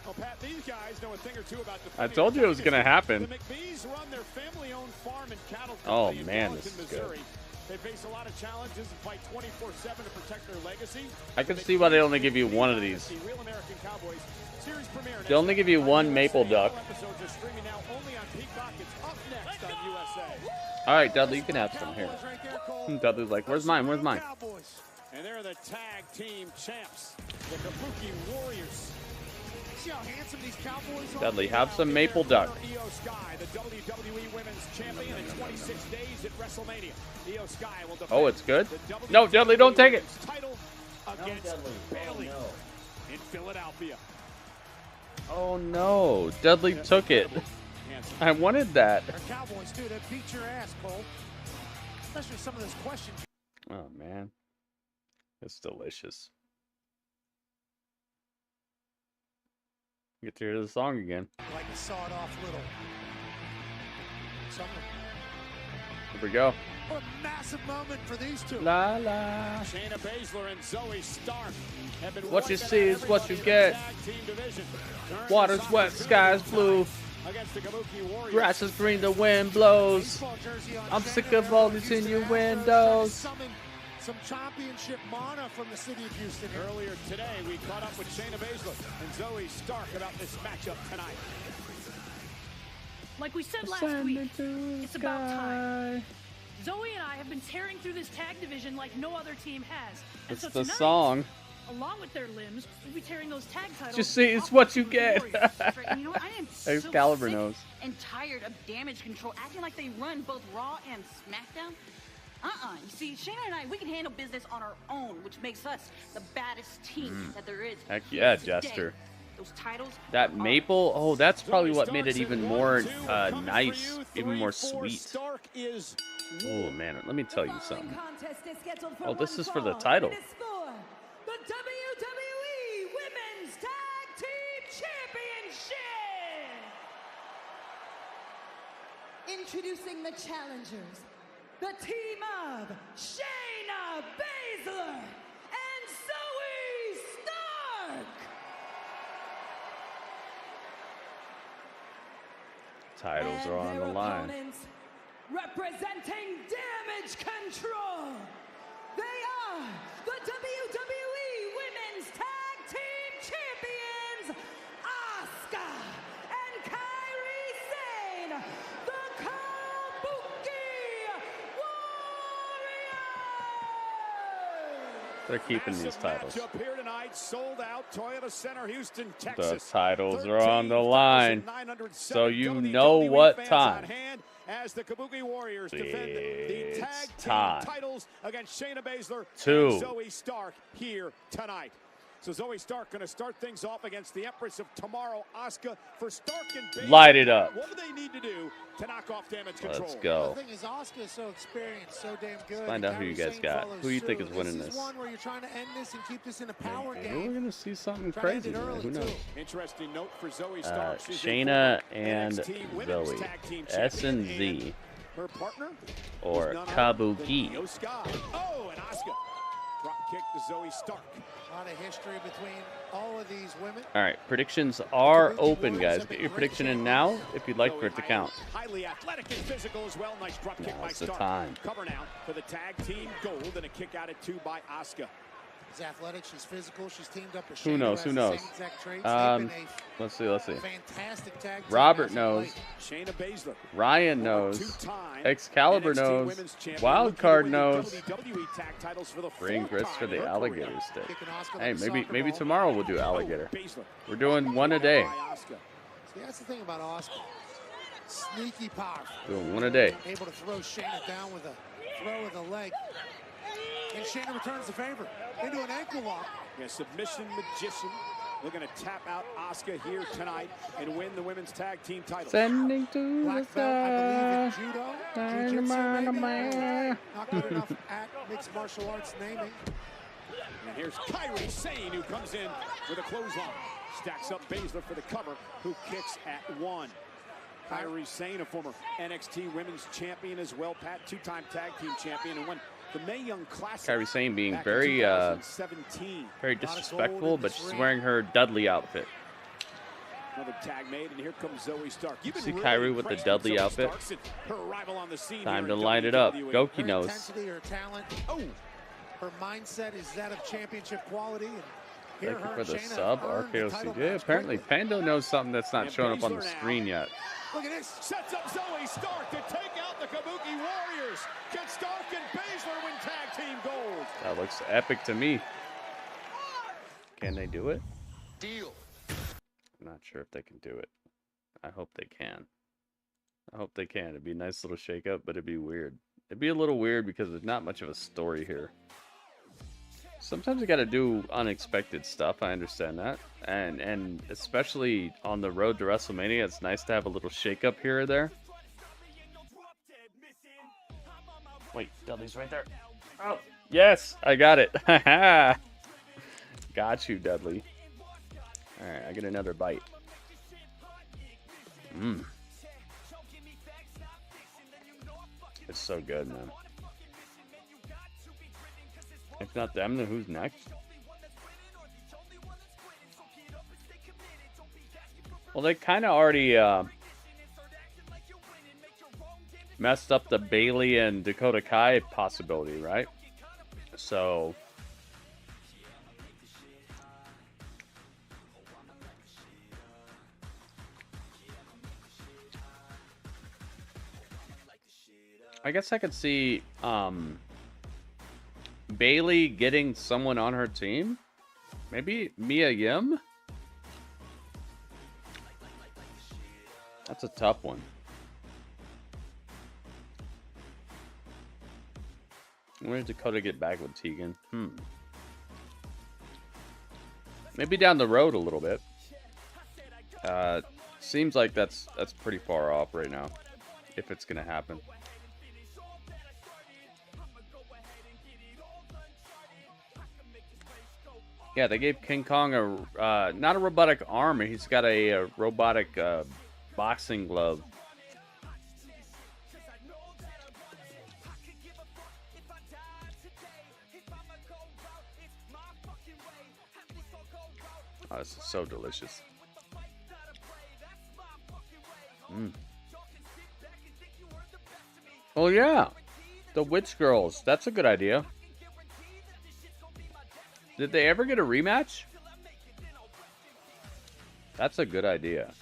Well, Pat, these guys know a thing or two about the... I told you it was gonna happen. The McBees run their family-owned farm and cattle Oh company in man, Burlington, this is good. Missouri. They face a lot of challenges and fight 24/7 to protect their legacy. I can see why they only give you one of these. The Real American Cowboys series premiere. They only give you one maple duck. Episodes are streaming now only on Peacock. It's up next on USA. All right, Dudley, you can have some here. Dudley's like, where's mine? Where's mine? And they're the tag team champs, the Kabuki Warriors. See how handsome these Cowboys are? Dudley, have some maple duck. Io Sky, the WWE Women's Champion in 26 days at WrestleMania. Io Sky will defend Oh, it's good. No, Dudley, don't take it. Title against Bayley in Philadelphia. Oh no, Dudley took it. I wanted that. Our Cowboys, too, they beat your ass, Cole. Especially some of those questions. Oh man, it's delicious. Get to hear the song again. Like a sawed-off little something. Here we go. What a massive moment for these two. La la. Shayna Basler and Zoey Stark have been What you see is what you get. Water's wet, sky's blue. Against the Kabuki Warriors. Grass is green, the wind blows. I'm sick of all these innuendos. Some championship mana from the city of Houston. Earlier today, we caught up with Shayna Basler and Zoey Stark about this matchup tonight. Like we said last week, it's about time. Zoey and I have been tearing through this tag division like no other team has. And It's so the tonight, song. along with their limbs, we'll be tearing those tag titles. Just see, it's what you get. And you know what? I am so Excalibur sick knows. and tired of Damage Control acting like they run both Raw and SmackDown. You see, Shayna and I, we can handle business on our own, which makes us the baddest team that there is. Heck yeah, today. Jester. Those titles. That maple, oh, that's probably what made it even more nice, even more sweet. Oh man, let me tell you something. Oh, this is for the title. The WWE Women's Tag Team Championship! Introducing the challengers, the team of Shayna Basler and Zoey Stark! Titles are on the line. Opponents, representing Damage Control, they are the WWE Women's Tag Team Champions, Asuka and Kairi Sane, the Kabuki Warriors! They're keeping these titles. Matchup here tonight, sold out, Toyota Center, Houston, Texas. The titles are on the line, so you know what time. As the Kabuki Warriors defend the tag time. team titles against Shayna Basler Two. and Zoey Stark here tonight. So Zoey Stark going to start things off against the Empress of Tomorrow, Asuka. For Stark and Basler, Light it up. What do they need to do to knock off Damage Control? Let's go. The thing is, Asuka is so experienced, so damn good. Let's find out who you guys got. Who do you think is winning This this? is one where you're trying to end this and keep this in a power Maybe game. we're gonna see something Try to end crazy. it Here. early, Who knows? too. Interesting note for Zoey Stark. She's Shayna a and NXT Women's Zoey, Tag Team S and Champion, Z, her partner, or none other Kabuki. than Io Sky. Oh, and Asuka. Drop kick to Zoey Stark. A lot of history between all of these women. All right, predictions are open, guys. Get your prediction in now if you'd like for it to count. Highly athletic and physical as well. Nice drop kick by Now's the Stark. time. Cover now for the tag team gold and a kick out at 2 by Asuka. She's athletic, she's physical, she's teamed up with Shayna. Who knows? Who knows? Let's see. Fantastic tag team Robert as of knows. late. Shayna Basler. Ryan knows. Excalibur knows. Wildcard knows. Ring grist for the alligator stick. Hey, maybe tomorrow we'll do alligator. We're doing one a day. See, that's the thing about Asuka. Sneaky powerful. Doing one a day. Able to throw Shayna down with a throw of the leg. And Shayna returns the favor into an ankle lock. Yeah, submission magician looking to tap out Asuka here tonight and win the women's tag team title. Sending to Black the belt, I sky. believe in judo, jiu-jitsu, maybe. Not good enough at mixed martial arts naming. And here's Kairi Sane, who comes in with a clothesline. Stacks up Basler for the cover, who kicks at 1. Kairi Sane, a former NXT Women's Champion as well, Pat, 2-time tag team champion, and won the Mae Young Classic. Kairi Sane being back very in 2017. very disrespectful, but she's wearing her Dudley outfit. Another tag made, and here comes Zoey Stark. See Kairi with the Dudley outfit. Her arrival on the scene. Time to light it up. Goki Her knows. intensity, her talent. Oh, her mindset is that of championship quality. And here Thank you her for and the Shayna sub, earned the RKO title CJ. match Apparently, quickly. Pando knows something that's not And showing up on the Basler now. screen yet. Look at this. Sets up Zoey Stark to take out the Kabuki Warriors. Can Stark and Basler win tag team gold? That looks epic to me. Can they do it? Deal. I'm not sure if they can do it. I hope they can. I hope they can. It'd be a nice little shake-up, but it'd be weird. It'd be a little weird because there's not much of a story here. Sometimes you got to do unexpected stuff. I understand that, and especially on the road to WrestleMania, it's nice to have a little shake-up here or there. Wait, Dudley's right there. Oh, yes, I got it. Got you, Dudley. All right, I get another bite. Mmm. It's so good, man. If not them, then who's next? Well, they kind of already messed up the Bailey and Dakota Kai possibility, right? So I guess I could see Bailey getting someone on her team. Maybe Mia Yim? That's a tough one. Where did Dakota get back with Tegan? Maybe down the road a little bit. Seems like that's pretty far off right now, if it's gonna happen. Yeah, they gave King Kong a not a robotic arm. He's got a robotic boxing glove. Oh, this is so delicious. Oh yeah, the Witch Girls. That's a good idea. Did they ever get a rematch? That's a good idea.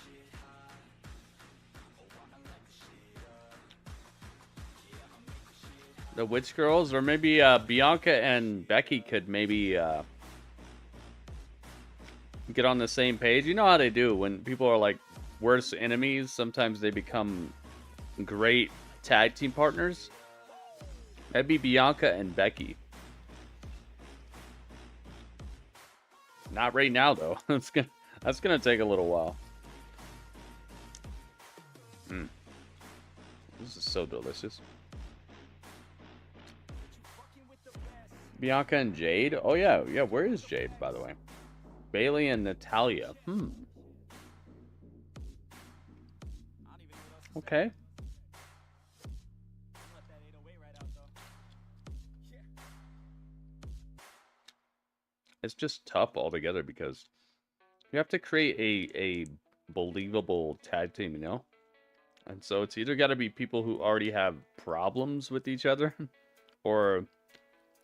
The Witch Girls, or maybe Bianca and Becky could maybe get on the same page. You know how they do when people are like worst enemies. Sometimes they become great tag team partners. That'd be Bianca and Becky. Not right now, though. That's gonna take a little while. This is so delicious. Bianca and Jade. Oh yeah. Where is Jade, by the way? Bailey and Natalia. Okay. It's just tough altogether because you have to create a believable tag team, you know? And so it's either got to be people who already have problems with each other, or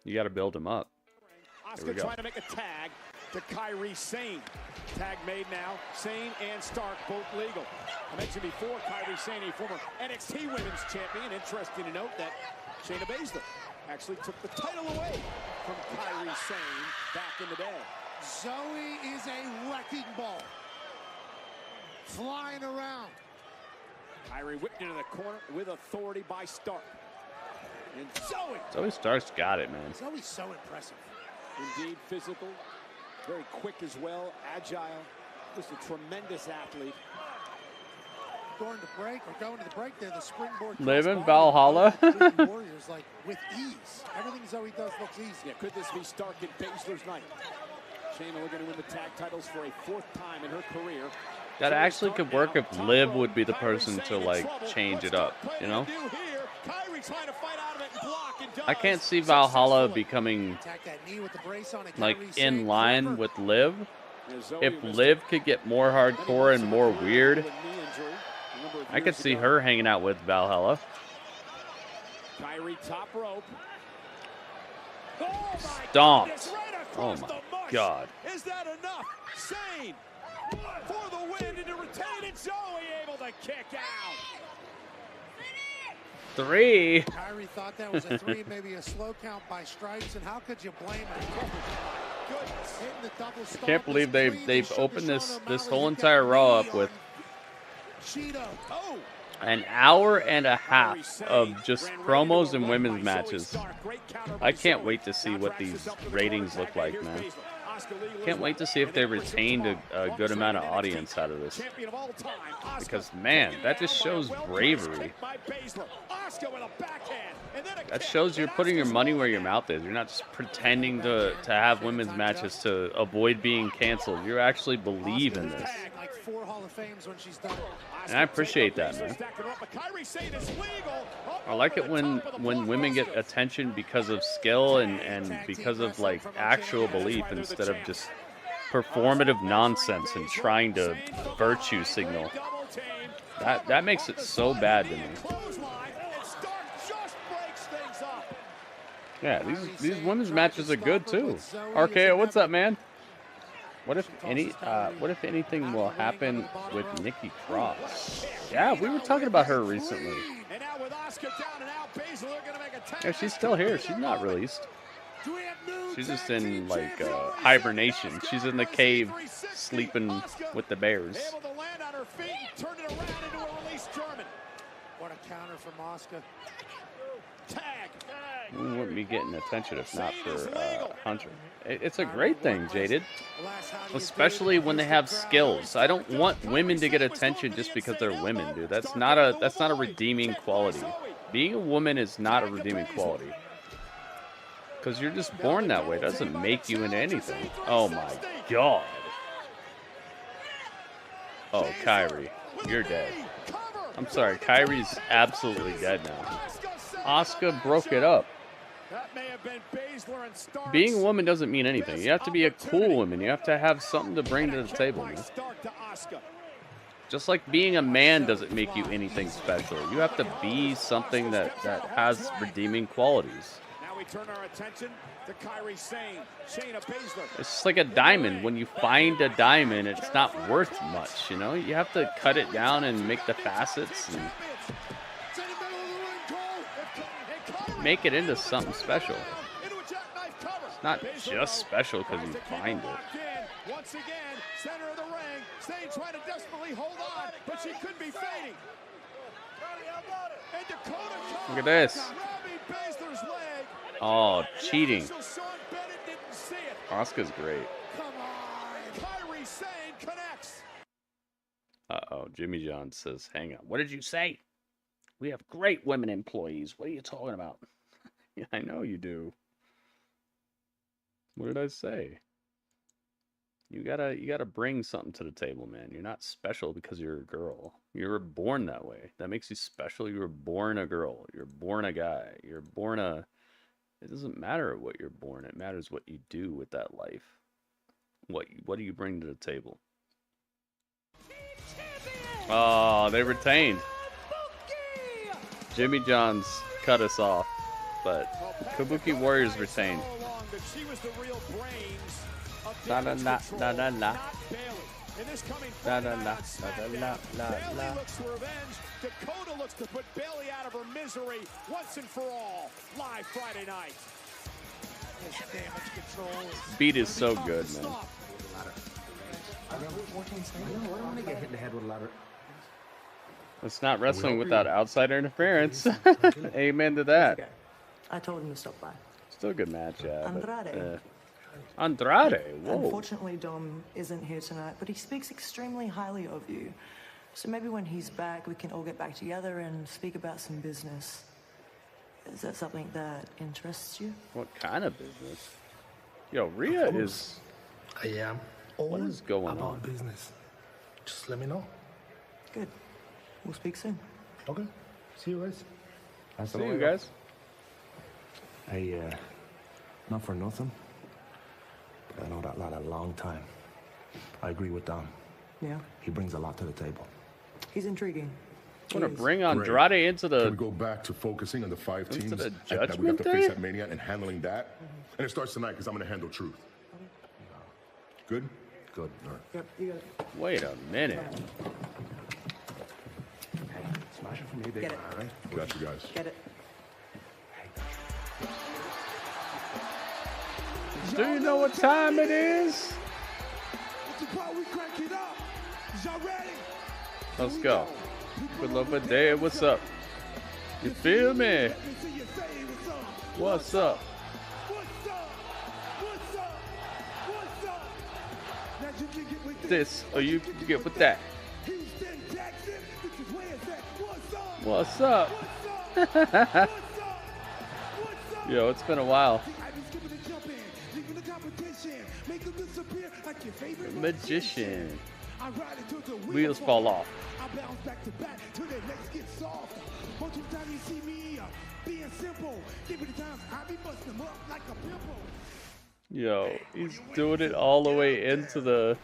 you got to build them up. Asuka trying to make a tag to Kairi Sane. Tag made now. Sane and Stark both legal. I mentioned before, Kairi Sane, a former NXT Women's Champion. Interesting to note that Shayna Basler actually took the title away from Kairi Sane back in the day. Zoey is a wrecking ball. Flying around. Kairi whipped into the corner with authority by Stark. And Zoey Stark's got it, man. Zoey's so impressive. Indeed, physical, very quick as well, agile, just a tremendous athlete. Going to the break there, the springboard. Liv in Valhalla. Warriors like with ease. Everything Zoey does looks easy. Yeah, could this be Stark and Basler's night? Shayna looking to win the tag titles for a 4th time in her career. That actually could work if Liv would be the person to like change it up, you know? I can't see Valhalla becoming like in line with Liv. If Liv could get more hardcore and more weird, I could see her hanging out with Valhalla. Kairi top rope. Stomped. Oh my God. Is that enough? Sane for the win and to retain it. Zoey able to kick out. 3. Kairi thought that was a 3, maybe a slow count by Stripes, and how could you blame him? Can't believe they've opened this whole entire Raw up with an hour and a half of just promos and women's matches. I can't wait to see what these ratings look like, man. Can't wait to see if they retained a good amount of audience out of this. Because, man, that just shows bravery. That shows you're putting your money where your mouth is. You're not just pretending to have women's matches to avoid being canceled. You actually believe in this. And I appreciate that, man. I like it when women get attention because of skill and because of like actual belief instead of just performative nonsense and trying to virtue signal. That makes it so bad to me. Yeah, these women's matches are good too. RKO, what's up, man? What if anything will happen with Nikki Cross? Yeah, we were talking about her recently. Yeah, she's still here. She's not released. She's just in like hibernation. She's in the cave sleeping with the bears. What a counter from Asuka. We wouldn't be getting attention if not for Hunter. It's a great thing, Jaded. Especially when they have skills. I don't want women to get attention just because they're women, dude. That's not a redeeming quality. Being a woman is not a redeeming quality. Because you're just born that way. It doesn't make you into anything. Oh my God. Oh, Kairi, you're dead. I'm sorry, Kairi's absolutely dead now. Asuka broke it up. Being a woman doesn't mean anything. You have to be a cool woman. You have to have something to bring to the table, man. Just like being a man doesn't make you anything special. You have to be something that has redeeming qualities. Now we turn our attention to Kairi Sane, Shayna Basler. It's just like a diamond. When you find a diamond, it's not worth much, you know? You have to cut it down and make the facets and make it into something special. It's not just special because you find it. Once again, center of the ring. Sane trying to desperately hold on, but she could be fading. And Dakota Look at this. Basler's leg. Oh, cheating. Asuka's great. Come on. Kairi Sane connects. Uh-oh, Jimmy John says, hang on. What did you say? We have great women employees. What are you talking about? Yeah, I know you do. What did I say? You gotta bring something to the table, man. You're not special because you're a girl. You were born that way. That makes you special. You were born a girl. You're born a guy. You're born a... It doesn't matter what you're born. It matters what you do with that life. What do you bring to the table? Oh, they retained. Jimmy John's cut us off, but Kabuki Warriors retained. She was the real brains of La la damage la control, la la la. not Bailey. In this coming La Friday la night la on SmackDown, la Bailey la. looks to revenge. Dakota looks to put Bailey out of her misery once and for all. Live Friday night. This damage control. Beat is so good, man. I don't want to get hit in the head with a ladder. It's not wrestling without outsider interference. Amen to that. I told him to stop by. Still a good match, yeah. Andrade. Andrade, whoa. Unfortunately, Dom isn't here tonight, but he speaks extremely highly of you. So maybe when he's back, we can all get back together and speak about some business. Is that something that interests you? What kind of business? Yo, Rhea is... I am. What is going about on? business. Just let me know. Good. We'll speak soon. Okay. See you guys. See you guys. Hey, not for nothing, but I know that lad a long time. I agree with Dom. Yeah. He brings a lot to the table. He's intriguing. Want to bring Andrade into the... Can we go back to focusing on the 5 teams the that we Judgment got to face Day? at Mania and handling that? And it starts tonight because I'm going to handle truth. Good? Good. All right. Yep, you got it. Wait a minute. Smash it for me, big Get it. All right. Got you guys. Get it. Do you know what time it is? It's the part we crank it up. Y'all ready? Let's go. Good love a day. What's up? You feel me? Let me see you say what's up. What's up? What's up? What's up? What's up? Now you can get with This or you can get with that. Houston, Jackson, this is where it's at. What's up? What's up? Yo, it's been a while. I be skipping and jumping, leaving the competition, make them disappear like your favorite Magician. I ride it till the Wheels fall off. I bounce back to back till their legs get soft. Most of the time you see me being simple. Give me the times I be busting them up like a pimple. Yo, he's doing it all the way into the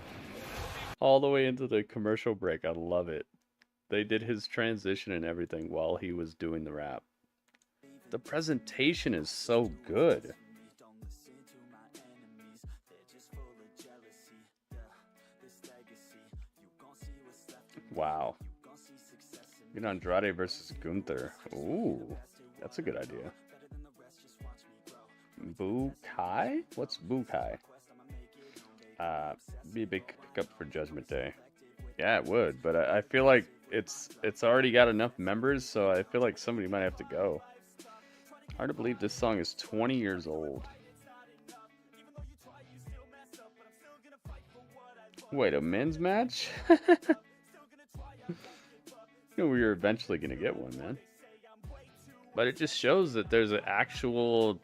commercial break. I love it. They did his transition and everything while he was doing the rap. The presentation is so good. Wow. Get Andrade versus Gunther. Ooh, that's a good idea. Bukai? What's Bukai? Be a big pickup for Judgment Day. Yeah, it would, but I feel like it's already got enough members, so I feel like somebody might have to go. Hard to believe this song is 20 years old. Wait, a men's match? You know, we were eventually going to get one, man. But it just shows that there's an actual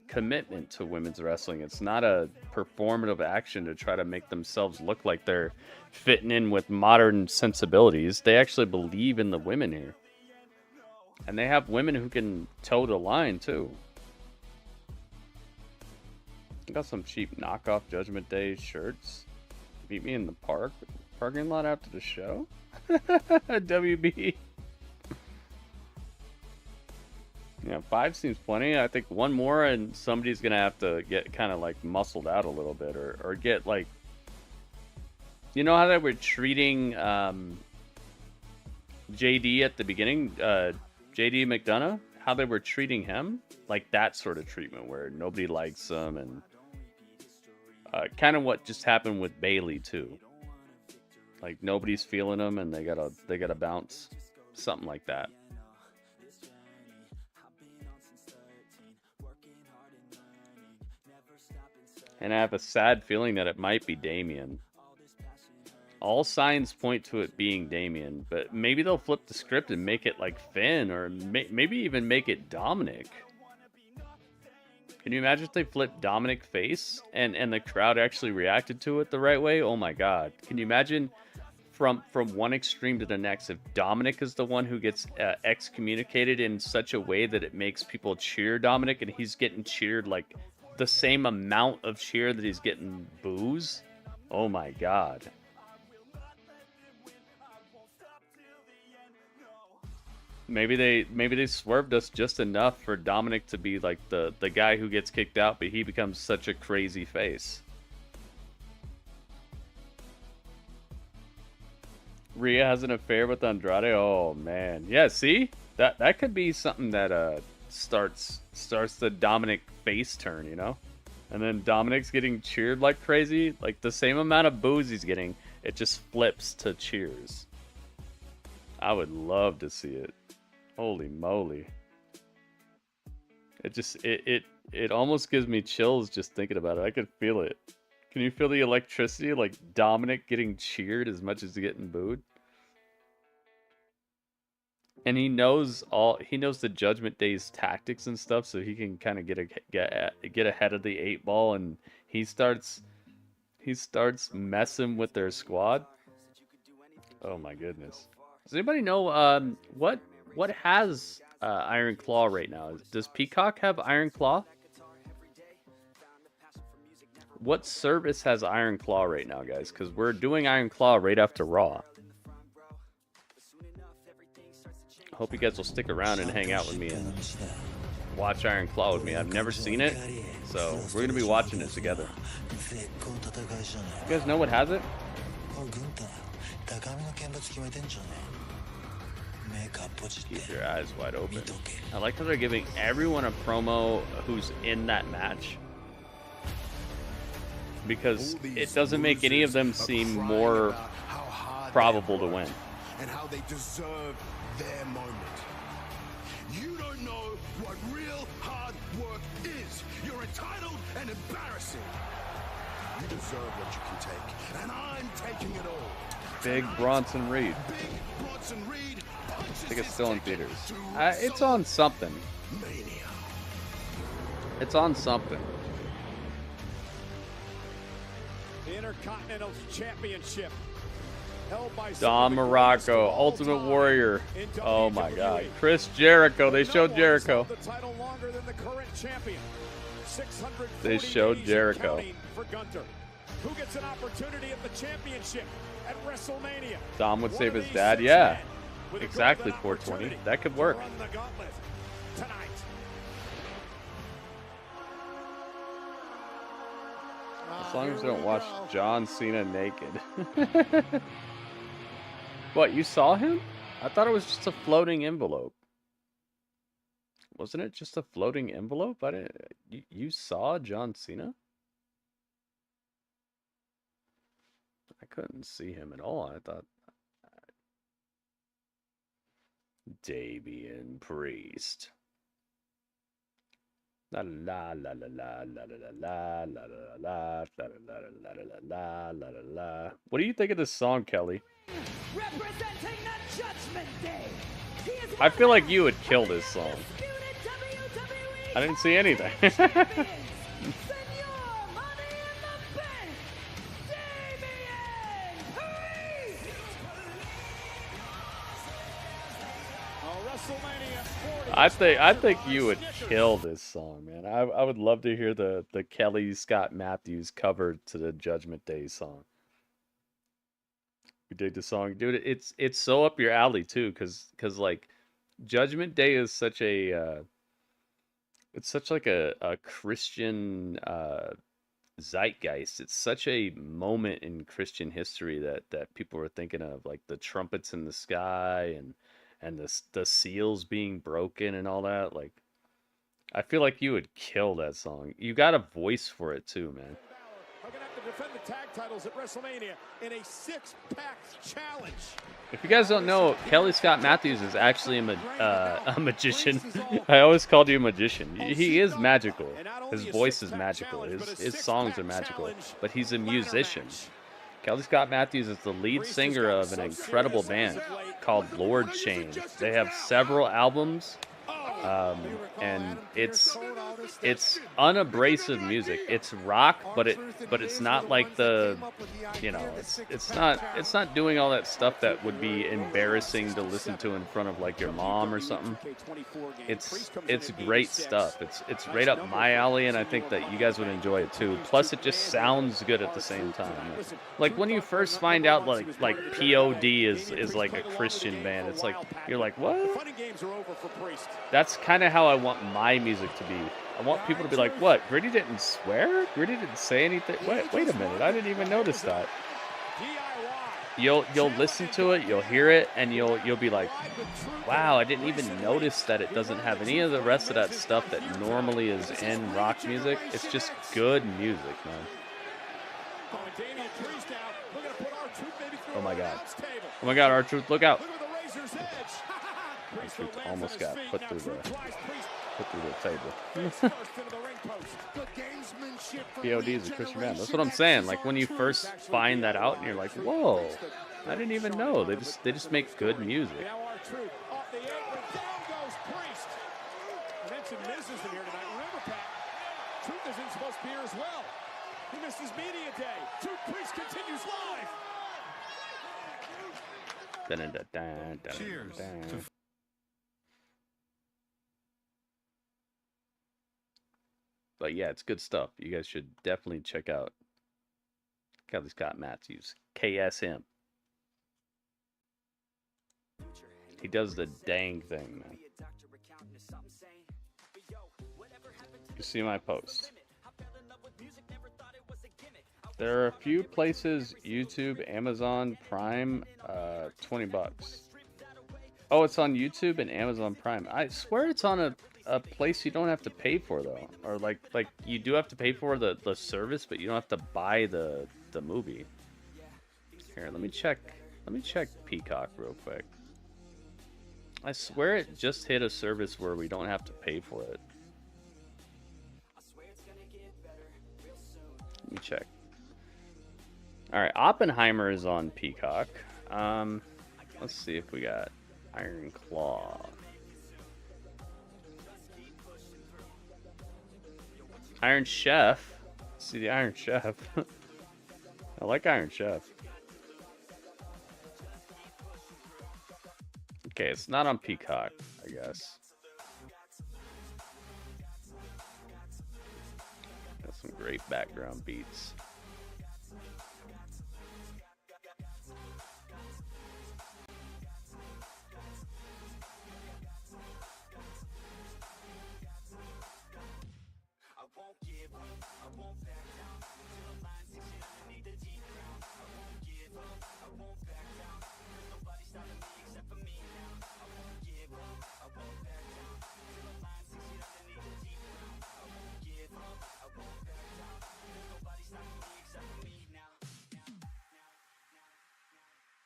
commitment to women's wrestling. It's not a performative action to try to make themselves look like they're fitting in with modern sensibilities. They actually believe in the women here. And they have women who can toe the line, too. Got some cheap knockoff Judgment Day shirts. Meet me in the parking lot after the show. WB. Yeah, 5 seems plenty. I think one more and somebody's gonna have to get kind of like muscled out a little bit, or get like, you know how they were treating JD at the beginning, JD McDonough, how they were treating him, like that sort of treatment where nobody likes him, and kind of what just happened with Bailey too. Like nobody's feeling him, and they gotta bounce, something like that. And I have a sad feeling that it might be Damian. All signs point to it being Damian, but maybe they'll flip the script and make it like Finn, or maybe even make it Dominic. Can you imagine if they flipped Dominic face and the crowd actually reacted to it the right way? Oh my god. Can you imagine from one extreme to the next, if Dominic is the one who gets excommunicated in such a way that it makes people cheer Dominic, and he's getting cheered like the same amount of cheer that he's getting boos? Oh my god. Maybe they swerved us just enough for Dominic to be like the guy who gets kicked out, but he becomes such a crazy face. Rhea has an affair with Andrade. Oh man, yeah. See, that could be something that starts the Dominic face turn, you know. And then Dominic's getting cheered like crazy, like the same amount of boos he's getting, it just flips to cheers. I would love to see it. Holy moly! It almost gives me chills just thinking about it. I could feel it. Can you feel the electricity, like Dominic getting cheered as much as getting booed? And he knows the Judgment Day's tactics and stuff, so he can kind of get ahead of the 8 ball, and he starts messing with their squad. Oh my goodness! Does anybody know what has Iron Claw right now? Does Peacock have Iron Claw? What service has Iron Claw right now, guys? Because we're doing Iron Claw right after Raw. Hope you guys will stick around and hang out with me and watch Iron Claw with me. I've never seen it, so we're going to be watching it together. You guys know what has it? Keep your eyes wide open. I like how they're giving everyone a promo who's in that match, because it doesn't make any of them seem more probable to win. And how they deserve their moment. You don't know what real hard work is. You're entitled and embarrassing. You deserve what you can take, and I'm taking it all. Big Bronson Reed. I think it's still in theaters. It's on something. It's on something. The Intercontinental Championship. Don Morocco, Ultimate Warrior. Oh my God. Chris Jericho. They showed Jericho. They showed Jericho. For Gunther, who gets an opportunity at the championship at WrestleMania. Dom would save his dad. Yeah. Exactly, 420. That could work. As long as we don't watch John Cena naked. What, you saw him? I thought it was just a floating envelope. Wasn't it just a floating envelope? You saw John Cena? I couldn't see him at all. I thought Damian Priest. La la la la la la la la la la la la la la la. What do you think of this song, Kelly? Representing the Judgment Day. I feel like you would kill this song. I didn't see anything. I think you would kill this song, man. I would love to hear the Kelly Scott Matthews cover to the Judgment Day song. You dig the song, dude? It's so up your alley too, cause like Judgment Day is such a it's such like a Christian zeitgeist. It's such a moment in Christian history that people are thinking of, like the trumpets in the sky and the seals being broken and all that. Like, I feel like you would kill that song. You got a voice for it too, man. Are going to have to defend the tag titles at WrestleMania in a six-pack challenge. If you guys don't know, Kelly Scott Matthews is actually a magician. I always called you a magician. He is magical. His voice is magical. His songs are magical. But he's a musician. Kelly Scott Matthews is the lead singer of an incredible band called Lord Change. They have several albums, and it's it's unabrasive music. It's rock, but it's not like the, you know, it's not doing all that stuff that would be embarrassing to listen to in front of like your mom or something. It's great stuff. It's right up my alley, and I think that you guys would enjoy it too. Plus, it just sounds good at the same time. Like when you first find out like POD is like a Christian band, it's like you're like, what? That's kind of how I want my music to be. I want people to be like, what? Gritty didn't swear? Gritty didn't say anything? Wait a minute, I didn't even notice that. You'll listen to it, you'll hear it, and you'll be like, wow, I didn't even notice that it doesn't have any of the rest of that stuff that normally is in rock music. It's just good music, man. Oh my god. Oh my god, R-Truth, look out. R-Truth almost got put through the table. POD is a Christian band. That's what I'm saying. Like when you first find that out and you're like, whoa, I didn't even know. They just make good music. Truth isn't supposed to be here as well. He missed his media day. Truth Priest continues live. Cheers. But yeah, it's good stuff. You guys should definitely check out Kelly Scott Matthews, KSM. He does the dang thing, man. You see my post. There are a few places, YouTube, Amazon Prime, $20. Oh, it's on YouTube and Amazon Prime. I swear it's on a place you don't have to pay for though, or like you do have to pay for the service, but you don't have to buy the movie. Here, let me check Peacock real quick. I swear it just hit a service where we don't have to pay for it. Let me check. All right, Oppenheimer is on Peacock. Let's see if we got Iron Claw. Iron Chef. Let's see the Iron Chef. I like Iron Chef. Okay, it's not on Peacock, I guess. Got some great background beats.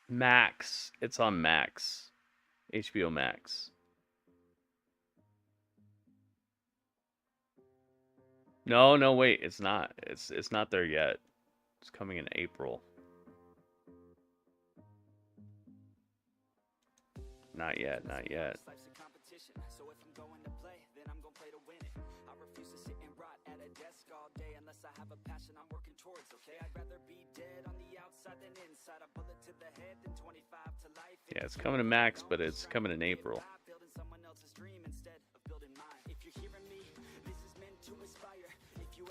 Max. It's on Max. HBO Max. No, wait, it's not. It's not there yet. It's coming in April. Not yet. Yeah, it's coming to Max, but it's coming in April.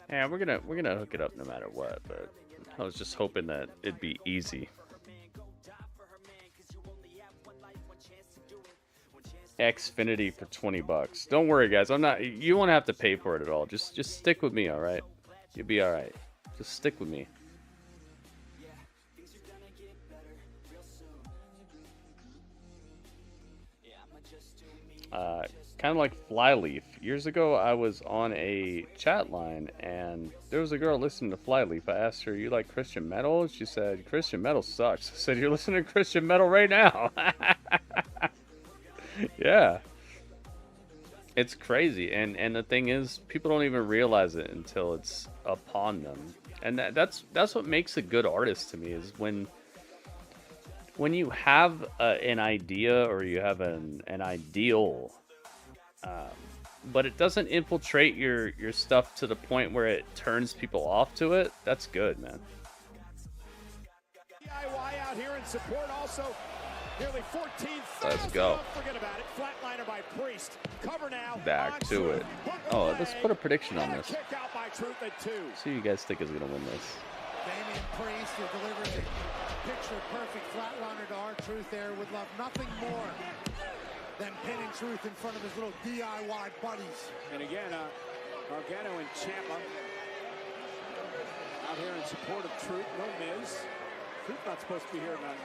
Yeah, we're gonna hook it up no matter what, but I was just hoping that it'd be easy. Xfinity for $20. Don't worry, guys. You won't have to pay for it at all. Just stick with me, all right? You'll be all right. Just stick with me. Kind of like Flyleaf. Years ago, I was on a chat line, and there was a girl listening to Flyleaf. I asked her, "You like Christian metal?" She said, "Christian metal sucks." I said, "You're listening to Christian metal right now." Yeah. It's crazy, and the thing is, people don't even realize it until it's upon them. And that's what makes a good artist to me, is when you have an idea, or you have an ideal, but it doesn't infiltrate your stuff to the point where it turns people off to it. That's good, man. DIY out here in support also. Nearly 14,000. Let's go. Forget about it. Flatliner by Priest. Cover now. Back to it. Oh, let's put a prediction on this. Kick out by Truth at 2. See who you guys think is gonna win this. Damian Priest, who delivers a picture-perfect flatliner to R-Truth there, would love nothing more than pinning Truth in front of his little DIY buddies. And again, Gargano and Ciampa out here in support of Truth. No Miz. Truth not supposed to be here tonight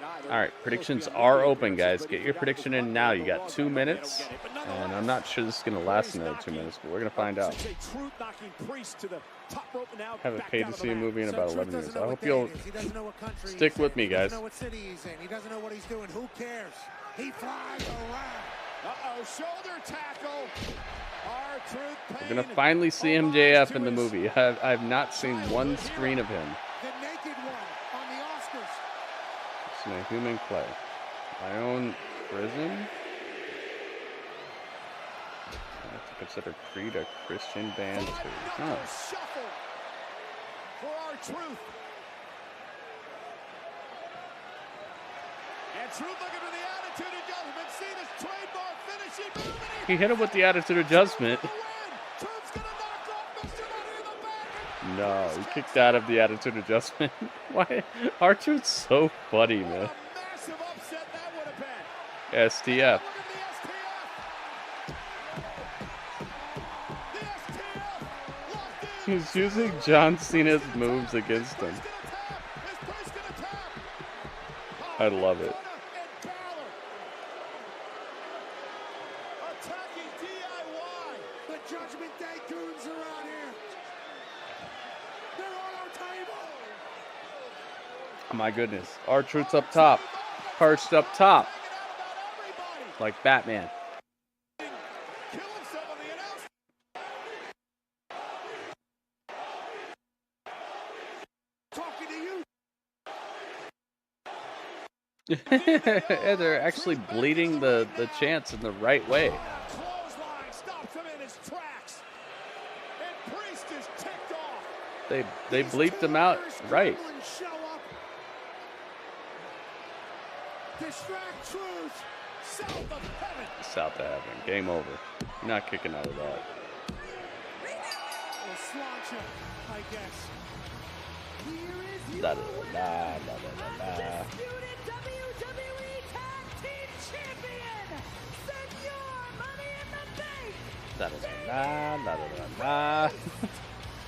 either. All right, predictions are open, guys. Get your prediction in now. You got 2 minutes, and I'm not sure this is going to last another 2 minutes, but we're going to find out. Haven't paid to see a movie in about 11 years. I hope you'll stick with me, guys. He doesn't know what city he's in. He doesn't know what he's doing. Who cares? He flies around. Uh-oh, shoulder tackle. R-Truth. We're going to finally see MJF in the movie. I've not seen one screen of him. The naked one on the Oscars. It's my human clay. My own prison? I have to consider Creed a Christian band too. Huh. Shuffle for R-Truth. And Truth looking for the attitude adjustment. See this trademark finishing move. He hit him with the attitude adjustment. No, he kicked out of the attitude adjustment. Why? R-Truth's so funny, man. Massive upset that would have been. STF. He's using John Cena's moves against him. I love it. Attacking DIY. The Judgment Day goons are out here. They're on our table. Oh my goodness. R-Truth's up top. Perched up top. Like Batman. They're actually bleeding the chants in the right way. Clothesline stops him in his tracks. And Priest is ticked off. They bleeped them out right. Distract Truth. South of heaven. South of heaven. Game over. You're not kicking out of that. Or slaunch him, I guess. Here is La, la, la, la, la, la. WWE Tag Team Champion, Senor Money in the Bank. La, la, la, la, la, la.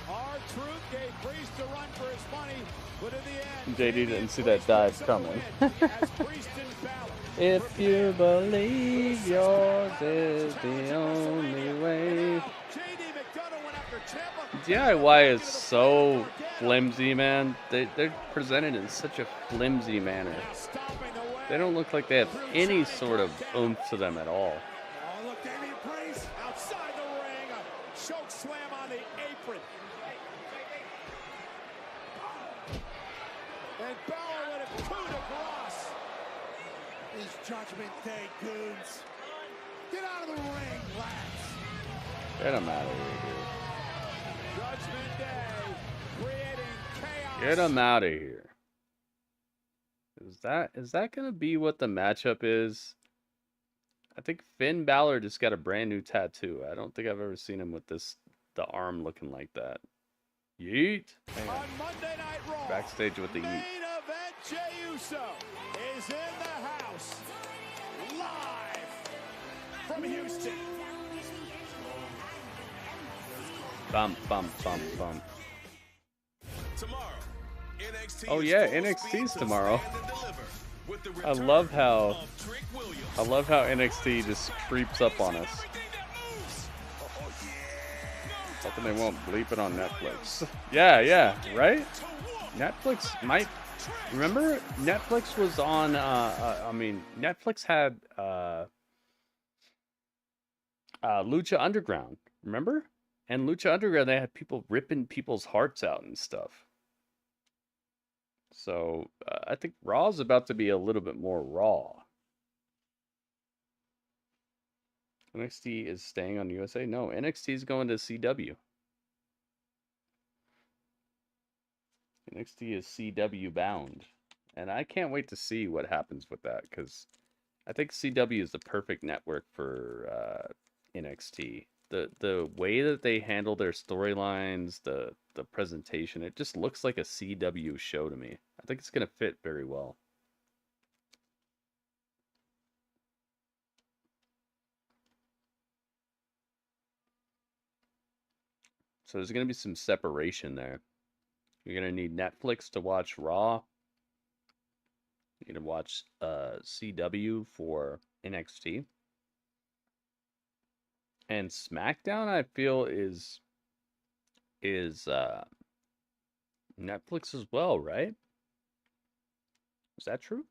R-Truth gave Priest a run for his money, but in the end, JD didn't see that dive coming. If you believe yours is the only way. DIY is so flimsy, man. They're presented in such a flimsy manner. They don't look like they have any sort of oomph to them at all. Oh, look, Damian Priest outside the ring. A choke slam on the apron. And Balor with a coup de grace. These Judgment Day goons. Get out of the ring, lads. Get them out of here, dude. Judgment Day creating chaos. Get them out of here. Is that gonna be what the matchup is? I think Finn Balor just got a brand new tattoo. I don't think I've ever seen him with the arm looking like that. Yeet. On Monday Night Raw, Backstage with the main yeet. event, Jey Uso is in the house, live from Houston. Bump, bump, bump, bump. Tomorrow, NXT Oh yeah, NXT's tomorrow. I love how NXT just creeps up on us. Hoping they won't bleep it on Netflix. Yeah, right? Netflix might. Remember, Netflix was on. Netflix had Lucha Underground. Remember? And Lucha Underground, they had people ripping people's hearts out and stuff. So I think Raw's about to be a little bit more raw. NXT is staying on USA? No, NXT is going to CW. NXT is CW bound. And I can't wait to see what happens with that, because I think CW is the perfect network for NXT. The way that they handle their storylines, the presentation, it just looks like a CW show to me. I think it's going to fit very well. So there's going to be some separation there. You're going to need Netflix to watch Raw. You're going to watch CW for NXT. And SmackDown, I feel, is Netflix as well, right? Is that true?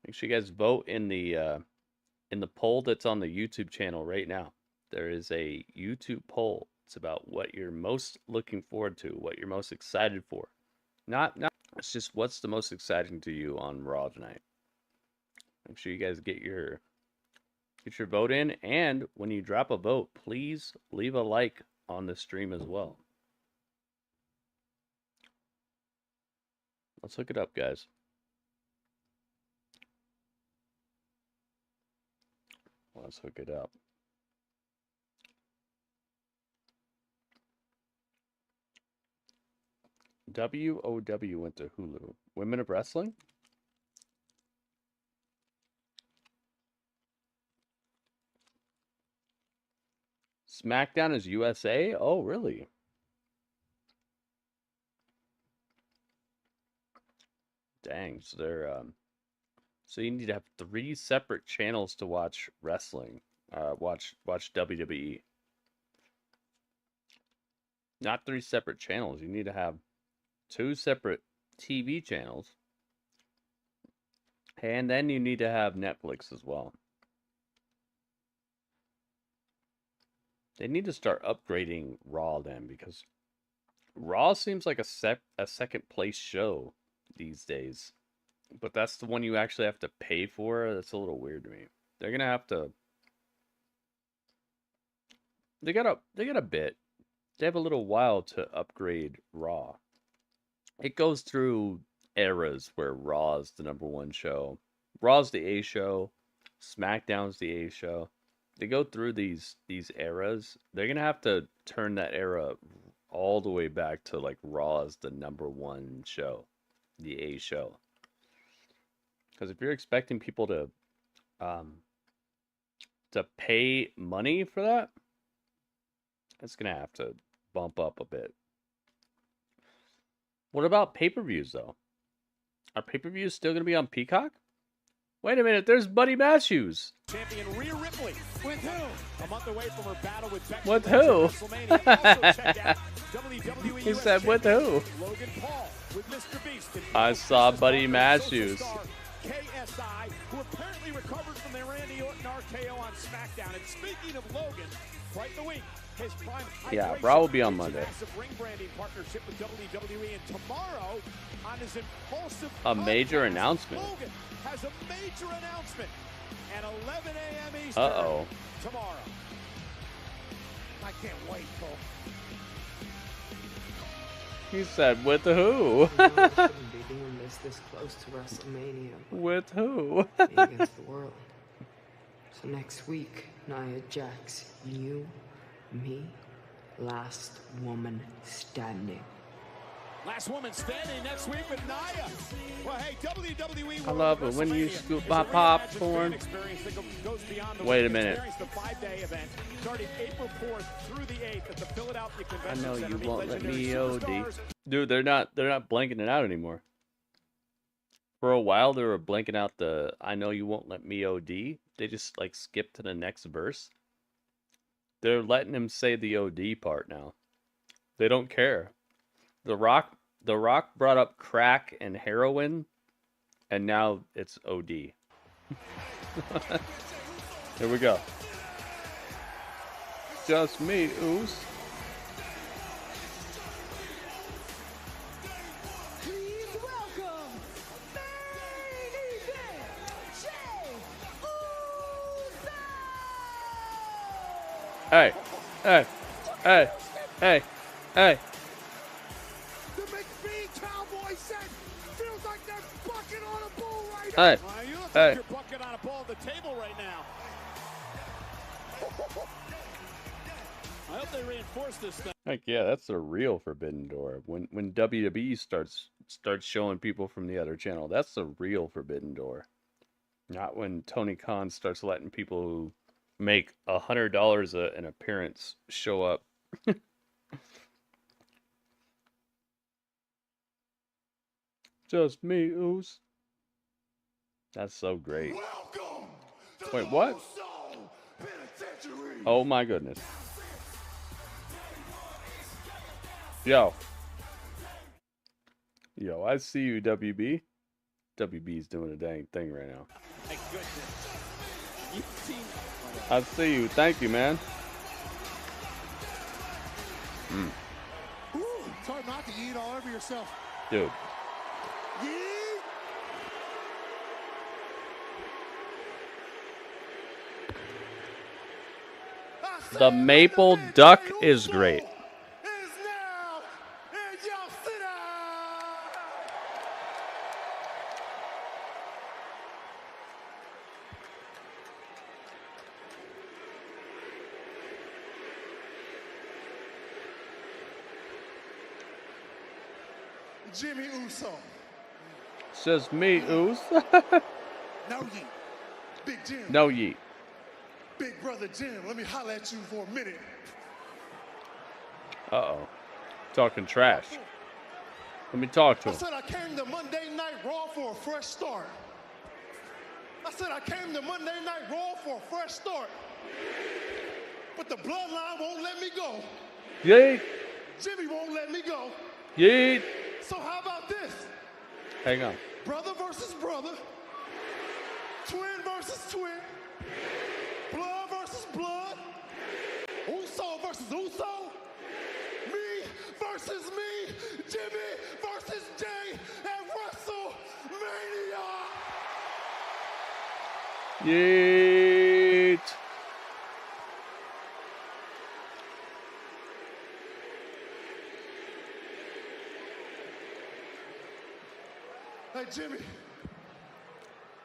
Make sure you guys vote in the poll that's on the YouTube channel right now. There is a YouTube poll. It's about what you're most looking forward to, what you're most excited for. Not it's just what's the most exciting to you on Raw tonight. Make sure you guys get your vote in, and when you drop a vote, please leave a like on the stream as well. Let's hook it up, guys. Let's hook it up. WOW went to Hulu. Women of Wrestling? SmackDown is USA? Oh, really? Dang, so they're so you need to have 3 separate channels to watch wrestling. Watch WWE. Not 3 separate channels. You need to have 2 separate TV channels. And then you need to have Netflix as well. They need to start upgrading Raw then, because Raw seems like a second place show these days. But that's the one you actually have to pay for. That's a little weird to me. They're gonna have to. They got a bit. They have a little while to upgrade Raw. It goes through eras where Raw is the #1 show. Raw's the A show. SmackDown's the A show. They go through these eras. They're gonna have to turn that era all the way back to like Raw is the #1 show, the A show. Because if you're expecting people to pay money for that, it's gonna have to bump up a bit. What about pay-per-views though? Are pay-per-views still gonna be on Peacock? Wait a minute, there's Buddy Matthews. Champion Rhea Ripley. With who? A month away from her battle with Becky. With who? Also check out WWE He said with who? Logan Paul with Mr. Beast. I saw Buddy Matthews. KSI, who apparently recovered from their Randy Orton RKO on SmackDown. And speaking of Logan, quite the week. His prime Yeah, Raw will be on Monday. massive ring branding partnership with WWE, and tomorrow on his impulsive A major podcast, announcement. Logan has a major announcement at 11 a.m. Eastern Uh-oh. tomorrow. I can't wait, Cole. He said with who? I shouldn't be doing this close to WrestleMania. With who? Me against the world. So next week, Nia Jax, you, me, last woman standing. Last woman standing next week with Nia. Well, hey, WWE. I love it when you scoop my popcorn. Wait a minute. The 5-day event starting April 4th through the 8th at the Philadelphia I Convention know Center. you Meet won't let legendary me OD. superstars. Dude, they're not blanking it out anymore. For a while they were blanking out the I know you won't let me OD. They just like skip to the next verse. They're letting him say the OD part now. They don't care. The Rock brought up crack and heroin, and now it's OD. Here we go. Just me, Oos. Please welcome main event Hey. Hey. Hey. Hey. The McPhee Cowboy said, feels like they're bucking on a bull right Hey. now. You look Hey. like you're bucking on a bull at the table right now. I hope they reinforce this thing. Heck yeah, that's the real Forbidden Door. When WWE starts showing people from the other channel, that's the real Forbidden Door. Not when Tony Khan starts letting people who make $100 an appearance show up. Just me, Oos. That's so great. Wait, what? Oh my goodness. Yo, I see you, WB. WB's doing a dang thing right now. Thank goodness. You've seen... I see you. Thank you, man. Ooh, it's hard not to eat all over yourself. Dude. Yeet. The maple duck is great. Jimmy Uso. It's just me, Oos. No yeet. Big Jim. No yeet. Big brother Jim, let me holler at you for a minute. Uh-oh. Talking trash. Let me talk to I him. said I came to Monday Night Raw for a fresh start. I said I came to Monday Night Raw for a fresh start. But the bloodline won't let me go. Yeet. Jimmy won't let me go. Yeet. So how about this? Hang on. Brother versus brother. Twin versus twin. Blood versus blood. Uso versus Uso. Me versus me. Jimmy versus Jay at WrestleMania. Yeet. Hey, Jimmy,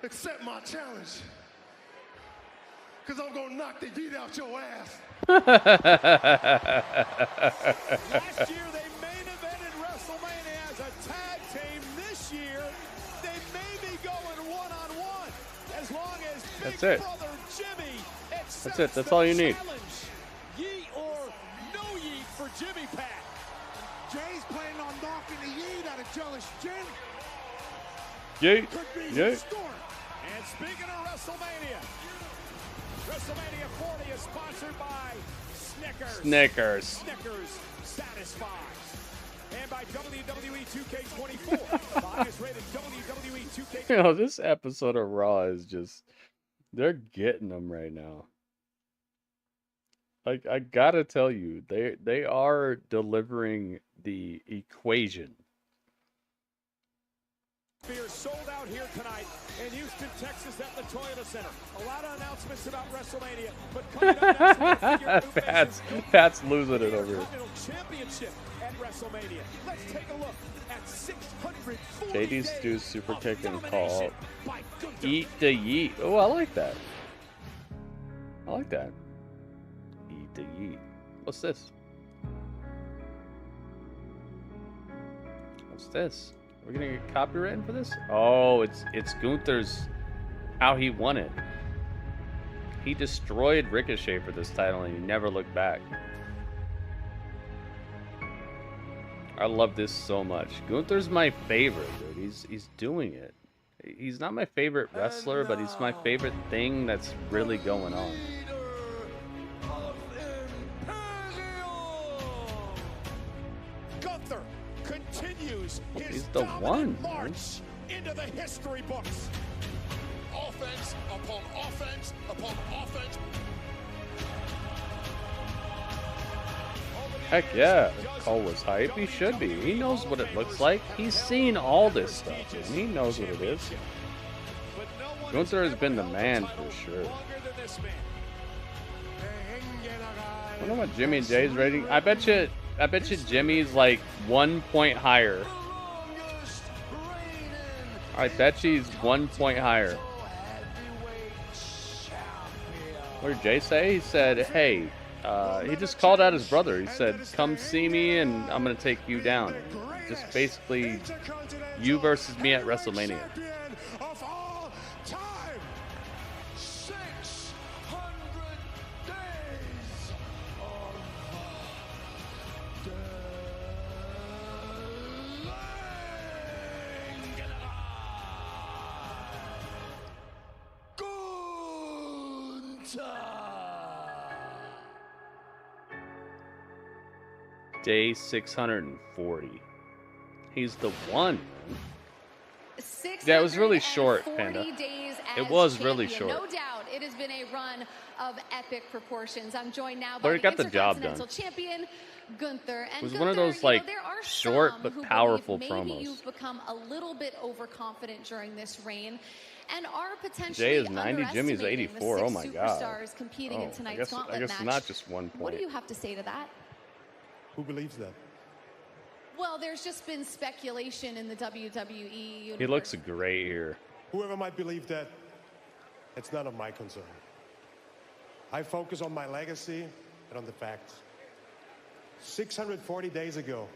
accept my challenge. Because I'm going to knock the heat out your ass. Last year, they main evented WrestleMania as a tag team. This year, they may be going one-on-one. As long as Big That's it. Brother Jimmy accepts That's it. That's all you need. challenge. Yeet or no yeet for Jimmy Pat. Jay's planning on knocking the yeet out of Jealous Jim. Yeet. Could be Yeet. historic. And speaking of WrestleMania, WrestleMania 40 is sponsored by Snickers. Snickers. Snickers satisfies. And by WWE 2K24, the highest rated WWE 2K. You know, this episode of Raw is just, they're getting them right now. Like, I gotta tell you, they are delivering the equation. Beer sold out here tonight in Houston, Texas at the Toyota Center. A lot of announcements about WrestleMania, but coming up next, Pat's losing it over here. Intercontinental Championship at WrestleMania. Let's take a look at 640 JD Stu's super kick and call. domination by Gunther. Eat the yeet. Oh, I like that. I like that. Eat the yeet. What's this? What's this? We're gonna get copywritten for this? Oh, it's Gunther's how he won it. He destroyed Ricochet for this title and he never looked back. I love this so much. Gunther's my favorite, dude. He's doing it. He's not my favorite wrestler, but he's my favorite thing that's really going on. Gunther continues his He's the one, man. march into the history books. Offense upon offense upon offense. Heck yeah, Cole was hype. He should be. He knows what it looks like. He's seen all this stuff, and he knows what it is. Gunther has been the man for sure. I don't know what Jimmy and Jay's rating. I bet you Jimmy's like 1 point higher. I bet she's 1 point higher. What did Jay say? He said, hey, he just called out his brother. He said, come see me and I'm going to take you down. Just basically you versus me at WrestleMania. Day 640. He's the one. Yeah, it was really short, Panda. It was really short. No doubt, it has been a run of epic proportions. I'm joined now But by it got the job Intercontinental done. Champion Gunther. And It was Gunther, one of those like there are short some but who powerful believe maybe promos. you've become a little bit overconfident during this reign, and are potentially Jay is 90, Jimmy's underestimating 84. the Oh 6 my god. superstars competing in I tonight's guess Gauntlet match. not just 1 point. What do you have to say to that? Who believes that? Well, there's just been speculation in the WWE universe. He looks great here. Whoever might believe that, it's none of my concern. I focus on my legacy and on the facts. 640 days ago,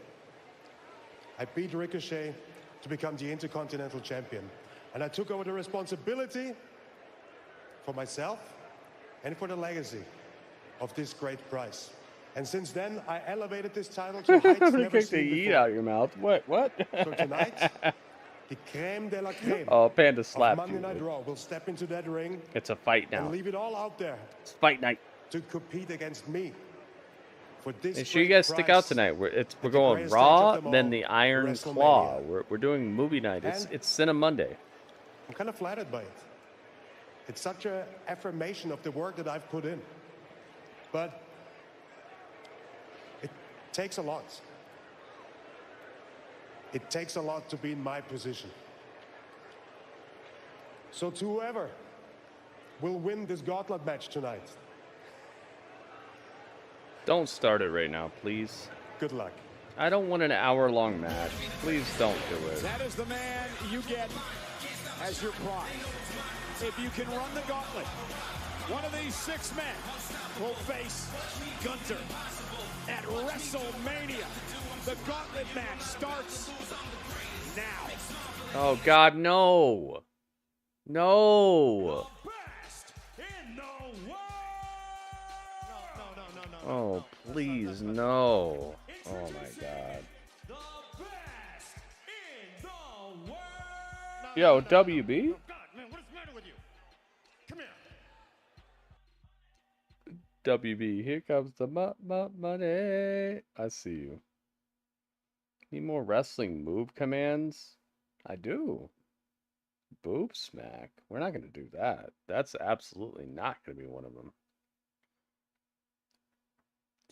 I beat Ricochet to become the Intercontinental Champion. And I took over the responsibility for myself and for the legacy of this great prize. And since then, I elevated this title to heights never Kick the seen yeet before. out of your mouth. What? So tonight, the creme de la creme Oh, Panda of slapped Monday you. Night Raw will step into that ring It's a fight now. and leave it all out there It's fight night. to compete against me for this Make sure you great guys stick prize out tonight. We're at the going greatest Raw, stage of them then all, the Iron WrestleMania. Claw. We're doing movie night. It's And- Cinema Monday. I'm kind of flattered by it. It's such an affirmation of the work that I've put in. But it takes a lot. It takes a lot to be in my position. So to whoever will win this gauntlet match tonight, Don't start it right now, please. good luck. I don't want an hour-long match. Please don't do it. That is the man you get as your prize. If you can run the gauntlet, one of these 6 men will face Gunther at WrestleMania. The gauntlet match starts now. Oh God, no! No! Oh please, no! Oh my God! Yo, WB? WB, here comes the money. I see you. Need more wrestling move commands? I do. Boob smack. We're not going to do that. That's absolutely not going to be one of them.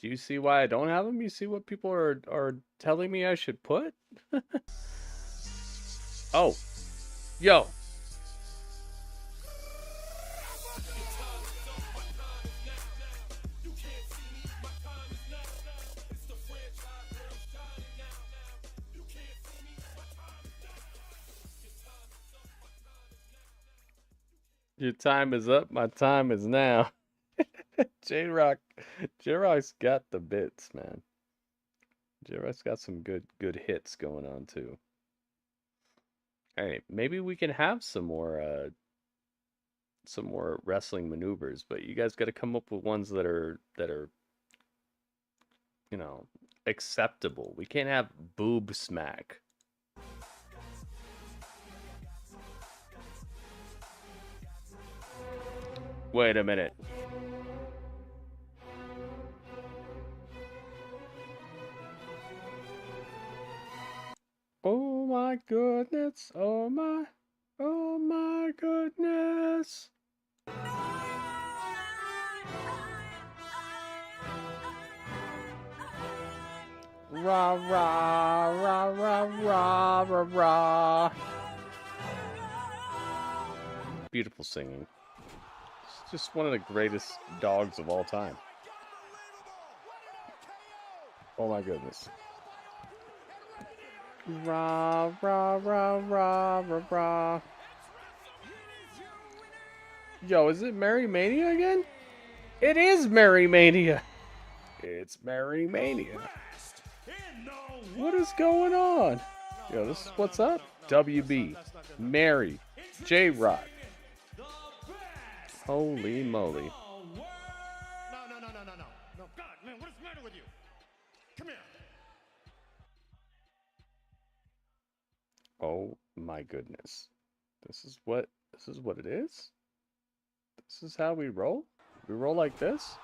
Do you see why I don't have them? You see what people are telling me I should put? Oh. Yo. Your time is up. My time is now. J-Rock's got the bits, man. J-Rock's got some good hits going on too. All right, maybe we can have some more wrestling maneuvers, but you guys got to come up with ones that are you know, acceptable. We can't have boob smack. Wait a minute. Oh my goodness. Oh my goodness. Rah rah rah rah rah rah rah. Beautiful singing. It's just one of the greatest dogs of all time. Oh my goodness. Rah, rah, rah, rah, rah, rah. Yo, is it Merry Mania again? It is Merry Mania. It's Merry Mania. What is going on? Yo, this is what's up? WB, Mary, J-Rock. Holy moly. No. God, man, what is the matter with you? Come here. Oh my goodness. This is what it is? This is how we roll? We roll like this?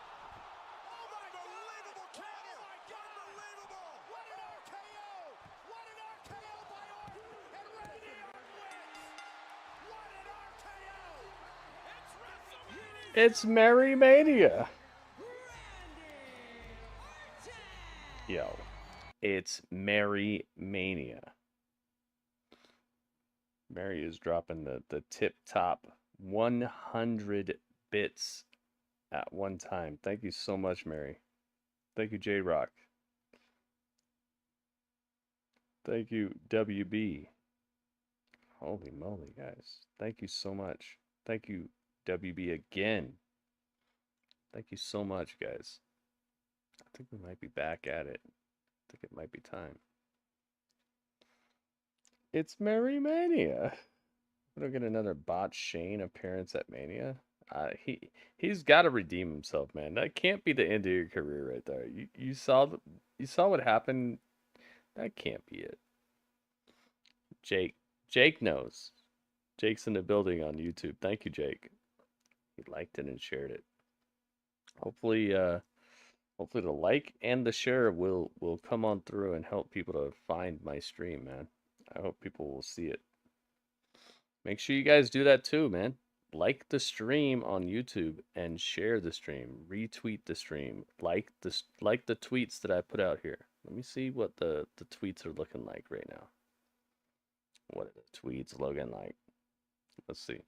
It's Merry Mania. Yo, it's Merry Mania. Mary is dropping the tip top 100 bits at one time. Thank you so much, Mary. Thank you, J-Rock. Thank you, WB. Holy moly, guys. Thank you so much. Thank you, WB, again. Thank you so much, guys. I think we might be back at it. I think it might be time. It's Merry Mania. We don't get another bot Shane appearance at Mania. He's got to redeem himself, man. That can't be the end of your career right there. You saw what happened. That can't be it. Jake knows. Jake's in the building on YouTube. Thank you, Jake. He liked it and shared it. Hopefully the like and the share will come on through and help people to find my stream, man. I hope people will see it. Make sure you guys do that too, man. Like the stream on YouTube and share the stream. Retweet the stream. Like the tweets that I put out here. Let me see what the tweets are looking like right now. What are the tweets looking like? Let's see.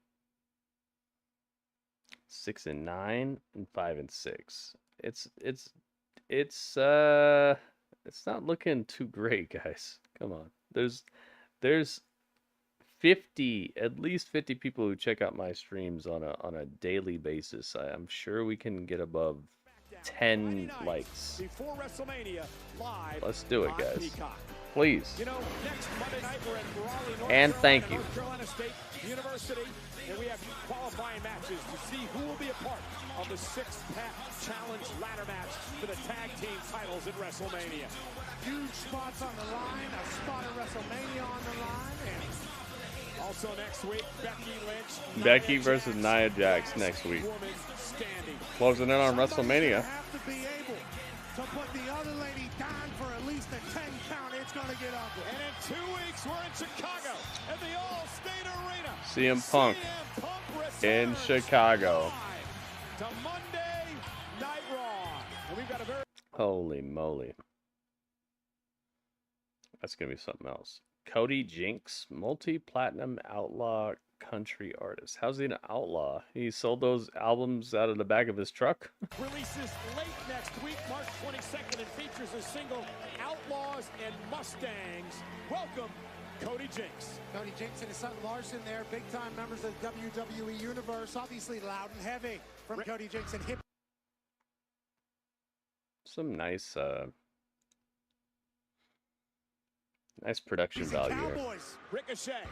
6 and 9 and 5 and 6. It's not looking too great, guys. Come on. There's 50, at least 50 people who check out my streams on a daily basis. I'm sure we can get above 10 likes. Before WrestleMania, live. Let's do it, guys. Peacock. Please. You know, next Monday night we're in Raleigh, North And Carolina, thank you. North Carolina State University, and we have qualifying matches to see who will be a part of the six-pack challenge ladder match for the tag team titles at WrestleMania. Huge spots on the line, a spot at WrestleMania on the line, and also next week, Becky versus Nia Jax next week. Closing in on WrestleMania. have to be able to put the other lady down for at least a 10 count. It's going to get ugly. And in 2 weeks, we're in Chicago at the All-State Arena. CM Punk in Chicago. To Monday Night Raw. And we've got a very Holy moly. That's going to be something else. Cody Jinks, multi-platinum outlaw country artist. How's he an outlaw? He sold those albums out of the back of his truck? releases late next week, March 22nd, and features a single, Outlaws and Mustangs. Welcome, Cody Jinks. Cody Jinks and his son Larson there, big-time members of the WWE Universe, obviously loud and heavy from Cody Jinks and hip. Some nice nice production value here. Cowboys, Ricochet,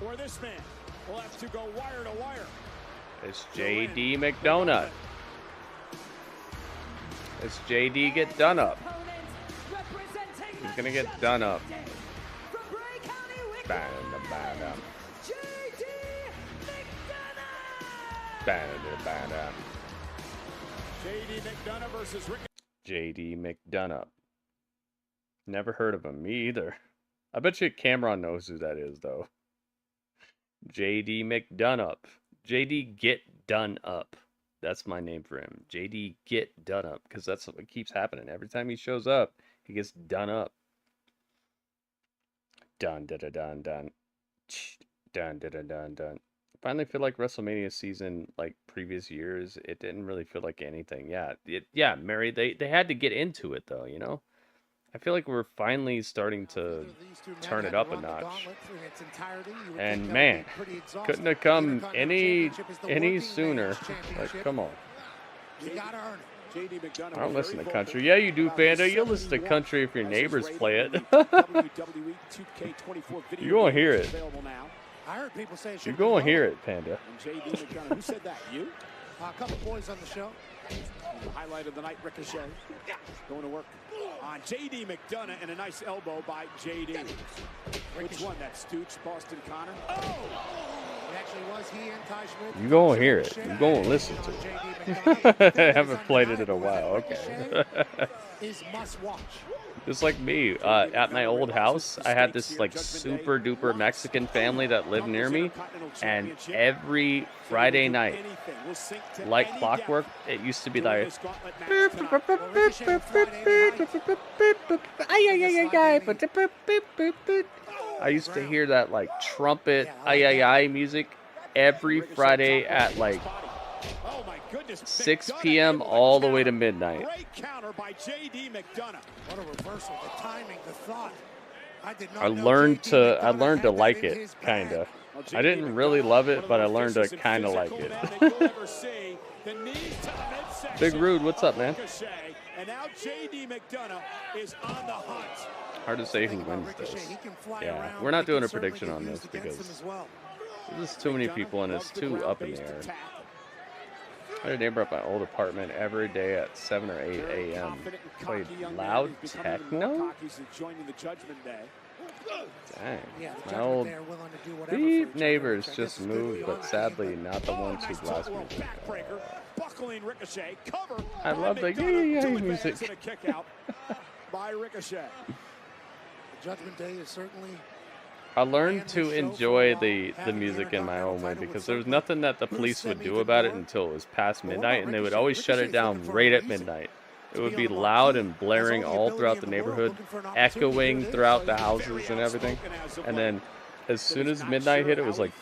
or this man will have to go wire to wire. It's JD McDonut. It's JD get done up. He's gonna get done up. Bang, bang, bang. Bang, bang, bang. JD McDonough versus Ricochet. JD McDonough. Never heard of him. Me either. I bet you Cameron knows who that is, though. JD McDonough. JD Get Done Up. That's my name for him. JD Get Done Up. Because that's what keeps happening. Every time he shows up, he gets done up. Dun, dun, dun, dun, dun. Dun, dun, dun, dun, dun. Finally feel like WrestleMania season, like previous years, it didn't really feel like anything. Yeah, Mary, they had to get into it, though, you know? I feel like we're finally starting to turn it up a notch. And man, couldn't have come any sooner. Like, come on. I don't listen to country. Yeah, you do, Panda. You'll listen to country if your neighbors play it. You're gonna hear it. You're gonna hear it, Panda. Who said that? You? A couple boys on the show. Highlight of the night, Ricochet. Going to work on J.D. McDonough and a nice elbow by J.D. Which one? That Stooge, Boston Connor? Oh! It actually was he and Ty Schmidt. You're gonna hear it. You're gonna listen to it. I haven't played it in a while. Okay. Is must watch. Just like me, at my old house, I had this like super duper Mexican family that lived near me, and every Friday night, like clockwork, it used to be like, I used to hear that like trumpet music every Friday at like 6 p.m. all the way to midnight. I learned to like it, kinda. I didn't really love it, but I learned to kinda like it. Big Rude, what's up, man? Hard to say who wins this. Yeah, we're not doing a prediction on this because there's too many people and it's too up in the air. I had a neighbor at my old apartment every day at 7 or 8 a.m. Played loud techno? Dang. My old beep neighbors just moved, but sadly not the ones who blast music. I love the yay music. Judgment Day is certainly... I learned to enjoy the music in my own way because there was nothing that the police would do about it until it was past midnight, and they would always shut it down right at midnight. It would be loud and blaring all throughout the neighborhood, echoing throughout the houses and everything. And then as soon as midnight hit, it was like...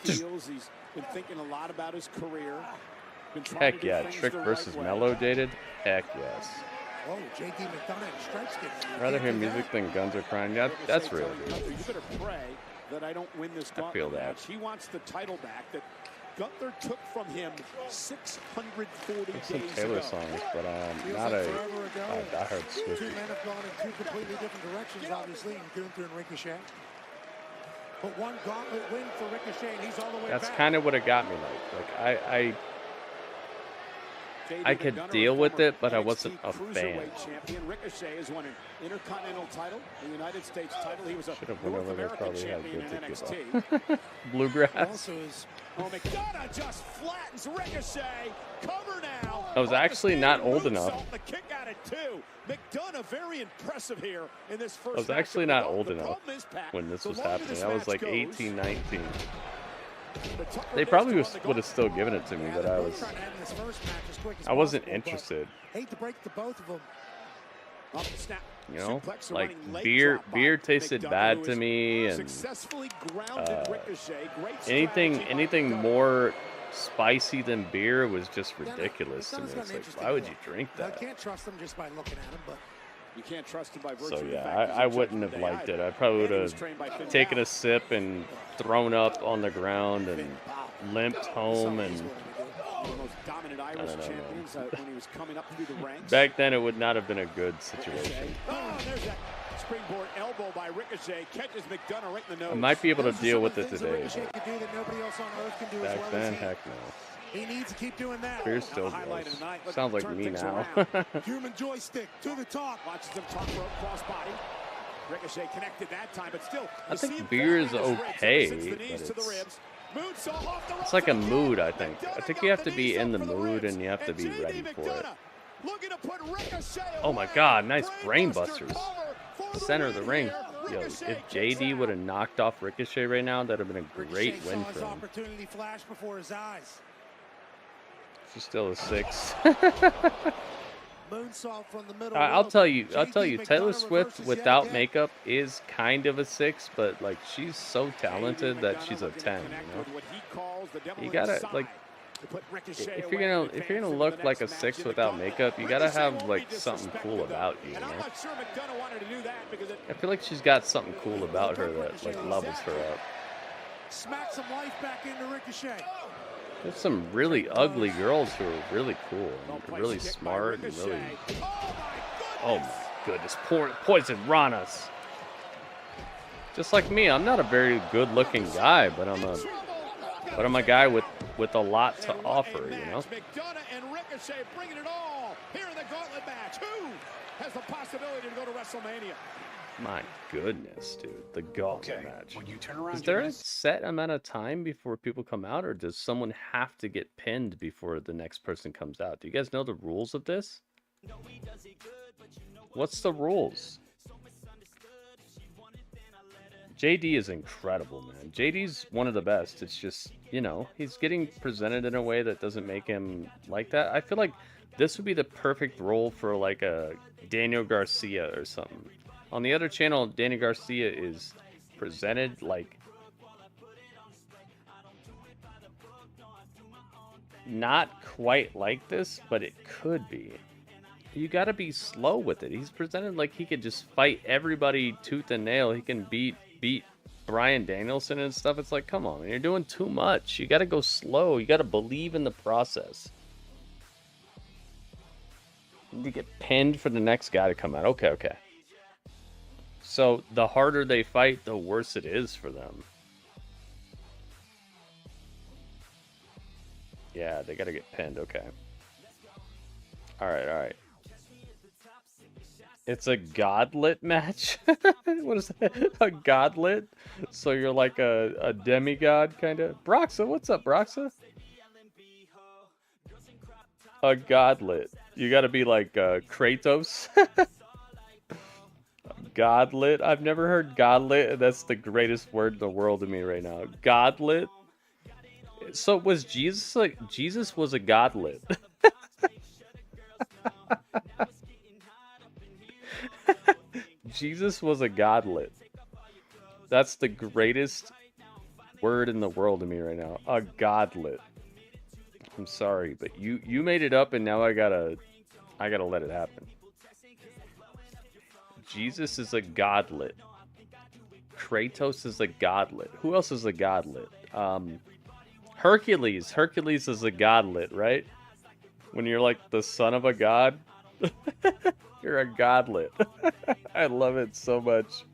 Heck yeah, Trick versus Mellow dated? Heck yes. I'd rather hear music than guns are crying. Yeah, that's real, dude. That I don't win this I feel that. match. He wants the title back that Gunther took from him 640 There's some days Taylor ago. songs, but not a diehard Swiftie. Two men have gone in two completely different directions, obviously, in Gunther and Ricochet. But one gauntlet win for Ricochet, and he's all the way That's back. kind of what it got me like. I could deal with it, but I wasn't a fan. Champion Ricochet has won an Intercontinental title, the United States title. He was a Should have went North over there, American probably had champion good in tequila. NXT. Bluegrass. Oh, McDonough just flattens Ricochet. Cover now. I was actually not old enough. The kick out at two. McDonough very impressive here in this first. I was actually not old enough when this was happening. I was like 18, 19. They probably would have still given it to me, but I wasn't interested. Hate to break the both of them. You know, like beer tasted bad to me, and anything more spicy than beer was just ridiculous to me. It's like, why would you drink I that? can't trust them just by looking at them, but you can't trust him by virtue So of the yeah, fact I wouldn't have liked it. I probably would have taken a sip and thrown up on the ground and limped home, and one of the most dominant I Irish don't know, champions when he was coming up through the ranks. back then it would not have been a good situation. Oh, there's that springboard elbow by Ricochet. Catches McDonough right in the nose. I might be able to deal with it today. Ricochet can do that nobody else on earth can do as Back well then, as he. heck no. He needs to keep doing that. Beer's still gross. Sounds like me now. Human joystick to the top. Watches him top rope crossbody. Ricochet connected that time, but still. I think beer is okay, but it's like a mood, I think. I think you have to be in the mood and you have to be ready for it. Oh my god, nice brain busters. Center of the ring. Yo, if JD would have knocked off Ricochet right now, that would have been a great win for him. Opportunity flash before his eyes. She's still a 6. Moonsault from the middle. I'll tell you, Taylor Swift without makeup is kind of a 6, but like she's so talented that she's a 10. You know, you gotta like If you're gonna look like a 6 without makeup, you gotta have like something cool about you, you know? I feel like she's got something cool about her that like levels her up. Smack some life back into Ricochet. There's some really ugly girls who are really cool and really smart and really. Oh my goodness! Poison Ranas. Just like me, I'm not a very good-looking guy, but I'm a guy with a lot to offer, you know. McDonough and Ricochet bringing it all here in the Gauntlet match. Who has the possibility to go to WrestleMania? My goodness, dude, the Gauntlet match. When you turn around, Is there a set amount of time before people come out, or does someone have to get pinned before the next person comes out? Do you guys know the rules of this? What's the rules? JD is incredible, man. JD's one of the best. It's just, you know, he's getting presented in a way that doesn't make him like that. I feel like this would be the perfect role for like a Daniel Garcia or something. On the other channel, Daniel Garcia is presented like not quite like this, but it could be. You gotta be slow with it. He's presented like he could just fight everybody tooth and nail. He can beat Bryan Danielson and stuff. It's like, come on, man, you're doing too much. You gotta go slow. You gotta believe in the process. You get pinned for the next guy to come out. Okay. So the harder they fight, the worse it is for them. Yeah, they gotta get pinned. Okay. All right. It's a Gauntlet match? What is that? A Gauntlet? So you're like a demigod, kind of? Broxa, what's up, Broxa? A Gauntlet. You gotta be like Kratos. Gauntlet. I've never heard Gauntlet. That's the greatest word in the world to me right now. Gauntlet. So was Jesus like Jesus was a Gauntlet? Jesus was a Gauntlet. That's the greatest word in the world to me right now. A Gauntlet. I'm sorry, but you made it up, and now I gotta let it happen. Jesus is a Gauntlet. Kratos is a Gauntlet. Who else is a Gauntlet? Hercules. Hercules is a Gauntlet, right? When you're like the son of a god. You're a Gauntlet. I love it so much.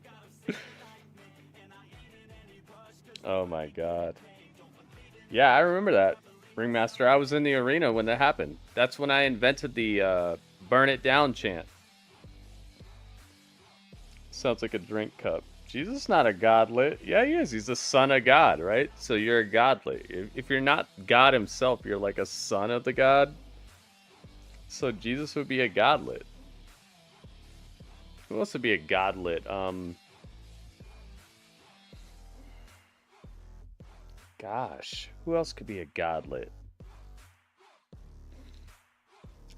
Oh my god. Yeah, I remember that. Ringmaster, I was in the arena when that happened. That's when I invented the burn it down chant. Sounds like a drink cup. Jesus is not a Gauntlet. Yeah, he is. He's the son of God, right? So you're a Gauntlet. If you're not God himself, you're like a son of the God. So Jesus would be a Gauntlet. Who else would be a Gauntlet? Gosh, who else could be a Gauntlet?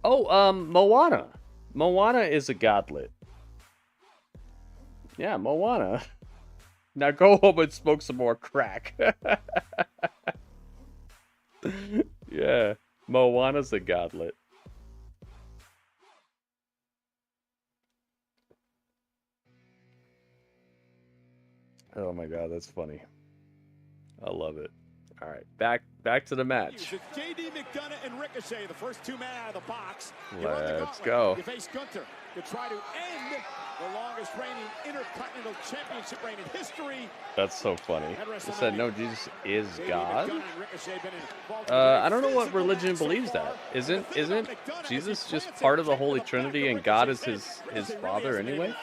Oh, Moana. Moana is a Gauntlet. Yeah, Moana. Now go home and smoke some more crack. Yeah, Moana's a Gauntlet. Oh my god, that's funny. I love it. All right, back to the match. JD McDonough and Ricochet, the first two men out of the box. Let's go. You face Gunther to try to end the longest reigning Intercontinental Championship reign in history. That's so funny. They said no, Jesus is God. I don't know what religion believes that. Isn't Jesus just part of the Holy Trinity and God is his father anyway?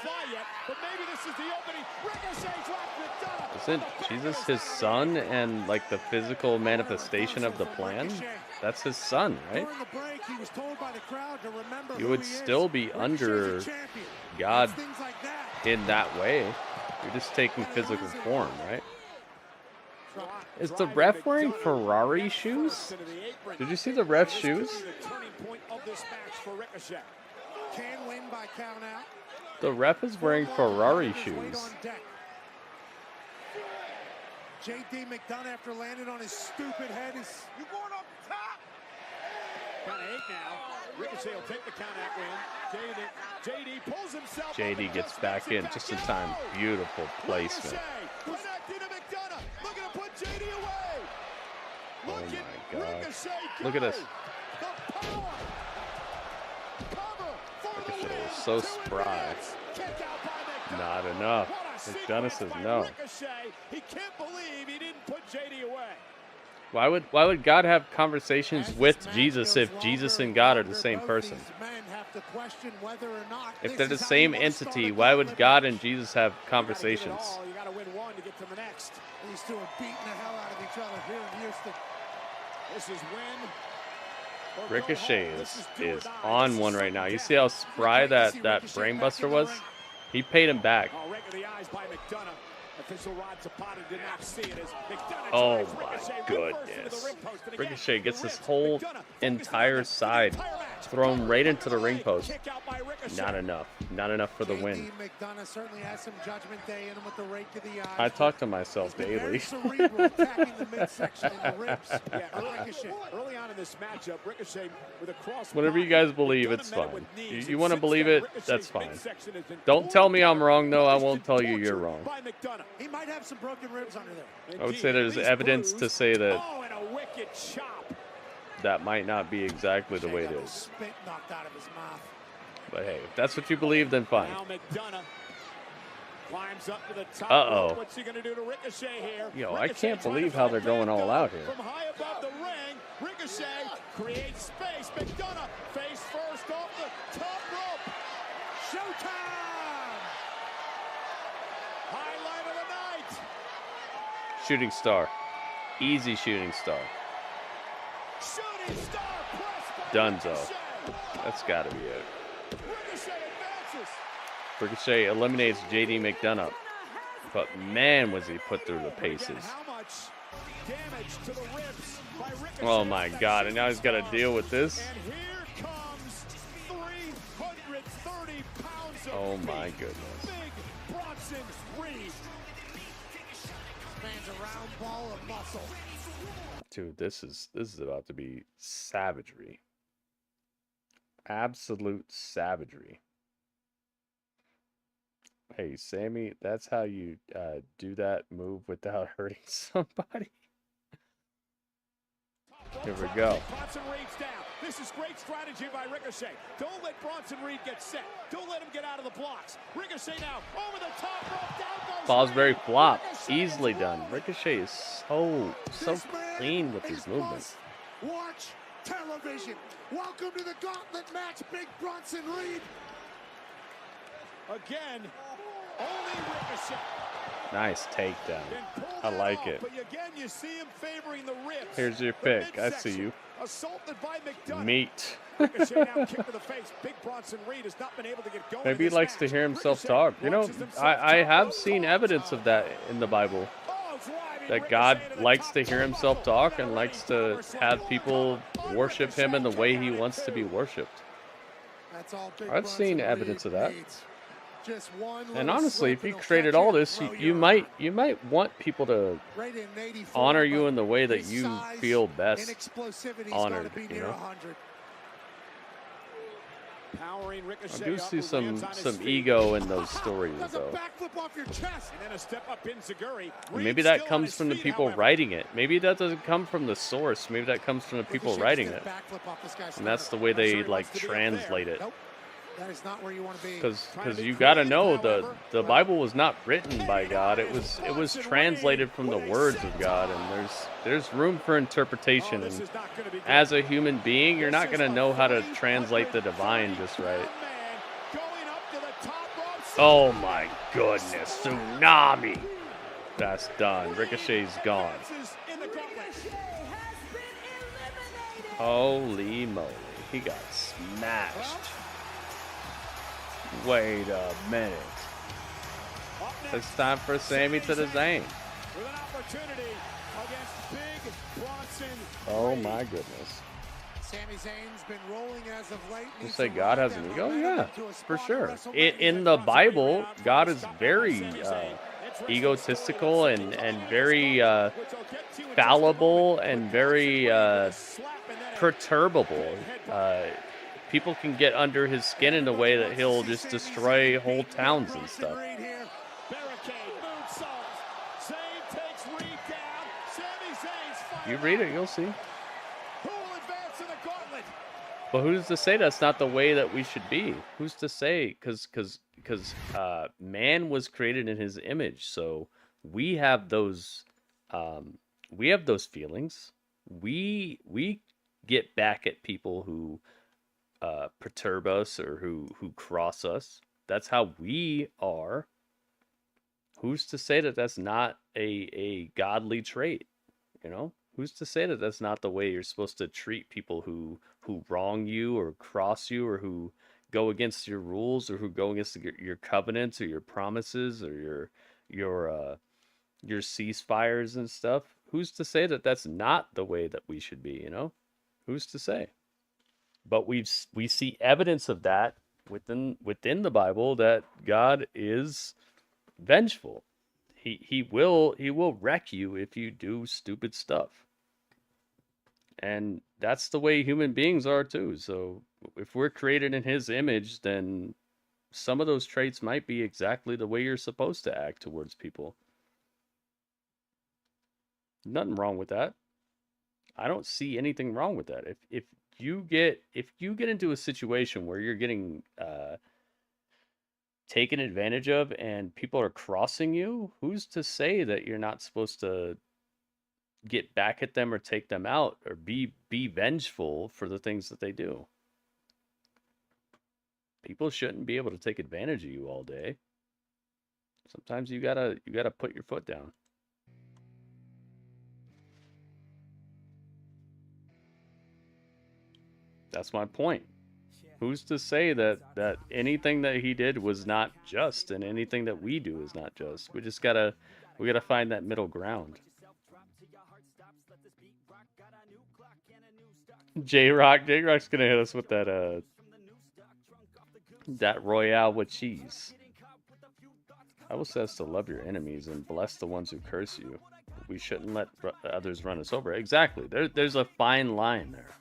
Isn't Jesus his son and like the physical manifestation of the plan? That's his son, right? You would still be under God in that way. You're just taking physical form, right? Is the ref wearing Ferrari shoes? Did you see the ref's shoes? The ref is wearing Ferrari shoes. JD McDonough, after landing on his stupid head, is you going off the top? Count of 8 now. Ricochet will take the count at win. JD pulls himself. JD gets back in just in time. Beautiful placement. Connecting to McDonough. Looking to put JD away. Oh my God. Look at this. Ricochet is so spry. Not enough. McDonough says no. He can't believe he didn't put JD away. Why would God have conversations with Jesus if Jesus and God are the same person? If they're the same entity, why would God and Jesus have conversations? You got to win one to get to the next. These two are beating the hell out of each other here in Houston. This is win. Ricochet is on one right now. You see how spry that brainbuster was? He paid him back. Right to the eyes by McDonough. Official Rod Zapata did not see it as McDonough. Oh my goodness. Ricochet gets this whole entire side thrown right into the ring post. Not enough. Not enough for the win. McDonough certainly has some judgment day in him with the rake to the eyes. I talk to myself daily. Early on in this matchup, Ricochet with a cross. Whatever you guys believe, it's fine. You want to believe it, that's fine. Don't tell me I'm wrong, though. I won't tell you you're wrong. He might have some broken ribs under there. I would say there's evidence to say that and a wicked chop. that might not be exactly the way it is. Spit knocked out of his mouth. But hey, if that's what you believe, then fine. Now McDonough climbs up to the top. Uh-oh. What's he going to do to Ricochet here? Yo, I can't believe how they're going all out here. From high above the ring, Ricochet creates space. McDonough face first off the top rope. Showtime! Highlight of the night. Shooting star. Easy shooting star. Shooting star press. Dunzo. That's got to be it. Ricochet advances. Ricochet eliminates JD McDonough. But man, was he put through the paces. How much damage to the ribs by Ricochet? Oh my God, and now he's got to deal with this. And here comes 330 pounds of Oh my goodness. Big Bronson Reed. Man's a round ball of muscle. Dude, this is about to be savagery. Absolute savagery. Hey, Sammy, that's how you do that move without hurting somebody. Here we go. Bronson Reed's down. This is great strategy by Ricochet. Don't let Bronson Reed get set. Don't let him get out of the blocks. Ricochet now over the top rope. Down goes Fosbury flop. Easily done. Ricochet is so clean with his movements. Watch television. Welcome to the Gauntlet Match, Big Bronson Reed. Again, only Ricochet. Nice takedown. I like it. But again, you see him favoring the ribs. Here's your pick. I see you. Assaulted by McDonough. Meat. Ricochet now kick to the face. Big Bronson Reed has not been able to get going. Maybe he likes to hear himself talk. You know, I have seen evidence of that in the Bible. That God likes to hear himself talk and likes to have people worship him in the way he wants to be worshipped. I've seen evidence of that. And honestly, if you created all this, you might want people to honor you in the way that you feel best honored, you know? I do see some ego in those stories, though. And maybe that comes from the people writing it. Maybe that doesn't come from the source. Maybe that comes from the people writing it. And that's the way they, like, translate it. That is not where you want to be. Because you got to know the Bible was not written by God. It was translated from the words of God, and there's room for interpretation. And as a human being, you're not going to know how to translate the divine just right. Oh my goodness, tsunami! That's done. Ricochet's gone. Holy moly, he got smashed. Wait a minute. It's time for Sammy to the Zayn. Oh my goodness. Sami Zayn's been rolling as of late. You say God has an ego? Yeah, for sure. In the Bible, God is very egotistical and very fallible and very perturbable. People can get under his skin in a way that he'll just destroy whole towns and stuff. You read it, you'll see. But who's to say that's not the way that we should be? Who's to say? Because man was created in his image, so we have those feelings. We get back at people who perturb us or who cross us. That's how we are. Who's to say that that's not a godly trait? You know, who's to say that that's not the way you're supposed to treat people who wrong you or cross you or who go against your rules or who go against your covenants or your promises or your ceasefires and stuff? Who's to say that that's not the way that we should be? You know, who's to say? But we see evidence of that within the Bible, that God is vengeful. He will wreck you if you do stupid stuff. And that's the way human beings are too. So if we're created in his image, then some of those traits might be exactly the way you're supposed to act towards people. Nothing wrong with that. I don't see anything wrong with that. If you get into a situation where you're getting taken advantage of and people are crossing you, who's to say that you're not supposed to get back at them or take them out or be vengeful for the things that they do? People shouldn't be able to take advantage of you all day. Sometimes you gotta put your foot down. That's my point. Who's to say that anything that he did was not just, and anything that we do is not just? We gotta find that middle ground. J-Rock's gonna hit us with that Royale with cheese. Bible says to love your enemies and bless the ones who curse you. We shouldn't let others run us over. Exactly. There's a fine line there.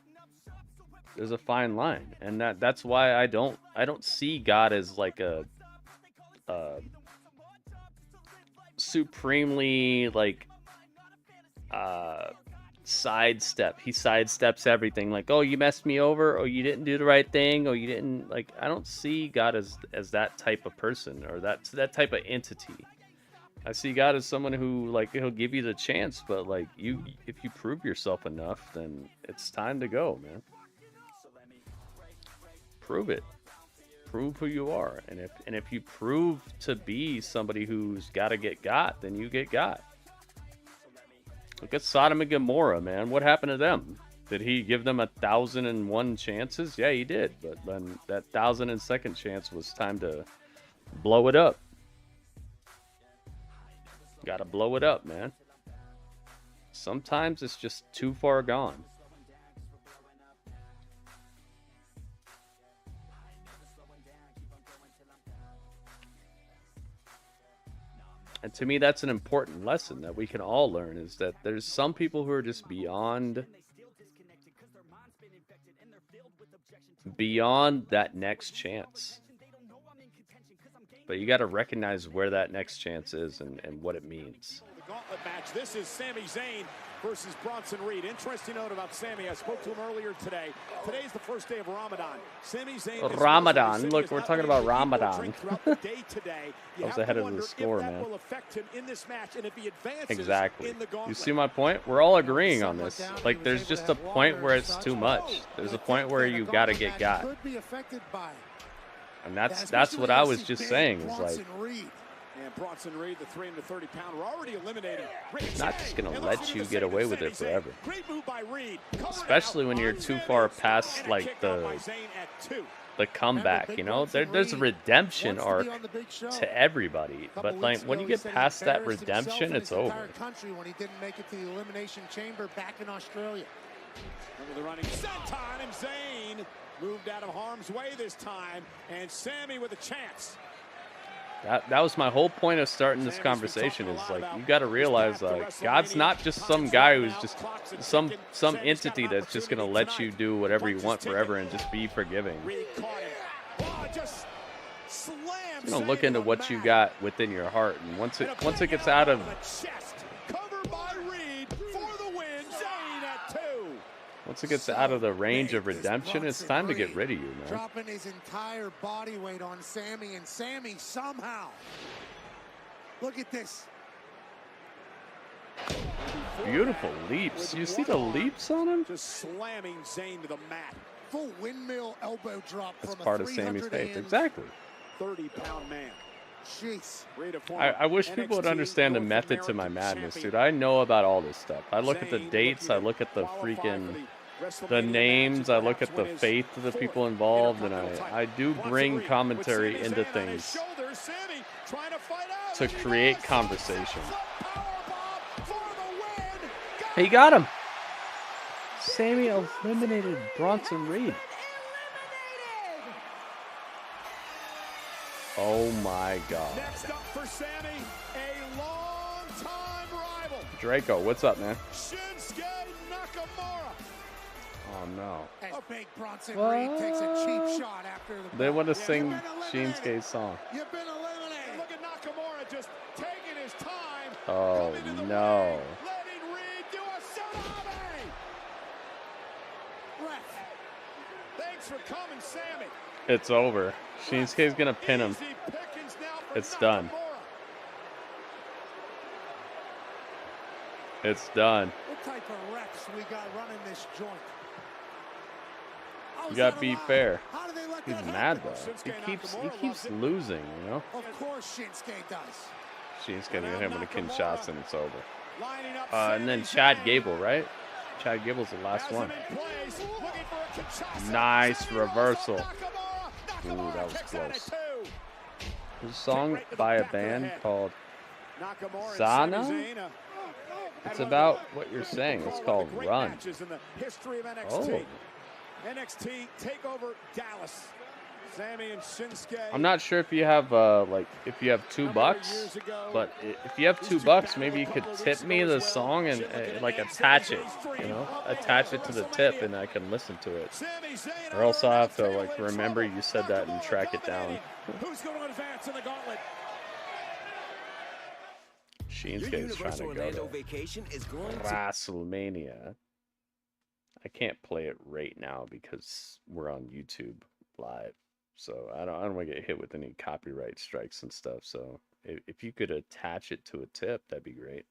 There's a fine line, and that's why I don't see God as like a supremely like sidestep. He sidesteps everything. Like, oh, you messed me over. Oh, you didn't do the right thing. Oh, you didn't like. I don't see God as that type of person or that type of entity. I see God as someone who, like, he'll give you the chance, but like if you prove yourself enough, then it's time to go, man. Prove it. Prove who you are. And if you prove to be somebody who's gotta get got, then you get got. Look at Sodom and Gomorrah, man. What happened to them? Did he give them 1,001 chances? Yeah, he did. But then that 1,002nd chance was time to blow it up. Gotta blow it up, man. Sometimes it's just too far gone. And to me, that's an important lesson that we can all learn, is that there's some people who are just beyond that next chance. But you got to recognize where that next chance is and what it means. The Gauntlet match. This is Sami Zayn versus Bronson Reed. Interesting note about Sami. I spoke to him earlier today. Today's the first day of Ramadan. Sami Zayn. Ramadan. Look, we're talking about Ramadan. I was ahead of the score, man. Exactly. You see my point? We're all agreeing on this. Like, there's just a point where it's too much. There's a point where you got to get got. And that's what I was just saying. Is like, and Bronson Reed, the 330-pounder, already eliminated. He's not just going to let you get away with it forever. Especially when you're too far past, like, the comeback, you know? There's a redemption arc to everybody. But, like, when you get past that redemption, it's over. When he didn't make it to the Elimination Chamber back in Australia. Remember the running senton, and Zayn moved out of harm's way this time. And Sami with a chance. That was my whole point of starting this conversation. Is like you got to realize God's not just some guy who's just some entity that's just gonna let you do whatever you want forever and just be forgiving. He's gonna look into what you got within your heart, and once it gets out of once it gets out of the range of redemption, it's time to get rid of you, man. Dropping his entire body weight on Sammy, and Sammy somehow. Look at this. Beautiful leaps. You see the leaps on him? Just slamming Zayn to the mat. Full windmill elbow drop. That's part of Sammy's faith. Exactly. 30-pound man. Jeez. I wish people would understand the method to my madness, dude. I know about all this stuff. I look at the dates. I look at the freaking the names. I look at the faith of the people involved, and I do bring commentary into things to create conversation. He got him. Sammy eliminated Bronson Reed. Oh my God. Next up for Sammy, a long-time rival. Draco, what's up, man? Shinsuke Nakamura. Oh no. As Big Bronson Reed takes a cheap shot after the They want to sing Shinsuke's song. You've been eliminated. Look at Nakamura just taking his time. Oh no. Letting Reed do a tsunami. Ref. Thanks for coming, Sammy. It's over. Shinsuke's gonna pin him. It's done. It's done. What type of refs we got running this joint? You gotta be fair. He's mad though. He keeps losing, you know? Of course Shinsuke does. Shinsuke gonna hit him with a Kinshasa and it's over. And then Chad Gable, right? Chad Gable's the last one. Nice reversal. Ooh, that was close. There's a song by a band called Zana. It's about what you're saying. It's called Run. Oh. NXT TakeOver Dallas. Sammy and Shinsuke. I'm not sure if you have if you have $2, but if you have $2, maybe you could tip me the song and like attach it, you know, attach it to the tip, and I can listen to it. Or else I'll have to like remember you said that and track it down. Who's going to advance in the gauntlet? Shinsuke's trying to go to WrestleMania. I can't play it right now because we're on YouTube live. So I don't want to get hit with any copyright strikes and stuff. So if you could attach it to a tip, that'd be great.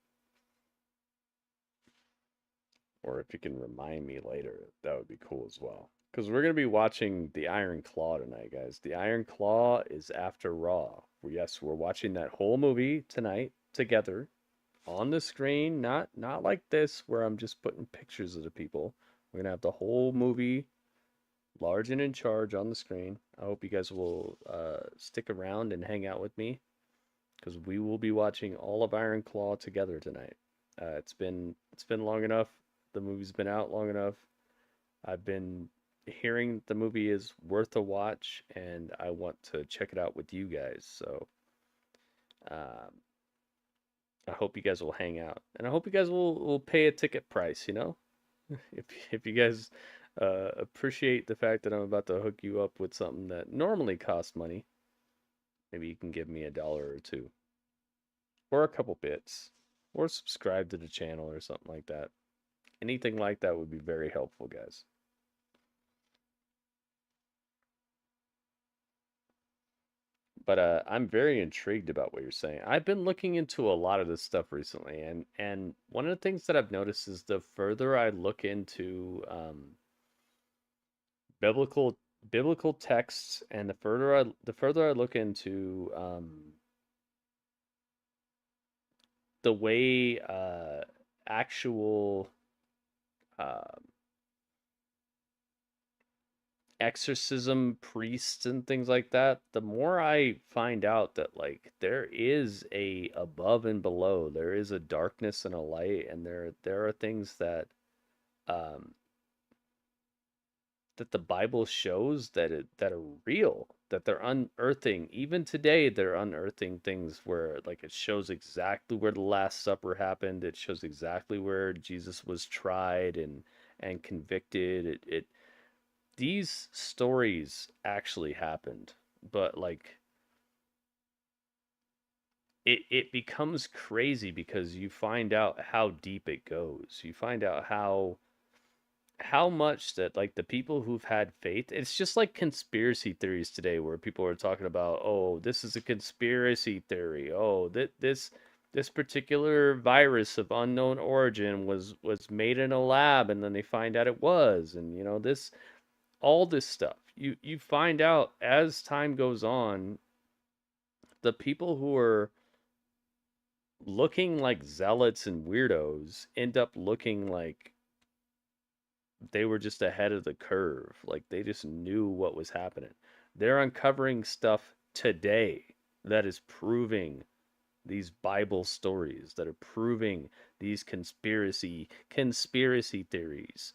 Or if you can remind me later, that would be cool as well. Because we're going to be watching the Iron Claw tonight, guys. The Iron Claw is after Raw. Yes, we're watching that whole movie tonight together on the screen. Not like this where I'm just putting pictures of the people. We're going to have the whole movie large and in charge on the screen. I hope you guys will stick around and hang out with me because we will be watching all of Iron Claw together tonight. It's been long enough. The movie's been out long enough. I've been hearing the movie is worth a watch, and I want to check it out with you guys. So I hope you guys will hang out, and I hope you guys will pay a ticket price. You know, if you guys appreciate the fact that I'm about to hook you up with something that normally costs money, maybe you can give me $1 or $2 or a couple bits or subscribe to the channel or something like that. Anything like that would be very helpful, guys. But I'm very intrigued about what you're saying. I've been looking into a lot of this stuff recently, and one of the things that I've noticed is the further I look into biblical texts, and the further I look into the way actual exorcism priests and things like that, the more I find out that like there is a above and below, there is a darkness and a light, and there are things that that the Bible shows that are real, that they're unearthing. Even today, they're unearthing things where, like, it shows exactly where the Last Supper happened. It shows exactly where Jesus was tried and convicted. These stories actually happened, but like it becomes crazy because you find out how deep it goes. You find out how much that, like, the people who've had faith, it's just like conspiracy theories today where people are talking about, oh, this is a conspiracy theory. Oh, this particular virus of unknown origin was made in a lab, and then they find out it was, and you know, all this stuff. You find out as time goes on, the people who are looking like zealots and weirdos end up looking like they were just ahead of the curve. Like, they just knew what was happening. They're uncovering stuff today that is proving these Bible stories, that are proving these conspiracy theories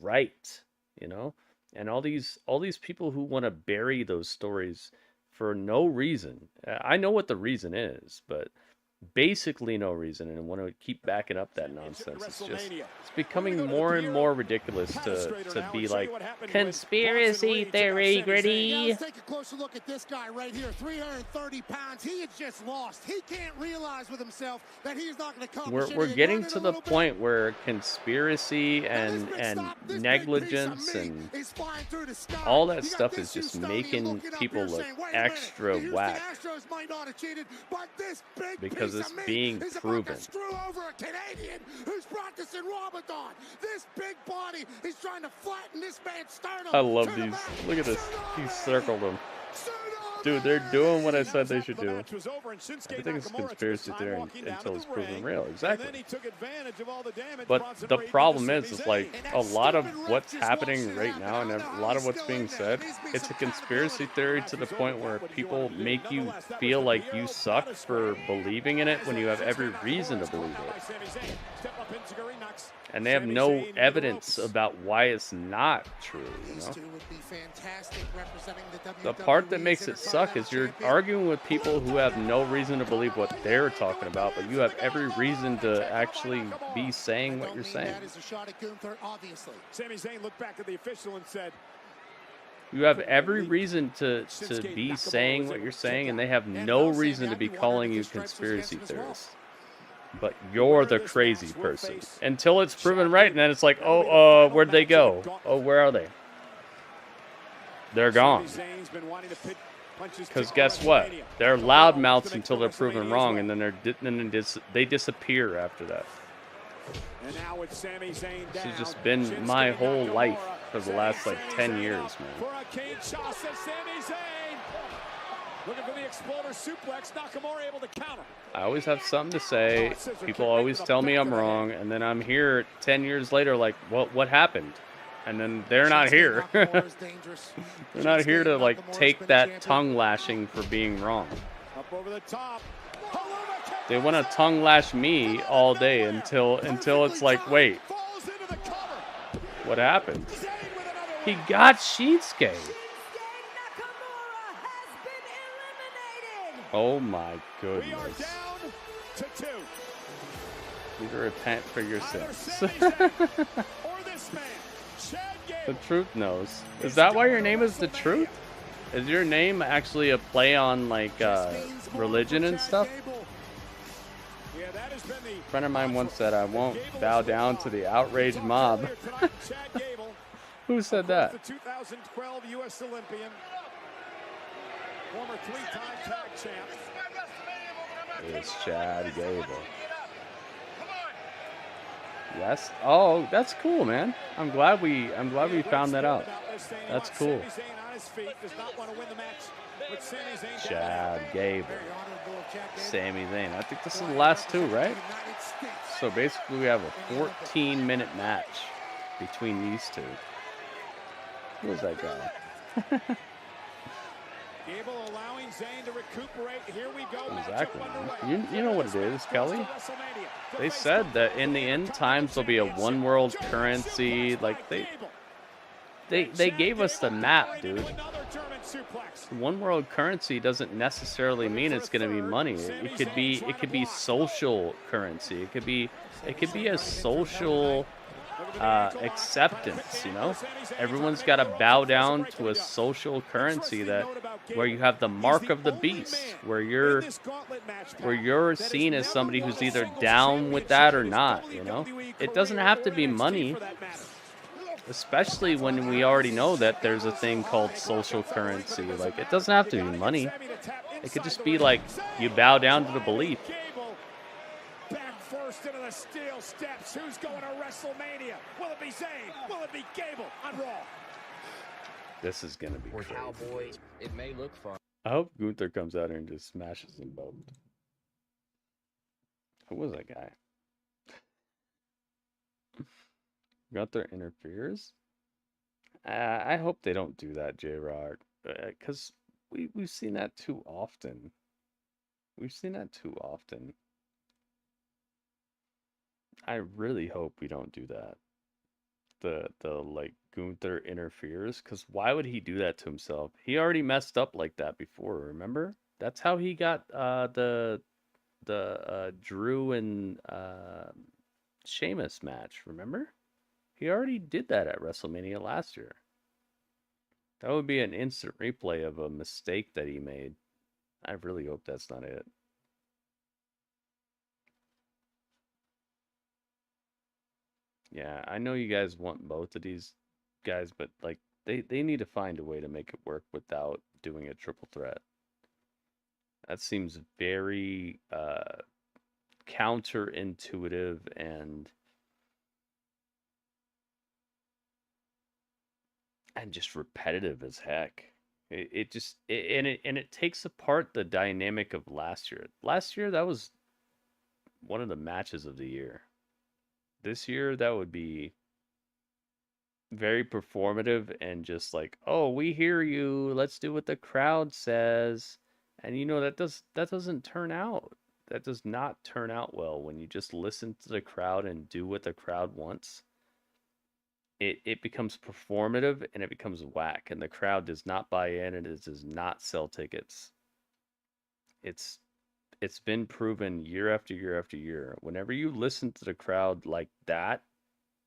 right, you know? And all these people who want to bury those stories for no reason. I know what the reason is, but basically no reason, and want to keep backing up that nonsense. It's becoming more and more ridiculous to be like conspiracy theory, Gritty. Yeah, let's take a closer look at this guy right here. 330 pounds. He had just lost. He can't realize with himself that he's not going to come. We're getting to the point where conspiracy and negligence and all that stuff is just making people look extra whack because it's being proven. Over a Canadian who's practicing Ramadan. This big body is trying to flatten this man's sternum. I love these. Look at this. He circled them. Dude, they're doing what I said they should do. Everything is conspiracy theory until it's proven real. Exactly. But the problem is like a lot of what's happening right now and a lot of what's being said, it's a conspiracy theory to the point where people make you feel like you suck for believing in it when you have every reason to believe it. And they have no evidence about why it's not true, you know? The part that makes it suck is you're arguing with people who have no reason to believe what they're talking about, but you have every reason to actually be saying what you're saying. Sami Zayn looked back at the official and said, you have every reason to be saying what you're saying, and they have no reason to be calling you conspiracy theorists. But you're the crazy person. Until it's proven right, and then it's like, oh, where'd they go? Oh, where are they? They're gone. Because guess what? They're loudmouths until they're proven wrong, and then they disappear after that. This has just been my whole life for the last, like, 10 years, man. Looking for the exploder suplex. Nakamura able to counter. I always have something to say. People always tell me I'm wrong, and then I'm here 10 years later like, what happened? And then they're not here. They're not here to, like, take that tongue lashing for being wrong. Up over the top. They want to tongue lash me all day until it's like, wait, what happened? He got Shinsuke. Oh my goodness. We are down to 2. You need to repent for your sins. Or this man, Chad Gable. The Truth knows. Is that why your name is The Truth? Is your name actually a play on, like, religion and stuff? Yeah, that has been the A friend of mine once said, I won't bow down to the outraged mob. Who said that? The 2012 U.S. Olympian. Former 3-time tag champ. It's Chad Gable. Yes. Oh, that's cool, man. I'm glad we found that out. That's cool. Chad Gable. Sami Zayn. I think this is the last 2, right? So basically we have a 14-minute match between these 2. Who is that guy? Gable allowing Zayn to recuperate. Here we go. Exactly. You know what it is, Kelly. They said that in the end times there'll be a one world currency. Like they gave us the map, dude. One world currency doesn't necessarily mean it's going to be money. It could be social currency. It could be a social acceptance. You know, everyone's got to bow down to a social currency where you have the mark of the beast, where you're seen as somebody who's either down with that or not. You know, it doesn't have to be money. Especially when we already know that there's a thing called social currency. Like, it doesn't have to be money. It could just be like you bow down to the belief. Back first into the steel steps. Who's going to WrestleMania? Will it be Zayn? Will it be Gable on Raw? This is gonna be crazy. Cowboys. It may look fun. I hope Gunther comes out here and just smashes them both. Who was that guy? Gunther interferes. I hope they don't do that, J-Rock, because we've seen that too often. We've seen that too often. I really hope we don't do that. The like Gunther interferes, because why would he do that to himself? He already messed up like that before. Remember? That's how he got the Drew and Sheamus match. Remember? He already did that at WrestleMania last year. That would be an instant replay of a mistake that he made. I really hope that's not it. Yeah, I know you guys want both of these guys, but like they need to find a way to make it work without doing a triple threat. That seems very counterintuitive and just repetitive as heck. It takes apart the dynamic of last year. Last year, that was one of the matches of the year. This year, that would be very performative and just like, oh, we hear you. Let's do what the crowd says. And you know, that doesn't turn out. That does not turn out well when you just listen to the crowd and do what the crowd wants. It becomes performative and it becomes whack, and the crowd does not buy in and it does not sell tickets. It's been proven year after year after year. Whenever you listen to the crowd like that,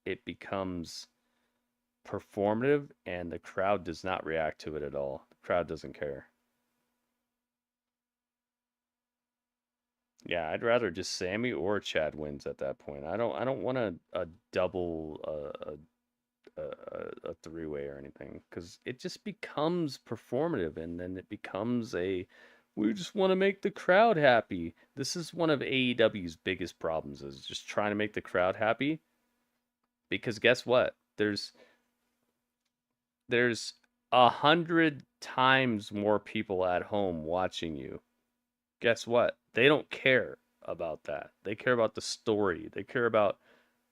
it becomes performative and the crowd does not react to it at all. The crowd doesn't care. Yeah, I'd rather just Sammy or Chad wins at that point. I don't want a double a three-way or anything, because it just becomes performative and then it becomes we just want to make the crowd happy. This is one of AEW's biggest problems, is just trying to make the crowd happy. Because guess what? There's 100 times more people at home watching you. Guess what? They don't care about that. They care about the story. They care about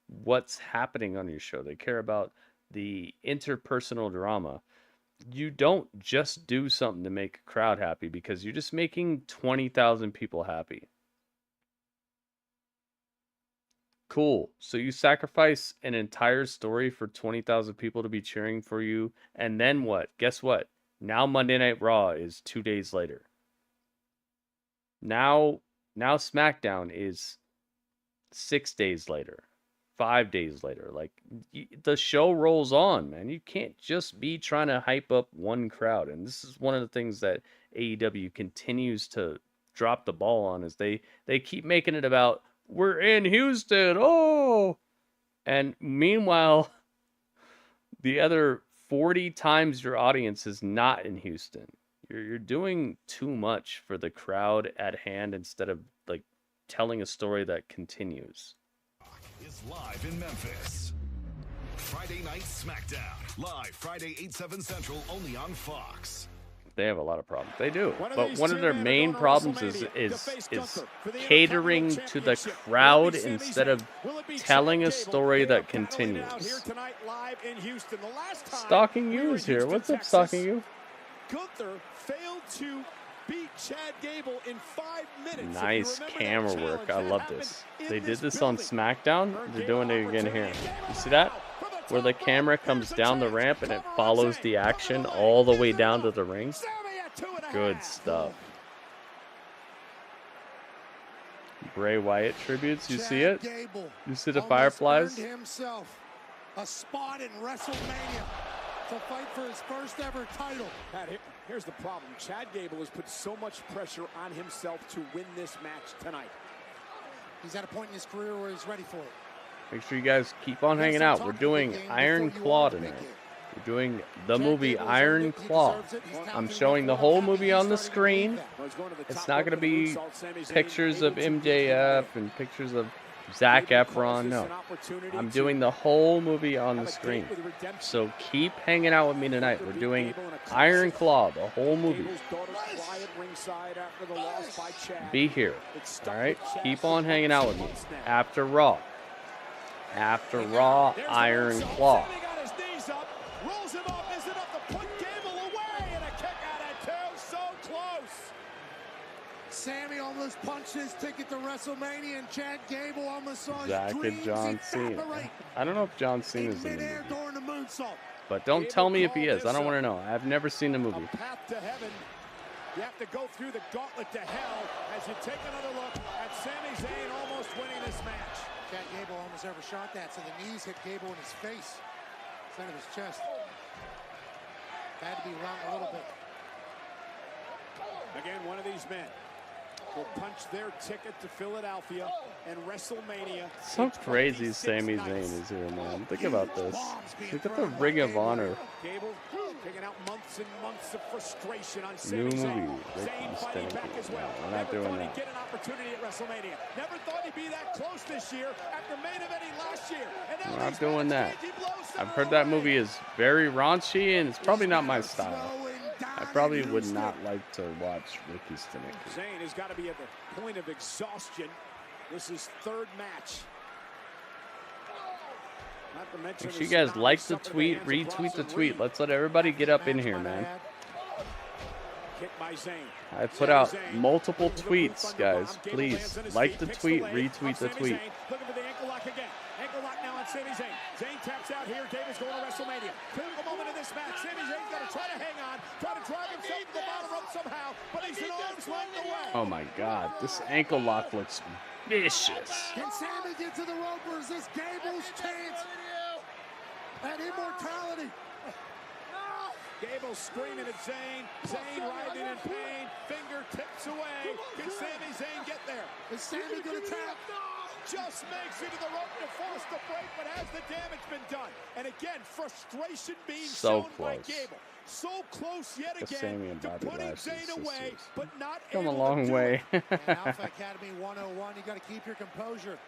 what's happening on your show. They care about the interpersonal drama. You don't just do something to make a crowd happy because you're just making 20,000 people happy. Cool. So you sacrifice an entire story for 20,000 people to be cheering for you. And then what? Guess what? Now Monday Night Raw is 2 days later. Now SmackDown is 6 days later. 5 days later. Like, the show rolls on, man. You can't just be trying to hype up one crowd. And this is one of the things that AEW continues to drop the ball on, is they keep making it about, we're in Houston, oh! And meanwhile, the other 40 times your audience is not in Houston. You're doing too much for the crowd at hand instead of like telling a story that continues. Is live in Memphis. Friday Night SmackDown. Live Friday 8/7 Central, only on Fox. They have a lot of problems. They do. But one of their main problems is catering to the crowd instead of telling a story that continues. Stalking You is here. What's up, Stalking You? Gunther failed to beat Chad Gable in 5 minutes. Nice camera work. I love this. They did this on SmackDown. They're doing it again here. You see that? Where the camera comes down the ramp and it follows the action all the way down to the ring. Good stuff. Bray Wyatt tributes. You see it? You see the Fireflies? Earned himself a spot in WrestleMania to fight for his first ever title. Pat, here's the problem. Chad Gable has put so much pressure on himself to win this match tonight. He's at a point in his career where he's ready for it. Make sure you guys keep on hanging out. We're doing Iron Claw tonight. We're doing the movie Iron Claw. I'm showing the whole movie on the screen. It's not going to be pictures of MJF and pictures of Zac Efron. No. I'm doing the whole movie on the screen. So keep hanging out with me tonight. We're doing Iron Claw, the whole movie. Be here. All right? Keep on hanging out with me. After Raw. After Raw, Iron Claw. Rolls him up, is enough to put Gable away, and a kick out at two, so close. Sammy almost punched his ticket to WrestleMania, and Chad Gable almost saw his Zack and dreams John Cena. evaporate. I don't know if John Cena's in the Midair movie. during the moonsault. But don't tell me if he is. I don't want to know. I've never seen the movie. Path to heaven. You have to go through the gauntlet to hell as you take another look at Sami Zayn almost winning this match. Chad Gable almost overshot that, so the knees hit Gable in his face. Instead of his chest. Had to be wrong a little bit. Again, one of these men will punch their ticket to Philadelphia and WrestleMania. So crazy Sami Zayn is here, man. Think about this. Look at the Ring of Honor. Gable taking out months and months of frustration on New Sami movie. Zayn. Zayn fighting back as well. We're not doing Never thought that. he'd get an opportunity at WrestleMania. Never thought he'd be that close this year after main eventing last year. And now We're not doing that. I've heard that movie is very raunchy, and it's probably not my style. I probably would not like to watch Ricky Stenicki. Zayn has got to be at the point of exhaustion. This is third match. Not to mention Make sure you guys like the tweet, retweet the tweet. Let's let everybody get up in here, man. Kick by Zayn. I put out multiple tweets, guys. Please like the tweet, retweet the tweet. Looking for the ankle lock again. Ankle lock now on Sami Zayn. Zayn taps out here. Gable's going to WrestleMania. Critical moment in this match. Sami Zayn's got to try to hang on, try to drive himself to the bottom rope somehow, but he's an arm's length away. Oh my God, this ankle lock looks vicious. Can Sammy get to the rope, or is this Gable's chance at immortality? Gable screaming at Zayn. Zayn writhing in pain. Fingertips away. Can Sami Zayn get there? Is Sammy going to tap? Just makes it to the rope to force the break, but has the damage been done? And again, frustration being So shown by close. Gable. So close yet The Sammy again and to Bobby putting Lashley Zayn away, sisters. but not Come a able long to do way. it. And Alpha Academy 101, you got to keep your composure.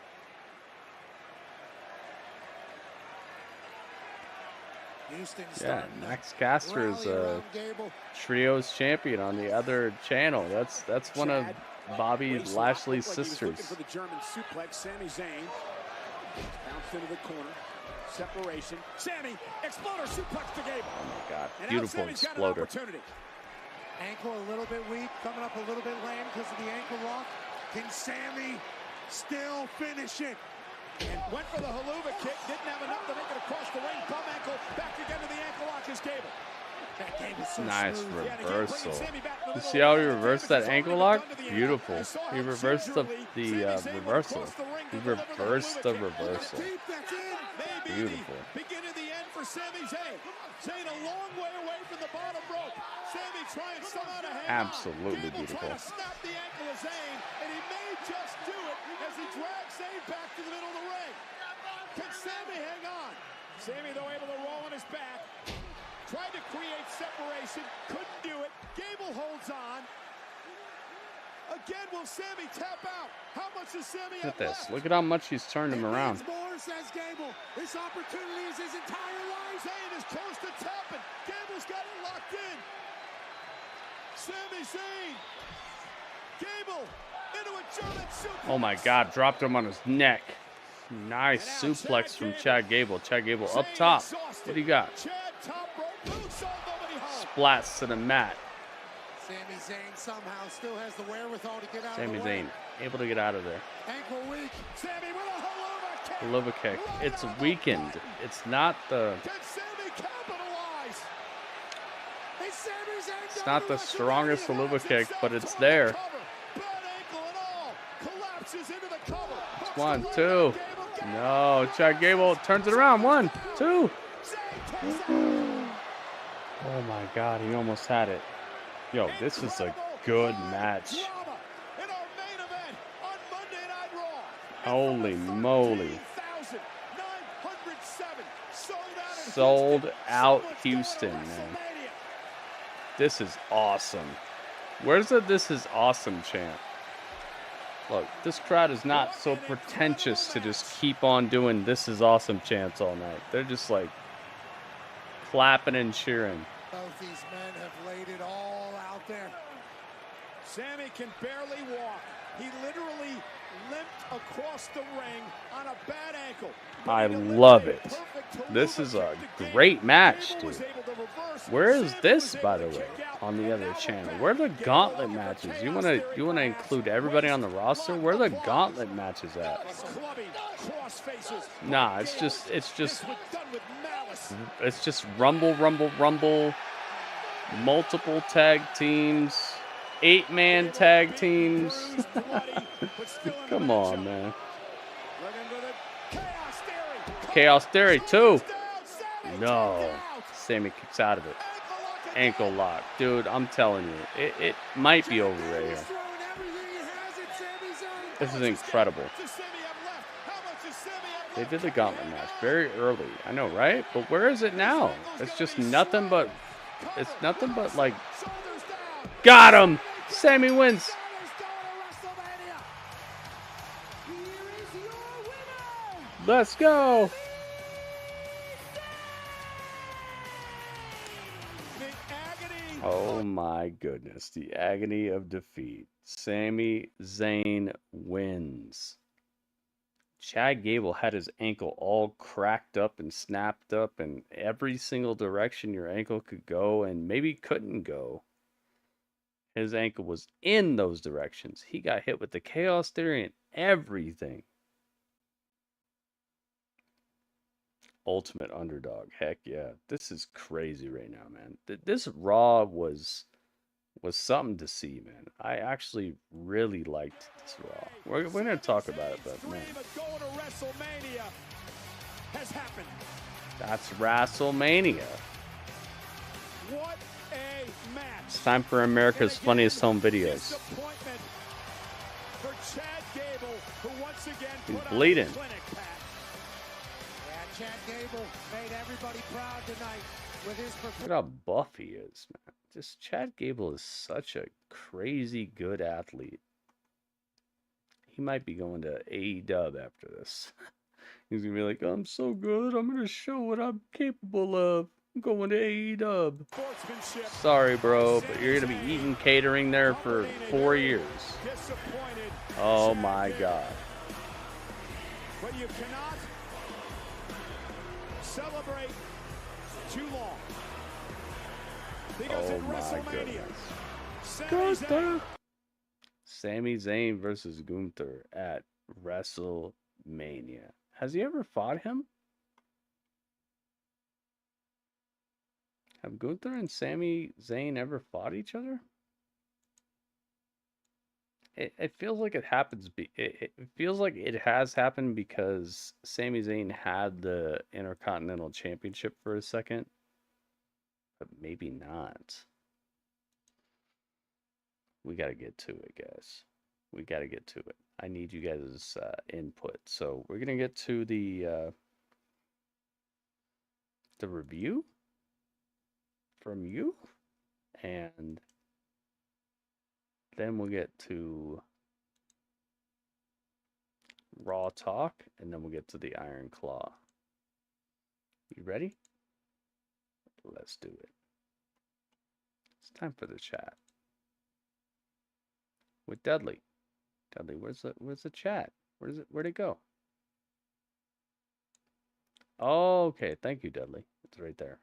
Houston Yeah, Max Caster is a trios champion on the other channel. That's one of Bobby Lashley's sisters. For the German suplex, Sami Zayn bounced into the corner. Separation. Sami, exploder suplex to Gable. Oh my God, And now beautiful Sami's got an exploder. opportunity. Ankle a little bit weak, coming up a little bit lame because of the ankle lock. Can Sammy still finish it? And went for the haluva kick, didn't have enough to make it across the ring. Bum ankle, back again to the ankle lock is Gable. That Gable's so Nice smooth. reversal. You see how he reversed that ankle lock? Beautiful. He reversed the reversal. He reversed the reversal. Beautiful. Beginning the end for Sami Zayn. Zayn a long way away from the bottom rope. Sami trying somehow to hang Absolutely on. Gable beautiful. trying to snap the ankle of Zayn, and he may just do it as he drags Zayn back to the middle of the ring. Can Sami hang on? Sami, though, able to roll on his back. Tried to create separation, couldn't do it. Gable holds on. Again, will Sami tap out? How much does Sami Look have at this. left? Look at how much he's turned him around. More, says Gable. This opportunity is his entire life. Zayn is close to tapping. Gable's got it locked in. Sami Zayn. Gable into a German suplex. Oh my God, dropped him on his neck. Nice suplex from Chad Gable. Chad Gable up top. What do you got? Chad top rope, moonsault, nobody home. Splats to the mat. Sami Zayn somehow still has the wherewithal to get out Sami of the way. Zayn able to get out of there. Ankle weak. Sami with a haluva kick. Haluva kick. It's weakened. It's not the. Can Sami capitalize? Is Sami Zayn It's not the strongest Saluba kick, but it's there. It's 1, 2. No, Chad Gable turns it around. 1, 2. Oh my God, he almost had it. Yo, this is a good match. Holy moly. Sold out Houston, man. This is awesome. Where's the "This is awesome" chant? Look, this crowd is not so pretentious to just keep on doing "This is awesome" chants all night. They're just like clapping and cheering. Both these men have laid it all out there. Sammy can barely walk. He literally limped across the ring on a bad ankle. I love it. This is a great match, dude. Where is this, by the way, on the other channel? Where are the gauntlet matches? You wanna include everybody on the roster? Where are the gauntlet matches at? Nah, it's just Rumble, multiple tag teams, 8-man tag teams. Come on, man. Chaos Theory 2. No. Sammy kicks out of it. Ankle lock. Dude, I'm telling you, it might be over right here. This is incredible. They did the gauntlet match very early. I know, right? But where is it now? It's just nothing but... It's nothing but, like... Got him! Sammy wins. Let's go. Oh my goodness. The agony of defeat. Sami Zayn wins. Chad Gable had his ankle all cracked up and snapped up in every single direction your ankle could go and maybe couldn't go. His ankle was in those directions. He got hit with the Chaos Theory and everything. Ultimate underdog. Heck yeah. This is crazy right now, man. This Raw was something to see, man. I actually really liked this Raw. We're going to talk about it, but man. WrestleMania has happened. That's WrestleMania. What a match. It's time for America's Funniest Home Videos. For Chad Gable, who once again He's bleeding. Chad Gable made everybody proud tonight with his performance. Look at how buff he is, man. Just Chad Gable is such a crazy good athlete. He might be going to AEW after this. He's going to be like, I'm so good. I'm going to show what I'm capable of. I'm going to AEW. Sorry, bro, but you're going to be eating catering there for 4 years. Oh, my God. But you cannot celebrate too long. Because oh my goodness. Gunther. Sami Zayn versus Gunther at WrestleMania. Has he ever fought him? Have Gunther and Sami Zayn ever fought each other? It feels like it happens. It feels like it has happened because Sami Zayn had the Intercontinental Championship for a second, but maybe not. We got to get to it, guys. We got to get to it. I need you guys' input. So we're gonna get to the review from you, and then we'll get to Raw Talk, and then we'll get to the Iron Claw. You ready? Let's do it. It's time for the chat. With Dudley. Dudley, where's the chat? Where'd it go? Oh, okay. Thank you, Dudley. It's right there.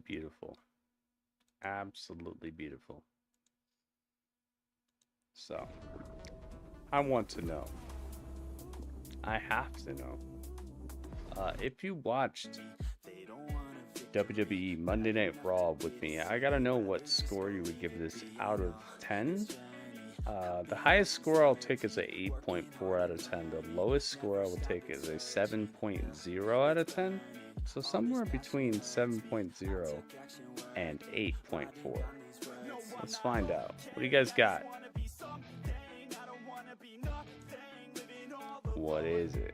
beautiful. Absolutely beautiful. So, I want to know. I have to know. If you watched WWE Monday Night Raw with me, I gotta know what score you would give this out of 10. The highest score I'll take is a 8.4 out of 10. The lowest score I will take is a 7.0 out of 10. So somewhere between 7.0 and 8.4. Let's find out. What do you guys got? What is it?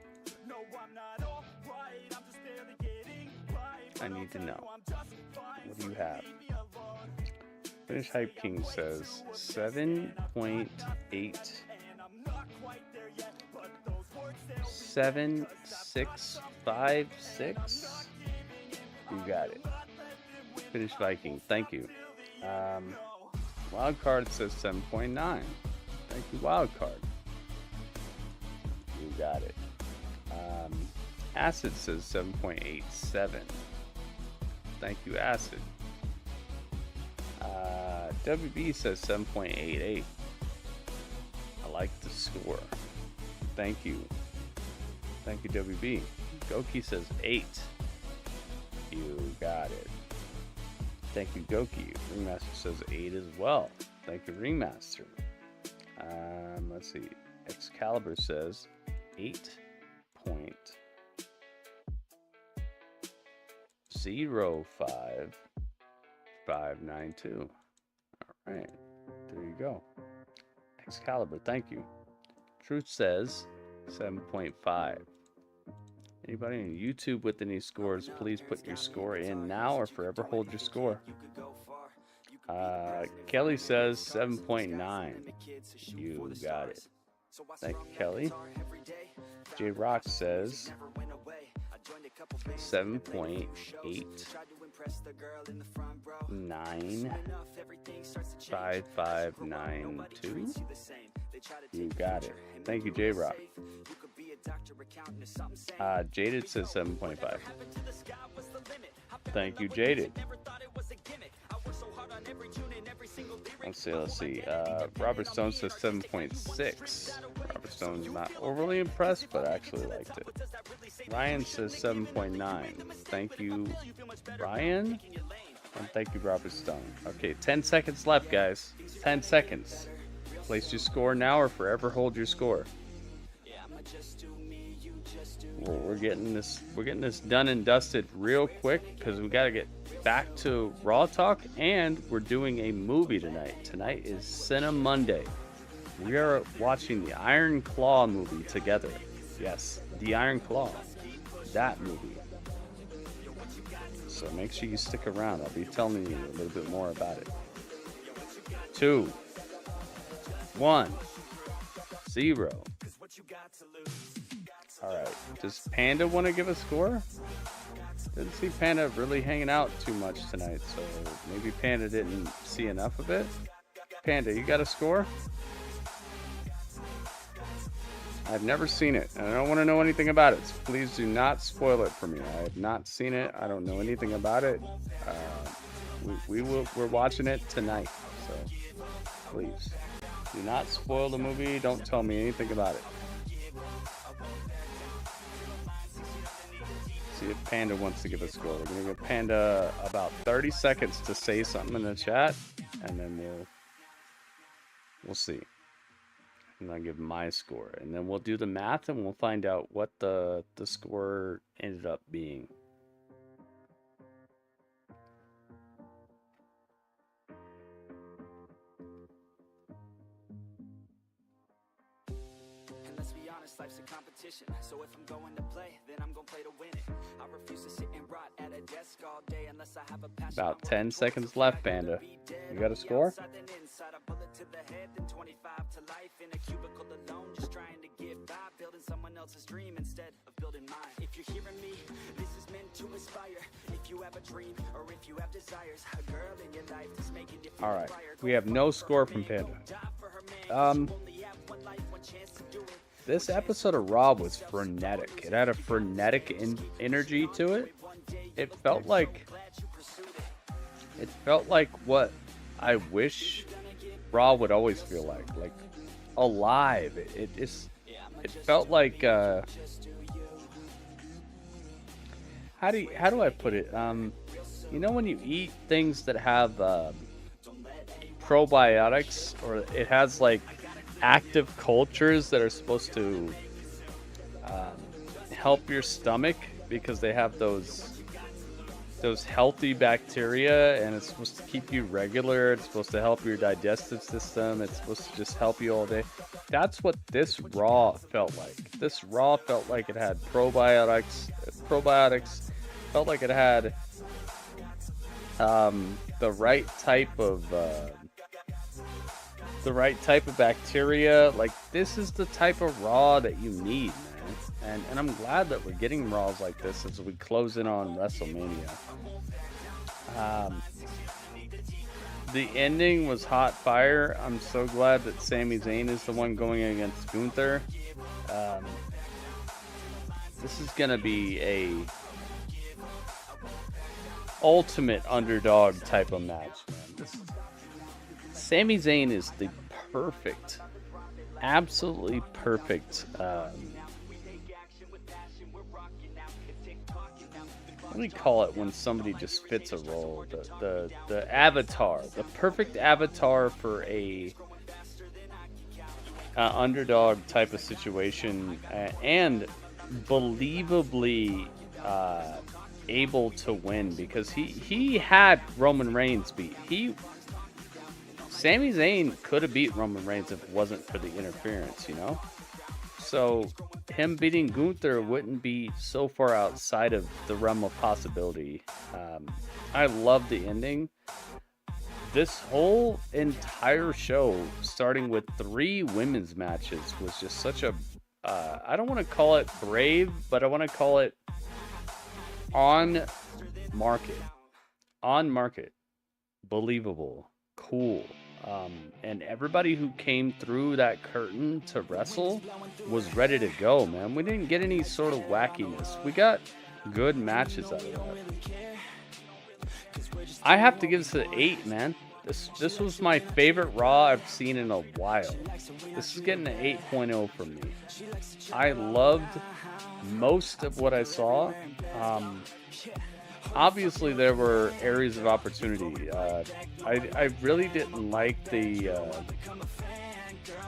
I need to know. What do you have? Finish Hype King says 7.8. 7656. You got it. Finish Viking. Thank you. Wildcard says 7.9. Thank you, Wildcard. You got it. Acid says 7.87. Thank you, Acid. WB says 7.88. I like the score. Thank you. Thank you, WB. Goki says 8. You got it. Thank you, Goki. Ringmaster says 8 as well. Thank you, Ringmaster. Let's see. Excalibur says 8.05592. All right. There you go. Excalibur, thank you. Truth says 7.5. Anybody on YouTube with any scores, please put your score in now or forever hold your score. Kelly says 7.9. You got it. Thank you, Kelly. J Rock says 7.895592. You got it. Thank you, J Rock. Jaded says 7.5. Thank you, Jaded. Let's see. Robert Stone says 7.6. Robert Stone's not overly impressed, but I actually liked it. Ryan says 7.9. Thank you, Ryan. And thank you, Robert Stone. Okay, 10 seconds left, guys. 10 seconds. Place your score now or forever hold your score. Well, we're getting this done and dusted real quick because we got to get back to Raw Talk, and we're doing a movie tonight. Tonight is Cine Monday. We are watching the Iron Claw movie together. Yes, the Iron Claw. That movie. So make sure you stick around. I'll be telling you a little bit more about it. 2, 1, 0. Alright, does Panda want to give a score? Didn't see Panda really hanging out too much tonight, so maybe Panda didn't see enough of it. Panda, you got a score? I've never seen it, and I don't want to know anything about it, so please do not spoil it for me. I have not seen it. I don't know anything about it. We're watching it tonight, so please do not spoil the movie. Don't tell me anything about it. See if Panda wants to give a score. We're gonna give Panda about 30 seconds to say something in the chat, and then we'll see. And I'll give my score, and then we'll do the math, and we'll find out what the score ended up being. Life's a competition, so if I'm going to play, then I'm going to play to win it. I refuse to sit and rot at a desk all day unless I have a passion. About 10 seconds left, Panda. You got a score? If you're hearing me, this is meant to inspire. If you have a dream or if you have desires, a girl in your life is making you feel. All right, we have no score from Panda. This episode of Raw was frenetic. It had a frenetic energy to it. It felt like It felt like what I wish Raw would always feel like alive. It felt like how do I put it? You know when you eat things that have probiotics, or it has like active cultures that are supposed to help your stomach because they have those healthy bacteria, and it's supposed to keep you regular. It's supposed to help your digestive system. It's supposed to just help you all day. That's what this Raw felt like. This Raw felt like it had probiotics. Felt like it had the right type of bacteria. Like, this is the type of Raw that you need, man. And I'm glad that we're getting Raws like this as we close in on WrestleMania. The ending was hot fire. I'm so glad that Sami Zayn is the one going against Gunther. This is gonna be a ultimate underdog type of match, man. Sami Zayn is the perfect, absolutely perfect. What do we call it when somebody just fits a role? The avatar, the perfect avatar for a underdog type of situation, and believably able to win, because he had Roman Reigns beat. Sami Zayn could have beat Roman Reigns if it wasn't for the interference, you know? So him beating Gunther wouldn't be so far outside of the realm of possibility. I love the ending. This whole entire show, starting with 3 women's matches, was just such a I don't want to call it brave, but I want to call it on market, believable, cool. And everybody who came through that curtain to wrestle was ready to go, man. We didn't get any sort of wackiness. We got good matches out of that. I have to give this an 8, man. This was my favorite Raw I've seen in a while. This is getting an 8.0 from me. I loved most of what I saw. Obviously, there were areas of opportunity. I really didn't like the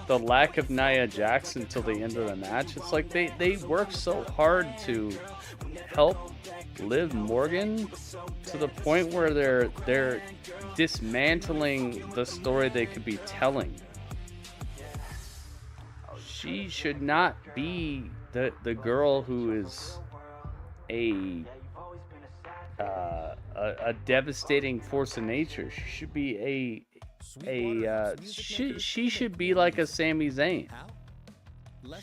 lack of Nia Jax until the end of the match. It's like they worked so hard to help Liv Morgan to the point where they're dismantling the story they could be telling. She should not be the girl who is a devastating force of nature. She should be she should be like a Sami Zayn.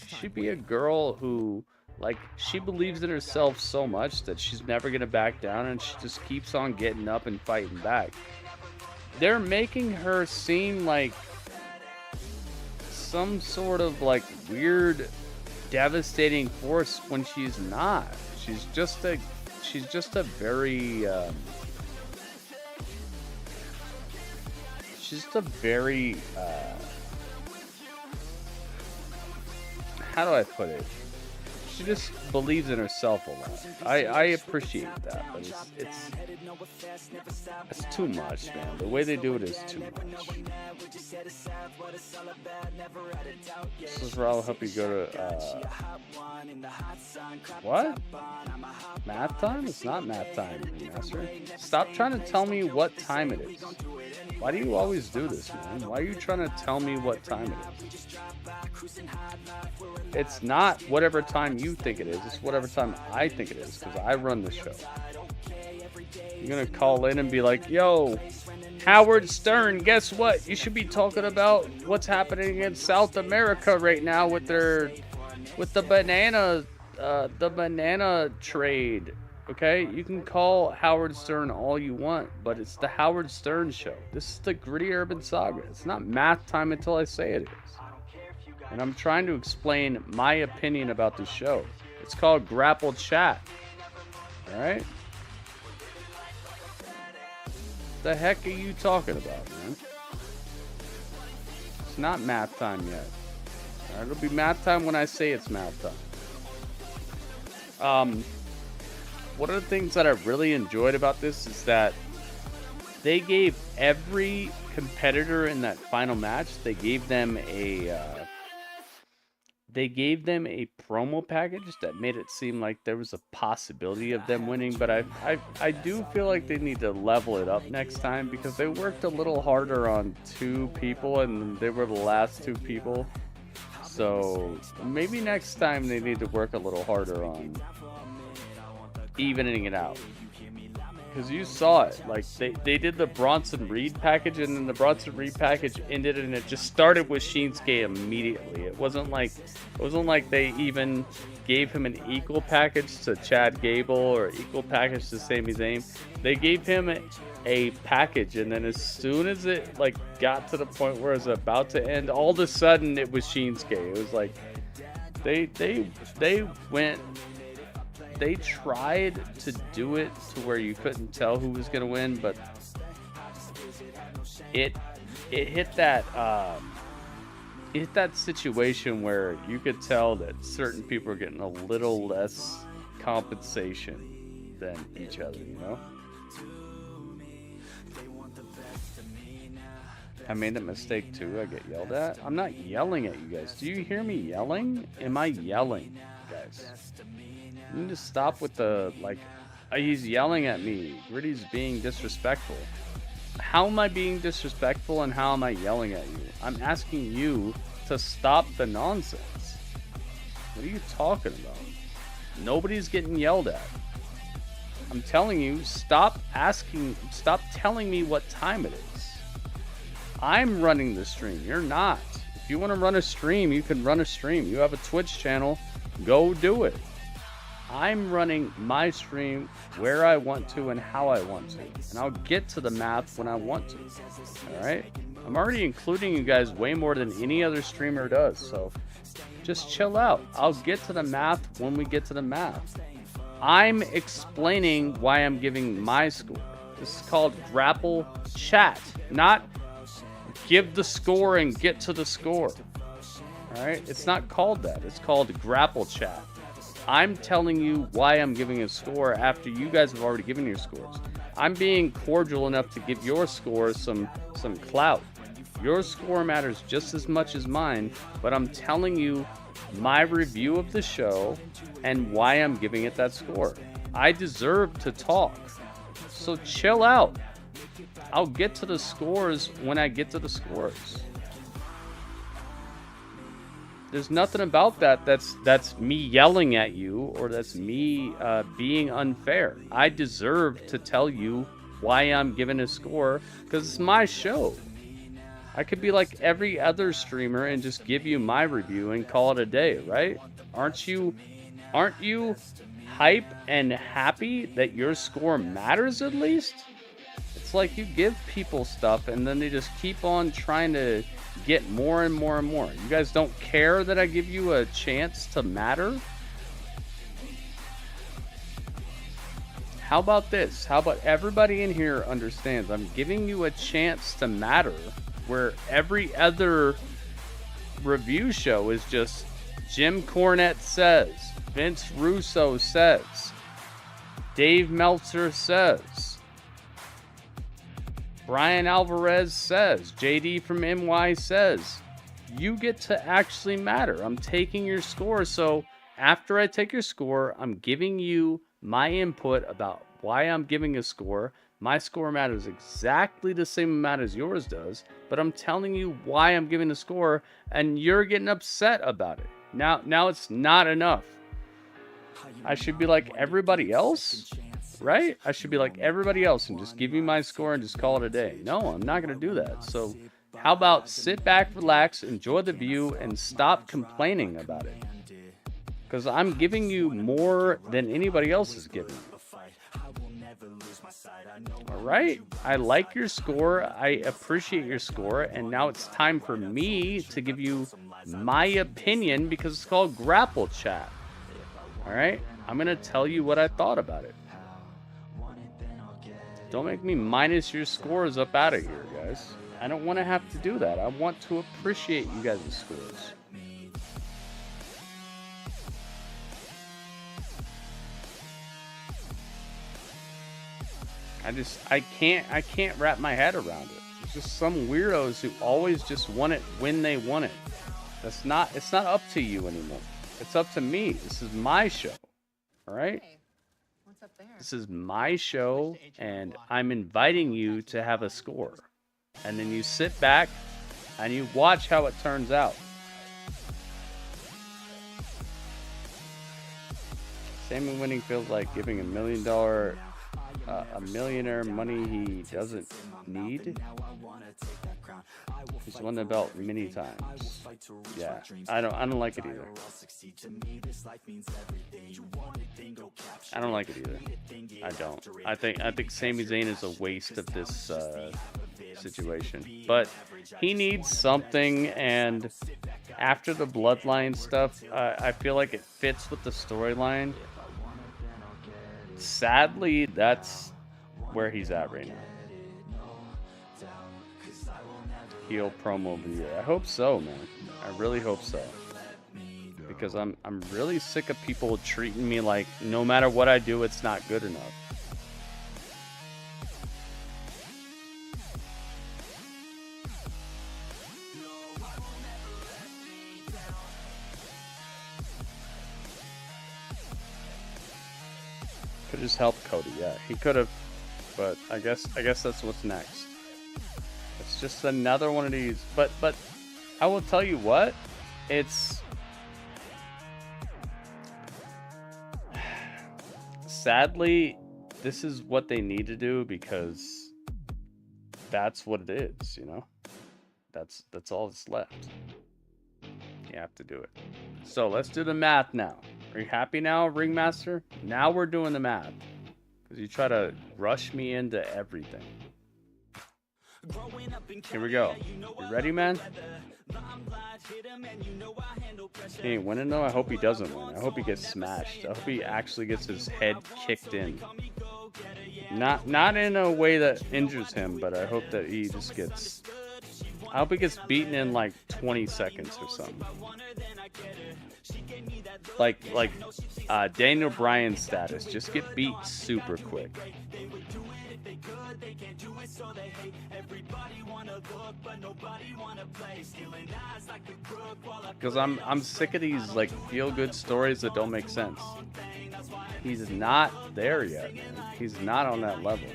She should be a girl who, like, she believes in herself so much that she's never gonna back down, and she just keeps on getting up and fighting back. They're making her seem like some sort of like weird, devastating force when she's not. She's just a very how do I put it? She just believes in herself a lot. I appreciate that, but it's too much, man. The way they do it is too much. This is where I'll help you go to what? Math time? It's not math time, Master. Stop trying to tell me what time it is. Why do you always do this, man? Why are you trying to tell me what time it is? It's not whatever time you think it is. It's whatever time I think it is, because I run the show. You're going to call in and be like, yo, Howard Stern, guess what? You should be talking about what's happening in South America right now with the banana trade. Okay, you can call Howard Stern all you want, but it's the Howard Stern show. This is the Gritty Urban Saga. It's not math time until I say it is. And I'm trying to explain my opinion about the show. It's called Grapple Chat. Alright? The heck are you talking about, man? It's not math time yet. It'll be math time when I say it's math time. One of the things that I really enjoyed about this is that they gave every competitor in that final match, they gave them a promo package that made it seem like there was a possibility of them winning, but I do feel like they need to level it up next time, because they worked a little harder on 2 people and they were the last 2 people. So maybe next time they need to work a little harder on evening it out. Because you saw it, like they did the Bronson Reed package, and then the Bronson Reed package ended, and it just started with Shinsuke immediately. It wasn't like they even gave him an equal package to Chad Gable or equal package to Sami Zayn. They gave him a package, and then as soon as it like got to the point where it was about to end, all of a sudden it was Shinsuke. It was like they tried to do it to where you couldn't tell who was gonna win, but it hit that situation where you could tell that certain people are getting a little less compensation than each other, you know? I made a mistake too. I get yelled at. I'm not yelling at you guys. Do you hear me yelling? Am I yelling, guys? You need to stop with the, like, he's yelling at me. Gritty's being disrespectful. How am I being disrespectful and how am I yelling at you? I'm asking you to stop the nonsense. What are you talking about? Nobody's getting yelled at. I'm telling you, stop telling me what time it is. I'm running the stream. You're not. If you want to run a stream, you can run a stream. You have a Twitch channel. Go do it. I'm running my stream where I want to and how I want to. And I'll get to the math when I want to. Alright? I'm already including you guys way more than any other streamer does. So just chill out. I'll get to the math when we get to the math. I'm explaining why I'm giving my score. This is called Grapple Chat. Not give the score and get to the score. Alright? It's not called that. It's called Grapple Chat. I'm telling you why I'm giving a score after you guys have already given your scores. I'm being cordial enough to give your score some clout. Your score matters just as much as mine, but I'm telling you my review of the show and why I'm giving it that score. I deserve to talk. So chill out. I'll get to the scores when I get to the scores. There's nothing about that that's me yelling at you or that's me being unfair. I deserve to tell you why I'm giving a score because it's my show. I could be like every other streamer and just give you my review and call it a day, right? Aren't you hype and happy that your score matters at least? It's like you give people stuff and then they just keep on trying to get more and more and more. You guys don't care that I give you a chance to matter? How about this? How about everybody in here understands I'm giving you a chance to matter, where every other review show is just Jim Cornette says, Vince Russo says, Dave Meltzer says, Brian Alvarez says, JD from NY says. You get to actually matter. I'm taking your score, so after I take your score, I'm giving you my input about why I'm giving a score. My score matters exactly the same amount as yours does, but I'm telling you why I'm giving the score, and you're getting upset about it. Now it's not enough. I should be like everybody else? Right? I should be like everybody else and just give you my score and just call it a day. No, I'm not going to do that. So how about sit back, relax, enjoy the view, and stop complaining about it? Because I'm giving you more than anybody else is giving. Alright? I like your score. I appreciate your score. And now it's time for me to give you my opinion because it's called Grapple Chat. Alright? I'm going to tell you what I thought about it. Don't make me minus your scores up out of here, guys. I don't want to have to do that. I want to appreciate you guys' scores. I can't wrap my head around it. There's just some weirdos who always just want it when they want it. It's not up to you anymore. It's up to me. This is my show. All right? What's up there? This is my show, and I'm inviting you to have a score. And then you sit back and you watch how it turns out. Sammy winning feels like giving $1 million a millionaire money he doesn't need. He's won the belt many times. Yeah, I don't like it either. I don't like it either. I don't. I think Sami Zayn is a waste of this situation. But he needs something, and after the bloodline stuff, I feel like it fits with the storyline. Sadly, that's where he's at right now. Heel promo of the year. I hope so, man. I really hope so. Because I'm really sick of people treating me like no matter what I do, it's not good enough. Could just help Cody, yeah. He could have, but I guess that's what's next. It's just another one of these. But I will tell you what, it's sadly this is what they need to do because that's what it is, you know? That's all that's left. You have to do it. So let's do the math now. Are you happy now, Ringmaster? Now we're doing the math. Because you try to rush me into everything. Here we go. You ready, man? He ain't winning though. I hope he doesn't win. I hope he gets smashed. I hope he actually gets his head kicked in. Not in a way that injures him, but I hope that he just gets... I hope he gets beaten in like 20 seconds or something. Like Daniel Bryan status. Just get beat super quick. Because I'm sick of these like feel-good stories that don't make sense. He's not there yet, man. He's not on that level.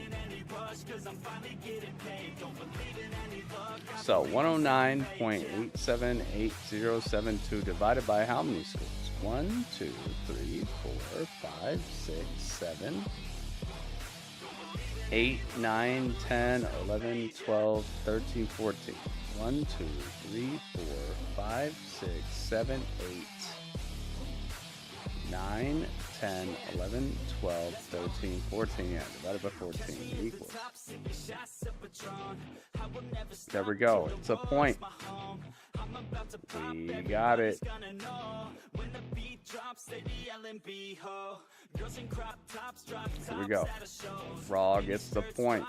So 109.878072 divided by how many scores? 1, 2, 3, 4, 5, 6, 7, 8, 9, 10, 11, 12, 13, 14. 1, 2, 3, 4, 5, 6, 7, 8, 9, 10, 11, 12, 13, 14. Yeah, divided by 14 equals. There we go. It's a point. We got it. Here we go. Raw gets the point.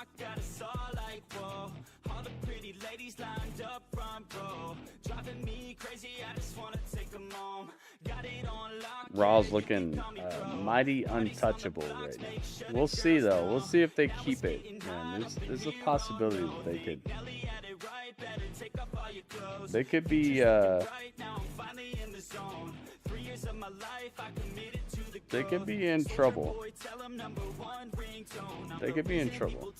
Raw's looking mighty untouchable right now. We'll see though. We'll see if they keep it. Man, there's a possibility that they could be they could be in trouble. They could be in trouble.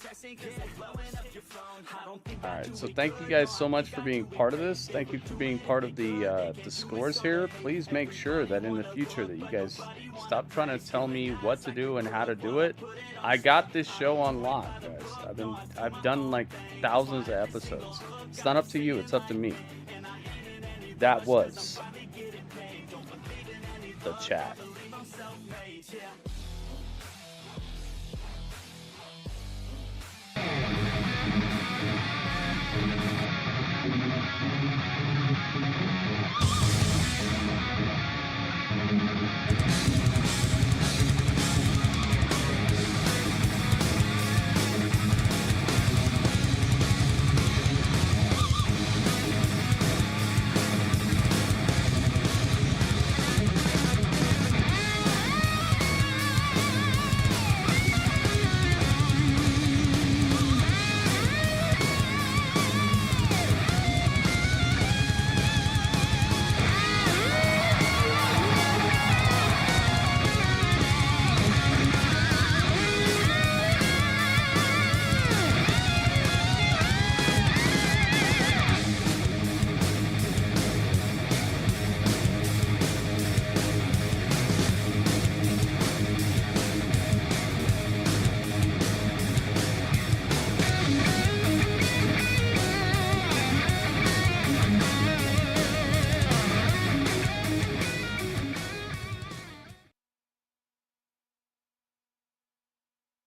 Alright, so thank you guys so much for being part of this. Thank you for being part of the scores here. Please make sure that in the future that you guys stop trying to tell me what to do and how to do it. I got this show on lock, guys. I've done like thousands of episodes. It's not up to you, it's up to me. That was the chat.